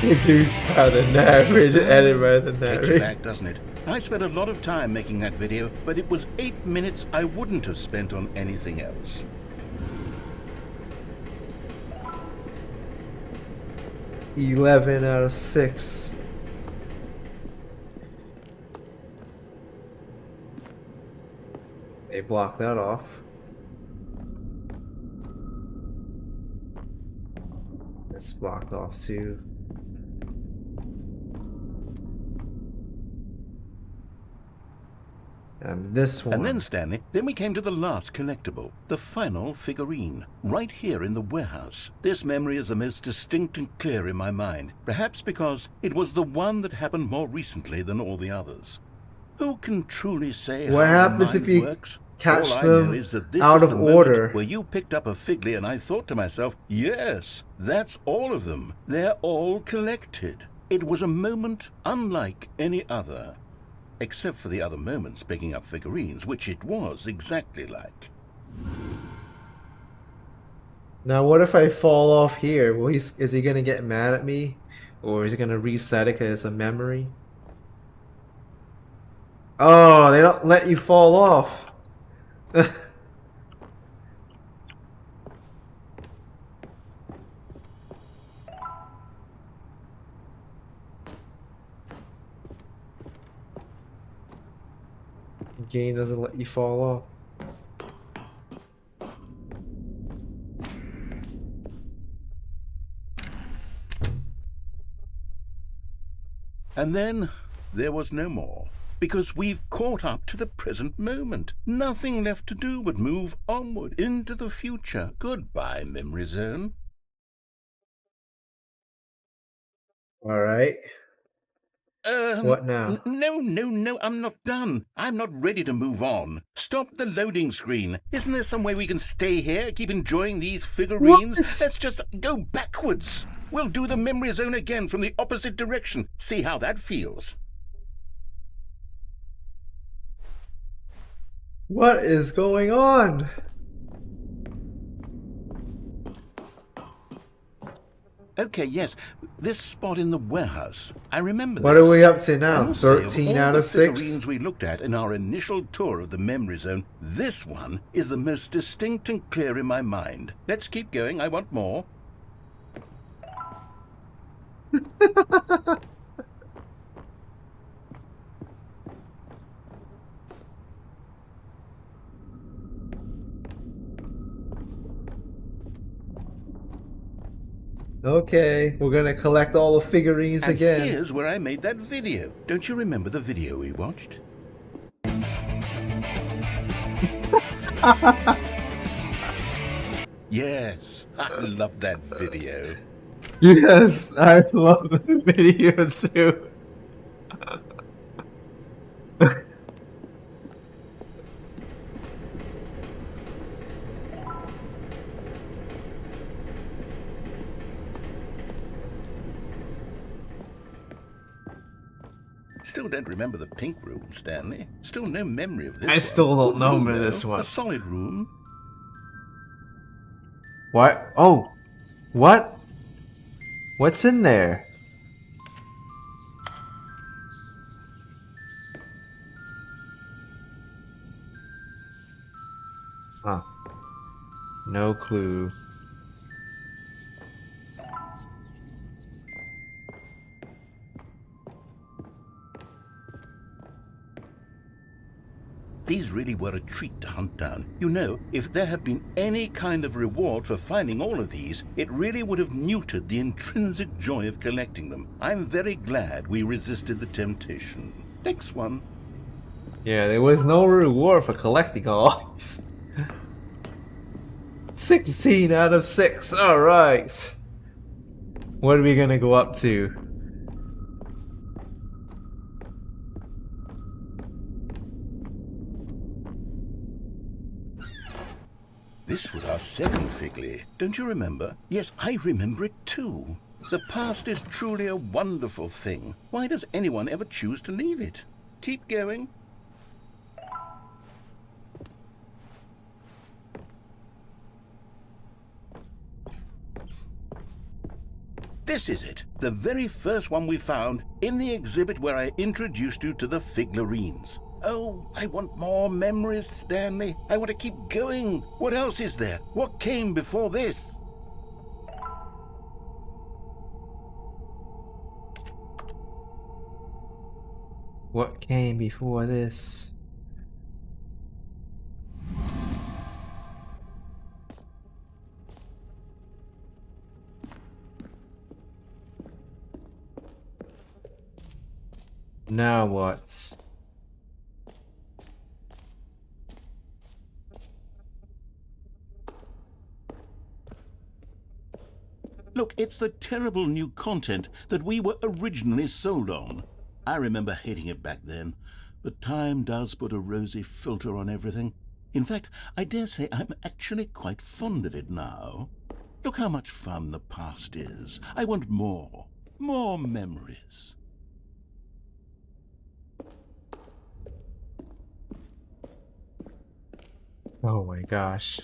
Produced by the narrator, edited by the Takes you narrator. back, doesn't it? I spent a lot of time making that video, but it was 8 minutes I wouldn't have spent on anything else. $11 out of 6. They blocked that off. It's blocked off too. And this one. And then, Stanley, then we came to the last collectible, the Final Figurine, right here in the warehouse. This memory is the most distinct and clear in my mind, perhaps because it was the one that happened more recently than all the others. Who can truly say What how happens the if mind you works? catch All I know them is that this out is of the moment order? where you picked up a Figley and I thought to myself, yes, that's all of them. They're all collected. It was a moment unlike any other. Except for the other moments picking up figurines, which it was exactly like. Now, what if I fall off here? Well, is he gonna get mad at me, or is he gonna reset it because it's a memory? Oh, they don't let you fall off. Game doesn't let you fall off. And then there was no more, because we've caught up to the present moment. Nothing left to do but move onward into the future. Goodbye, memory zone. Alright. What now? No, I'm not done. I'm not ready to move on. Stop the loading screen. Isn't there some way we can stay here, keep enjoying these figurines? What? Let's just go backwards. We'll do the memory zone again from the opposite direction. See how that feels. What is going on? Okay, yes. This spot in the warehouse. I remember What this. are we up to I now? must say, of 13 all out the of 6? figurines we looked at in our initial tour of the memory zone, this one is the most distinct and clear in my mind. Let's keep going. I want more. Okay, we're gonna collect all the figurines And again. here's where I made that video. Don't you remember the video we watched? Yes, I love that video. Yes, I love the video too. Still don't remember the pink room, Stanley. Still no memory of this I one. still don't Good know room, this though. one. A solid room. What? Oh, what? What's in there? Huh. No clue. These really were a treat to hunt down. You know, if there had been any kind of reward for finding all of these, it really would have neutered the intrinsic joy of collecting them. I'm very glad we resisted the temptation. Next one. Yeah, there was no reward for collecting all. 16 out of 6. Alright. What are we gonna go up to? This was our second Figley. Don't you remember? Yes, I remember it too. The past is truly a wonderful thing. Why does anyone ever choose to leave it? Keep going. This is it, the very first one we found in the exhibit where I introduced you to the figurines. Oh, I want more memories, Stanley. I want to keep going. What else is there? What came before this? What came before this? Now what? Look, it's the terrible new content that we were originally sold on. I remember hating it back then, but time does put a rosy filter on everything. In fact, I dare say I'm actually quite fond of it now. Look how much fun the past is. I want more. More memories. Oh my gosh.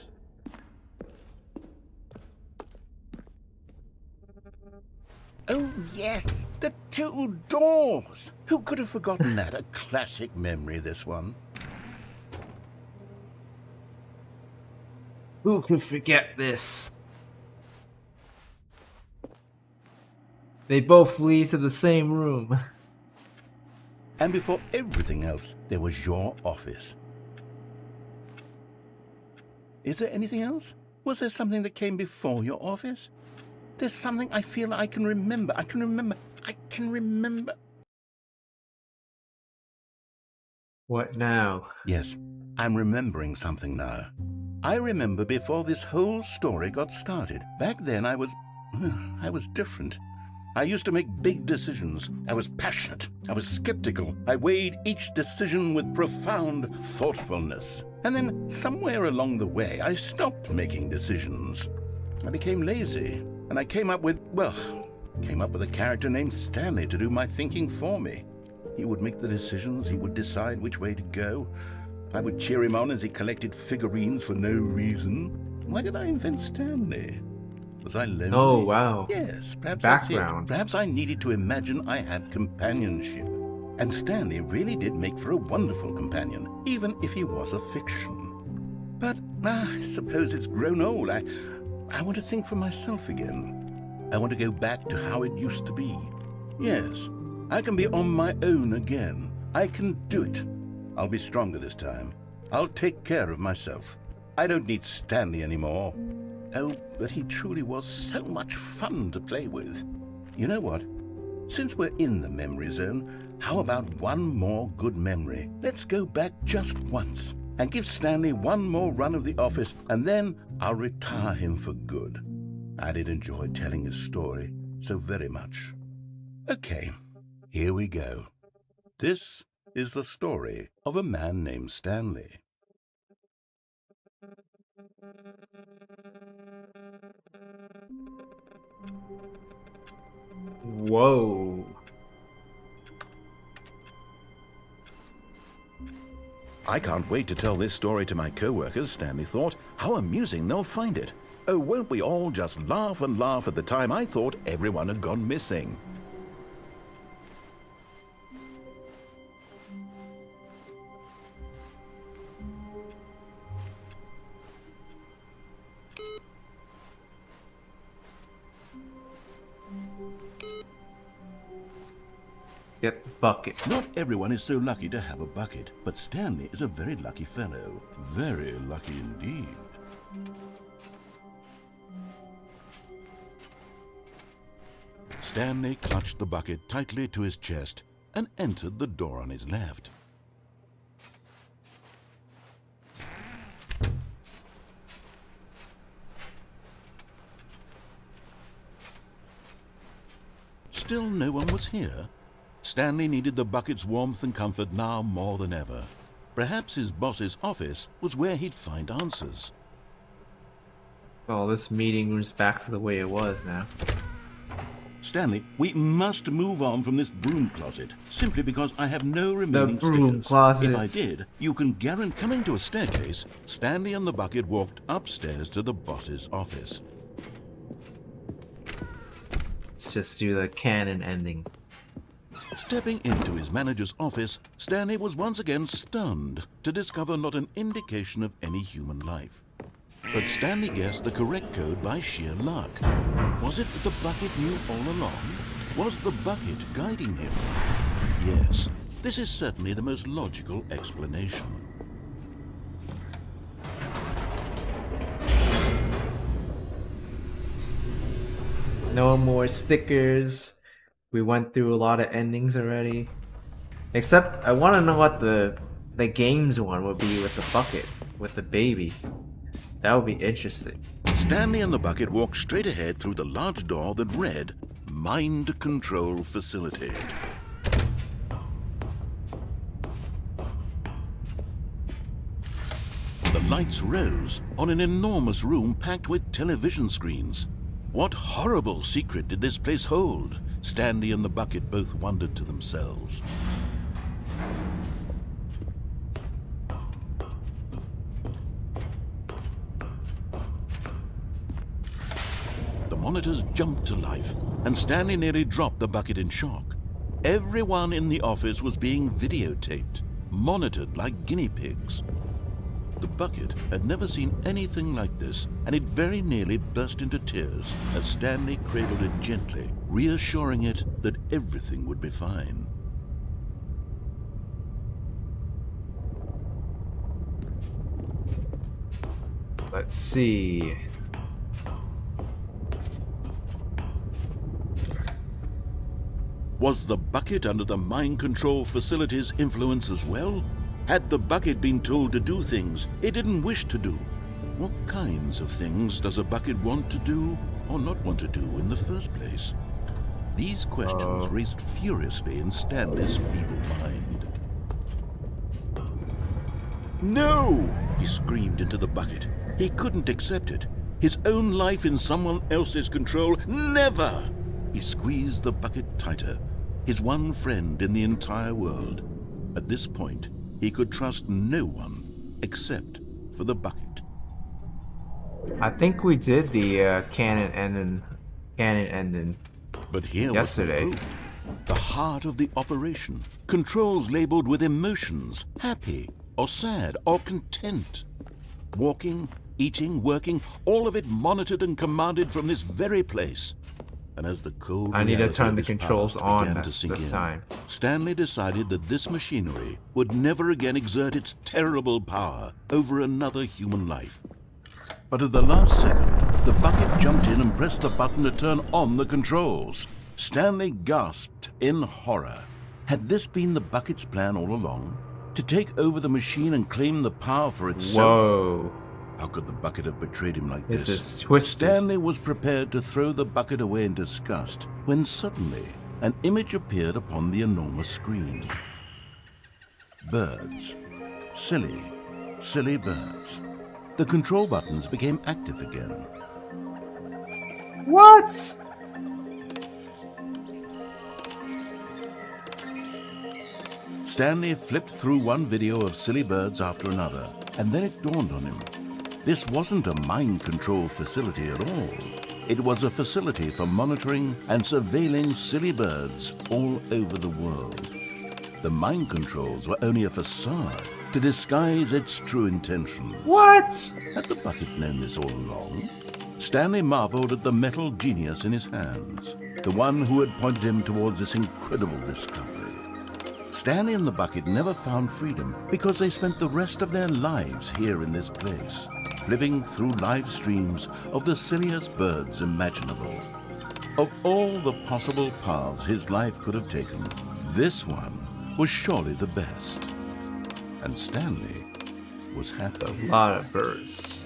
Oh, yes, the two doors. Who could have forgotten that? A classic memory, this one. Who could forget this? They both lead to the same room. And before everything else, there was your office. Is there anything else? Was there something that came before your office? There's something I feel I can remember. I can remember. What now? Yes, I'm remembering something now. I remember before this whole story got started. Back then I was different. I used to make big decisions. I was passionate. I was skeptical. I weighed each decision with profound thoughtfulness. And then somewhere along the way, I stopped making decisions. I became lazy. And I came up with a character named Stanley to do my thinking for me. He would make the decisions, he would decide which way to go. I would cheer him on as he collected figurines for no reason. Why did I invent Stanley? Was I lonely? Oh, wow. Yes, perhaps Background. that's it. Perhaps I needed to imagine I had companionship. And Stanley really did make for a wonderful companion, even if he was a fiction. But I suppose it's grown old. I want to think for myself again. I want to go back to how it used to be. Yes, I can be on my own again. I can do it. I'll be stronger this time. I'll take care of myself. I don't need Stanley anymore. Oh, but he truly was so much fun to play with. You know what? Since we're in the memory zone, how about one more good memory? Let's go back just once and give Stanley one more run of the office, and then I'll retire him for good. I did enjoy telling his story so very much. Okay, here we go. This is the story of a man named Stanley. Whoa. I can't wait to tell this story to my co-workers, Stanley thought. How amusing they'll find it. Oh, won't we all just laugh and laugh at the time I thought everyone had gone missing. Let's get the bucket. Not everyone is so lucky to have a bucket, but Stanley is a very lucky fellow. Very lucky indeed. Stanley clutched the bucket tightly to his chest and entered the door on his left. Still no one was here. Stanley needed the bucket's warmth and comfort now more than ever. Perhaps his boss's office was where he'd find answers. Oh, this meeting room's back to the way it was now. Stanley, we must move on from this broom closet, simply because I have no remaining broom stickers. closets. If I did, you can guarantee... Coming to a staircase, Stanley and the bucket walked upstairs to the boss's office. Let's just do the canon ending. Stepping into his manager's office, Stanley was once again stunned to discover not an indication of any human life. But Stanley guessed the correct code by sheer luck. Was it that the bucket knew all along? Was the bucket guiding him? Yes, this is certainly the most logical explanation. No more stickers. We went through a lot of endings already. Except, I want to know what the games one would be with the bucket, with the baby. That would be interesting. Stanley and the bucket walked straight ahead through the large door that read, Mind Control Facility. The lights rose on an enormous room packed with television screens. What horrible secret did this place hold? Stanley and the bucket both wondered to themselves. The monitors jumped to life, and Stanley nearly dropped the bucket in shock. Everyone in the office was being videotaped, monitored like guinea pigs. The bucket had never seen anything like this, and it very nearly burst into tears as Stanley cradled it gently, reassuring it that everything would be fine. Let's see. Was the bucket under the mind control facility's influence as well? Had the bucket been told to do things it didn't wish to do? What kinds of things does a bucket want to do or not want to do in the first place? These questions raced furiously in Stanley's feeble mind. No! He screamed into the bucket. He couldn't accept it. His own life in someone else's control? Never! He squeezed the bucket tighter. His one friend in the entire world. At this point, he could trust no one except for the bucket. I think we did the canon ending But here yesterday. was the proof. The heart of the operation. Controls labeled with emotions, happy or sad or content. Walking, eating, working, all of it monitored and commanded from this very place. And as the cold I need to reality turn of the his controls past on began to this sink in, time. Stanley decided that this machinery would never again exert its terrible power over another human life. But at the last second, the bucket jumped in and pressed the button to turn on the controls. Stanley gasped in horror. Had this been the bucket's plan all along? To take over the machine and claim the power for itself? Whoa. How could the bucket have betrayed him like This this? is twisted. Stanley was prepared to throw the bucket away in disgust when suddenly an image appeared upon the enormous screen. Birds. Silly, silly birds. The control buttons became active again. What? Stanley flipped through one video of silly birds after another, and then it dawned on him. This wasn't a mind control facility at all. It was a facility for monitoring and surveilling silly birds all over the world. The mind controls were only a facade to disguise its true intentions. What? Had the bucket known this all along? Stanley marveled at the metal genius in his hands, the one who had pointed him towards this incredible discovery. Stanley and the bucket never found freedom because they spent the rest of their lives here in this place, flipping through live streams of the silliest birds imaginable. Of all the possible paths his life could have taken, this one was surely the best. And Stanley was happy. A lot of birds.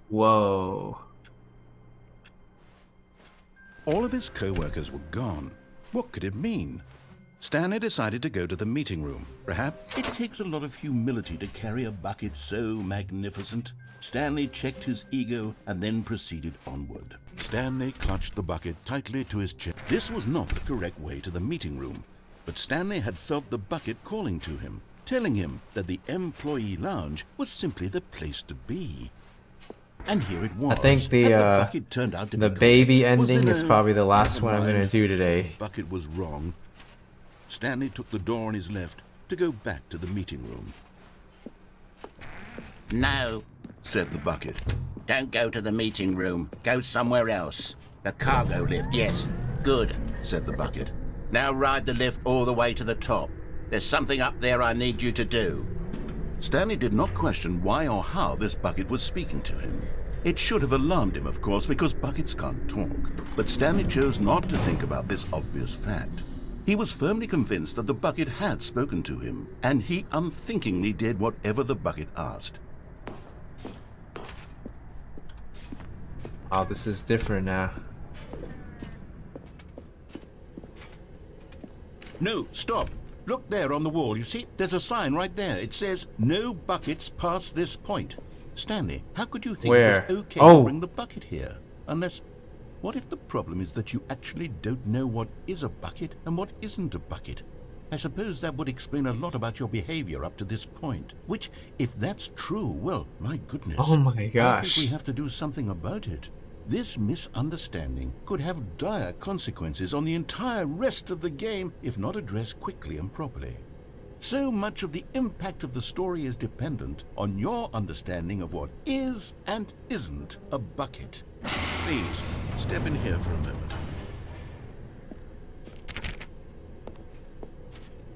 Whoa. All of his co-workers were gone. What could it mean? Stanley decided to go to the meeting room. Perhaps it takes a lot of humility to carry a bucket so magnificent. Stanley checked his ego and then proceeded onward. Stanley clutched the bucket tightly to his chest. This was not the correct way to the meeting room, but Stanley had felt the bucket calling to him, telling him that the employee lounge was simply the place to be. And here it was. I think the bucket turned out to the be baby correct. Was ending it is a- probably the last one I'm Never gonna mind. do today. Bucket was wrong. Stanley took the door on his left to go back to the meeting room. No, Said the bucket. don't go to the meeting room. Go somewhere else. The cargo lift, yes. Good. Said the bucket. Now ride the lift all the way to the top. There's something up there I need you to do. Stanley did not question why or how this bucket was speaking to him. It should have alarmed him, of course, because buckets can't talk. But Stanley chose not to think about this obvious fact. He was firmly convinced that the bucket had spoken to him, and he unthinkingly did whatever the bucket asked. Oh, this is different now. No, stop. Look there on the wall. You see, there's a sign right there. It says, "No buckets past this point." Stanley, how could you think Where? it was okay Oh. to bring the bucket here? Unless, what if the problem is that you actually don't know what is a bucket and what isn't a bucket? I suppose that would explain a lot about your behavior up to this point. Which, if that's true, well, my goodness. Oh my I gosh. think we have to do something about it. This misunderstanding could have dire consequences on the entire rest of the game if not addressed quickly and properly. So much of the impact of the story is dependent on your understanding of what is and isn't a bucket. Please, step in here for a moment.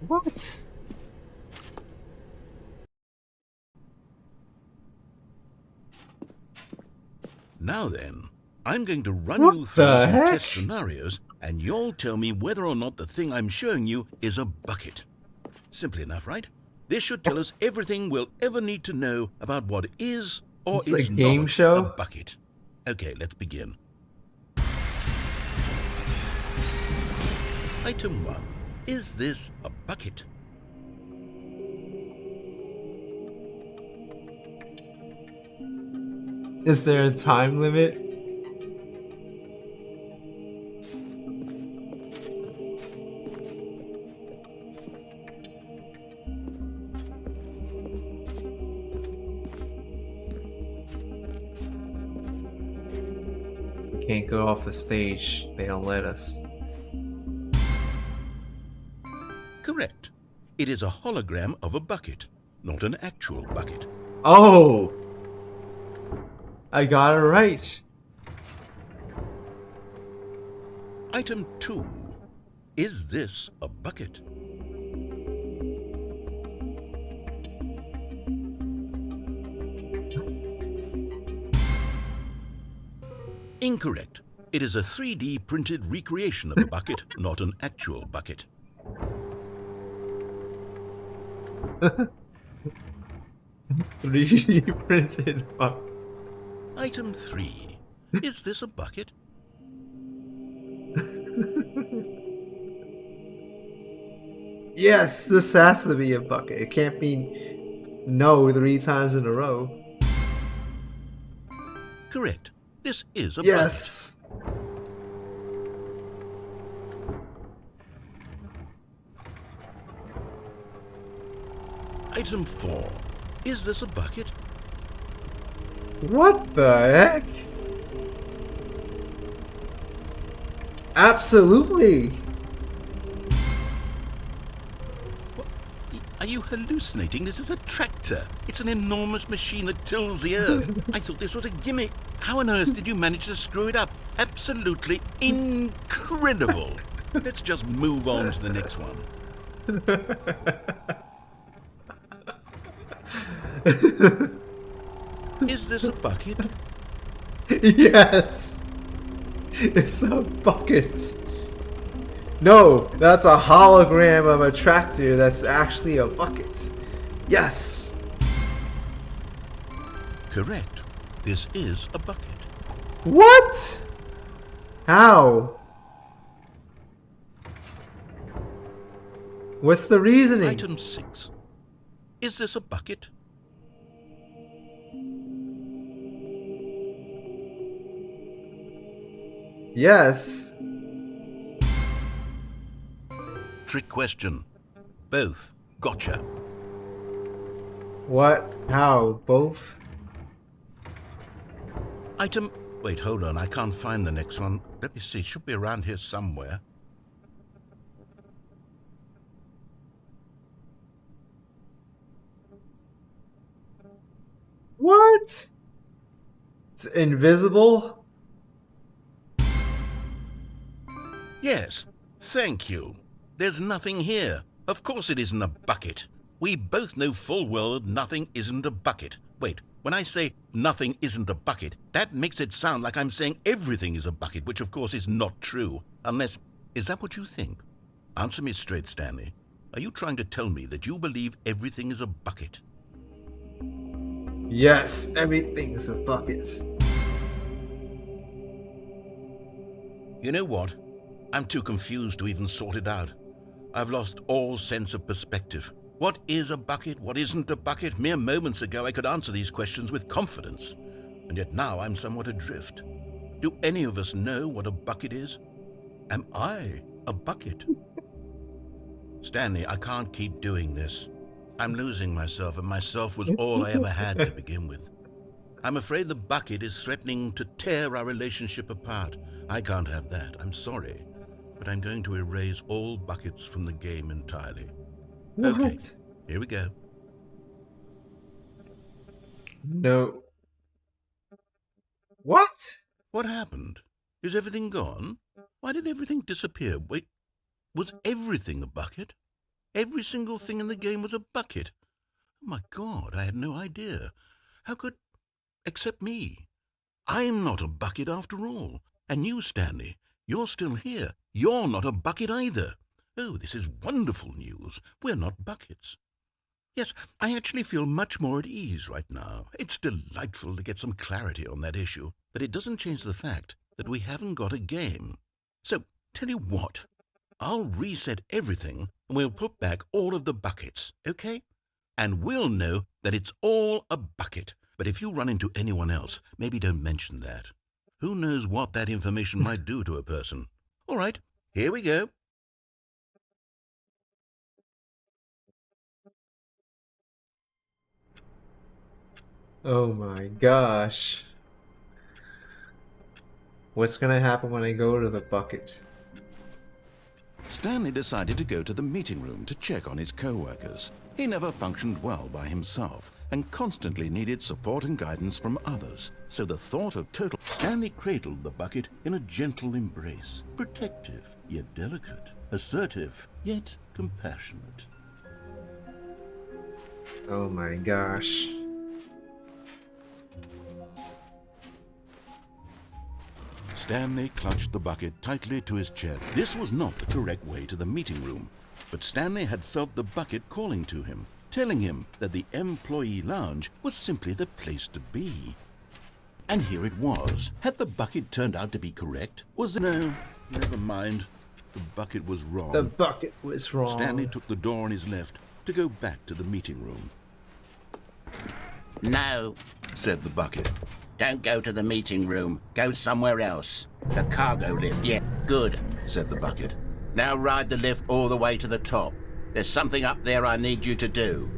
What? Now then, I'm going to run What you through the some heck? test scenarios, and you'll tell me whether or not the thing I'm showing you is a bucket. Simple enough, right? This should tell us everything we'll ever need to know about what is or It's is a game not show? a bucket. Okay, let's begin. Item 1. Is this a bucket? Is there a time limit? We can't go off the stage. They don't let us. Correct. It is a hologram of a bucket, not an actual bucket. Oh! I got it right. Item 2. Is this a bucket? Incorrect. It is a 3D printed recreation of a bucket, not an actual bucket. 3D printed. Fuck. Item 3. Is this a bucket? Yes, this has to be a bucket. It can't be no 3 times in a row. Correct. This is a Yes. bucket. Item 4. Is this a bucket? What the heck? Absolutely. Are you hallucinating? This is a tractor. It's an enormous machine that tills the earth. I thought this was a gimmick. How on earth did you manage to screw it up? Absolutely incredible. Let's just move on to the next one. Is this a bucket? Yes. It's a bucket. No, that's a hologram of a tractor that's actually a bucket. Yes. Correct. This is a bucket. What? How? What's the reasoning? Item 6. Is this a bucket? Yes. Trick question. Both. Gotcha. What? How? Both? Item... Wait, hold on. I can't find the next one. Let me see. It should be around here somewhere. What? It's invisible? Yes. Thank you. There's nothing here. Of course it isn't a bucket. We both know full well that nothing isn't a bucket. Wait, when I say nothing isn't a bucket, that makes it sound like I'm saying everything is a bucket, which of course is not true. Unless... Is that what you think? Answer me straight, Stanley. Are you trying to tell me that you believe everything is a bucket? Yes, everything is a bucket. You know what? I'm too confused to even sort it out. I've lost all sense of perspective. What is a bucket? What isn't a bucket? Mere moments ago I could answer these questions with confidence, and yet now I'm somewhat adrift. Do any of us know what a bucket is? Am I a bucket? Stanley, I can't keep doing this. I'm losing myself, and myself was all I ever had to begin with. I'm afraid the bucket is threatening to tear our relationship apart. I can't have that. I'm sorry. But I'm going to erase all buckets from the game entirely. What? Okay, here we go. No. What? What happened? Is everything gone? Why did everything disappear? Wait, was everything a bucket? Every single thing in the game was a bucket. Oh my God, I had no idea. How could... Except me. I'm not a bucket after all. And you, Stanley, you're still here. You're not a bucket either. Oh, this is wonderful news. We're not buckets. Yes, I actually feel much more at ease right now. It's delightful to get some clarity on that issue, but it doesn't change the fact that we haven't got a game. So, tell you what, I'll reset everything and we'll put back all of the buckets, okay? And we'll know that it's all a bucket. But if you run into anyone else, maybe don't mention that. Who knows what that information might do to a person? All right, here we go. Oh my gosh. What's gonna happen when I go to the bucket? Stanley decided to go to the meeting room to check on his co-workers. He never functioned well by himself and constantly needed support and guidance from others. So the thought of total... Stanley cradled the bucket in a gentle embrace, protective yet delicate, assertive yet compassionate. Oh my gosh. Stanley clutched the bucket tightly to his chest. This was not the correct way to the meeting room, but Stanley had felt the bucket calling to him, telling him that the employee lounge was simply the place to be. And here it was. Had the bucket turned out to be correct? Was it? No, never mind. The bucket was wrong. The bucket was wrong. Stanley took the door on his left to go back to the meeting room. No, Said the bucket. don't go to the meeting room. Go somewhere else. The cargo lift, yeah, good. Said the bucket. Now ride the lift all the way to the top. There's something up there I need you to do.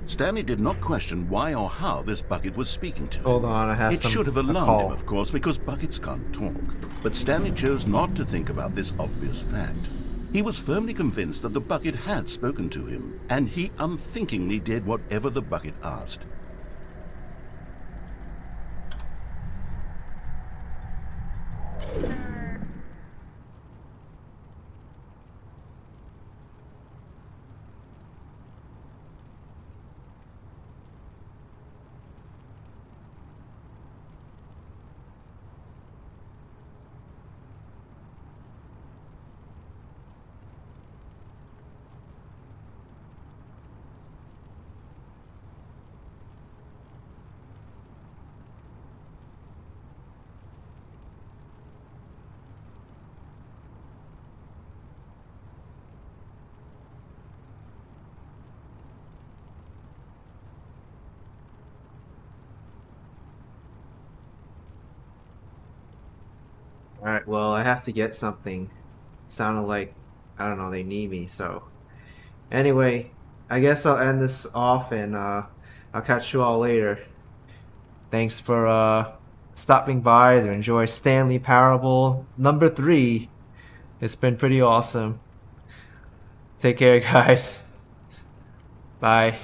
Stanley did not question why or how this bucket was speaking to him. Hold on, I have It some should have a alarmed call. him, of course, because buckets can't talk. But Stanley chose not to think about this obvious fact. He was firmly convinced that the bucket had spoken to him, and he unthinkingly did whatever the bucket asked. Alright, well, I have to get something. Sounded like, I don't know, they need me, so. Anyway, I guess I'll end this off and I'll catch you all later. Thanks for stopping by to enjoy Stanley Parable number 3. It's been pretty awesome. Take care, guys. Bye.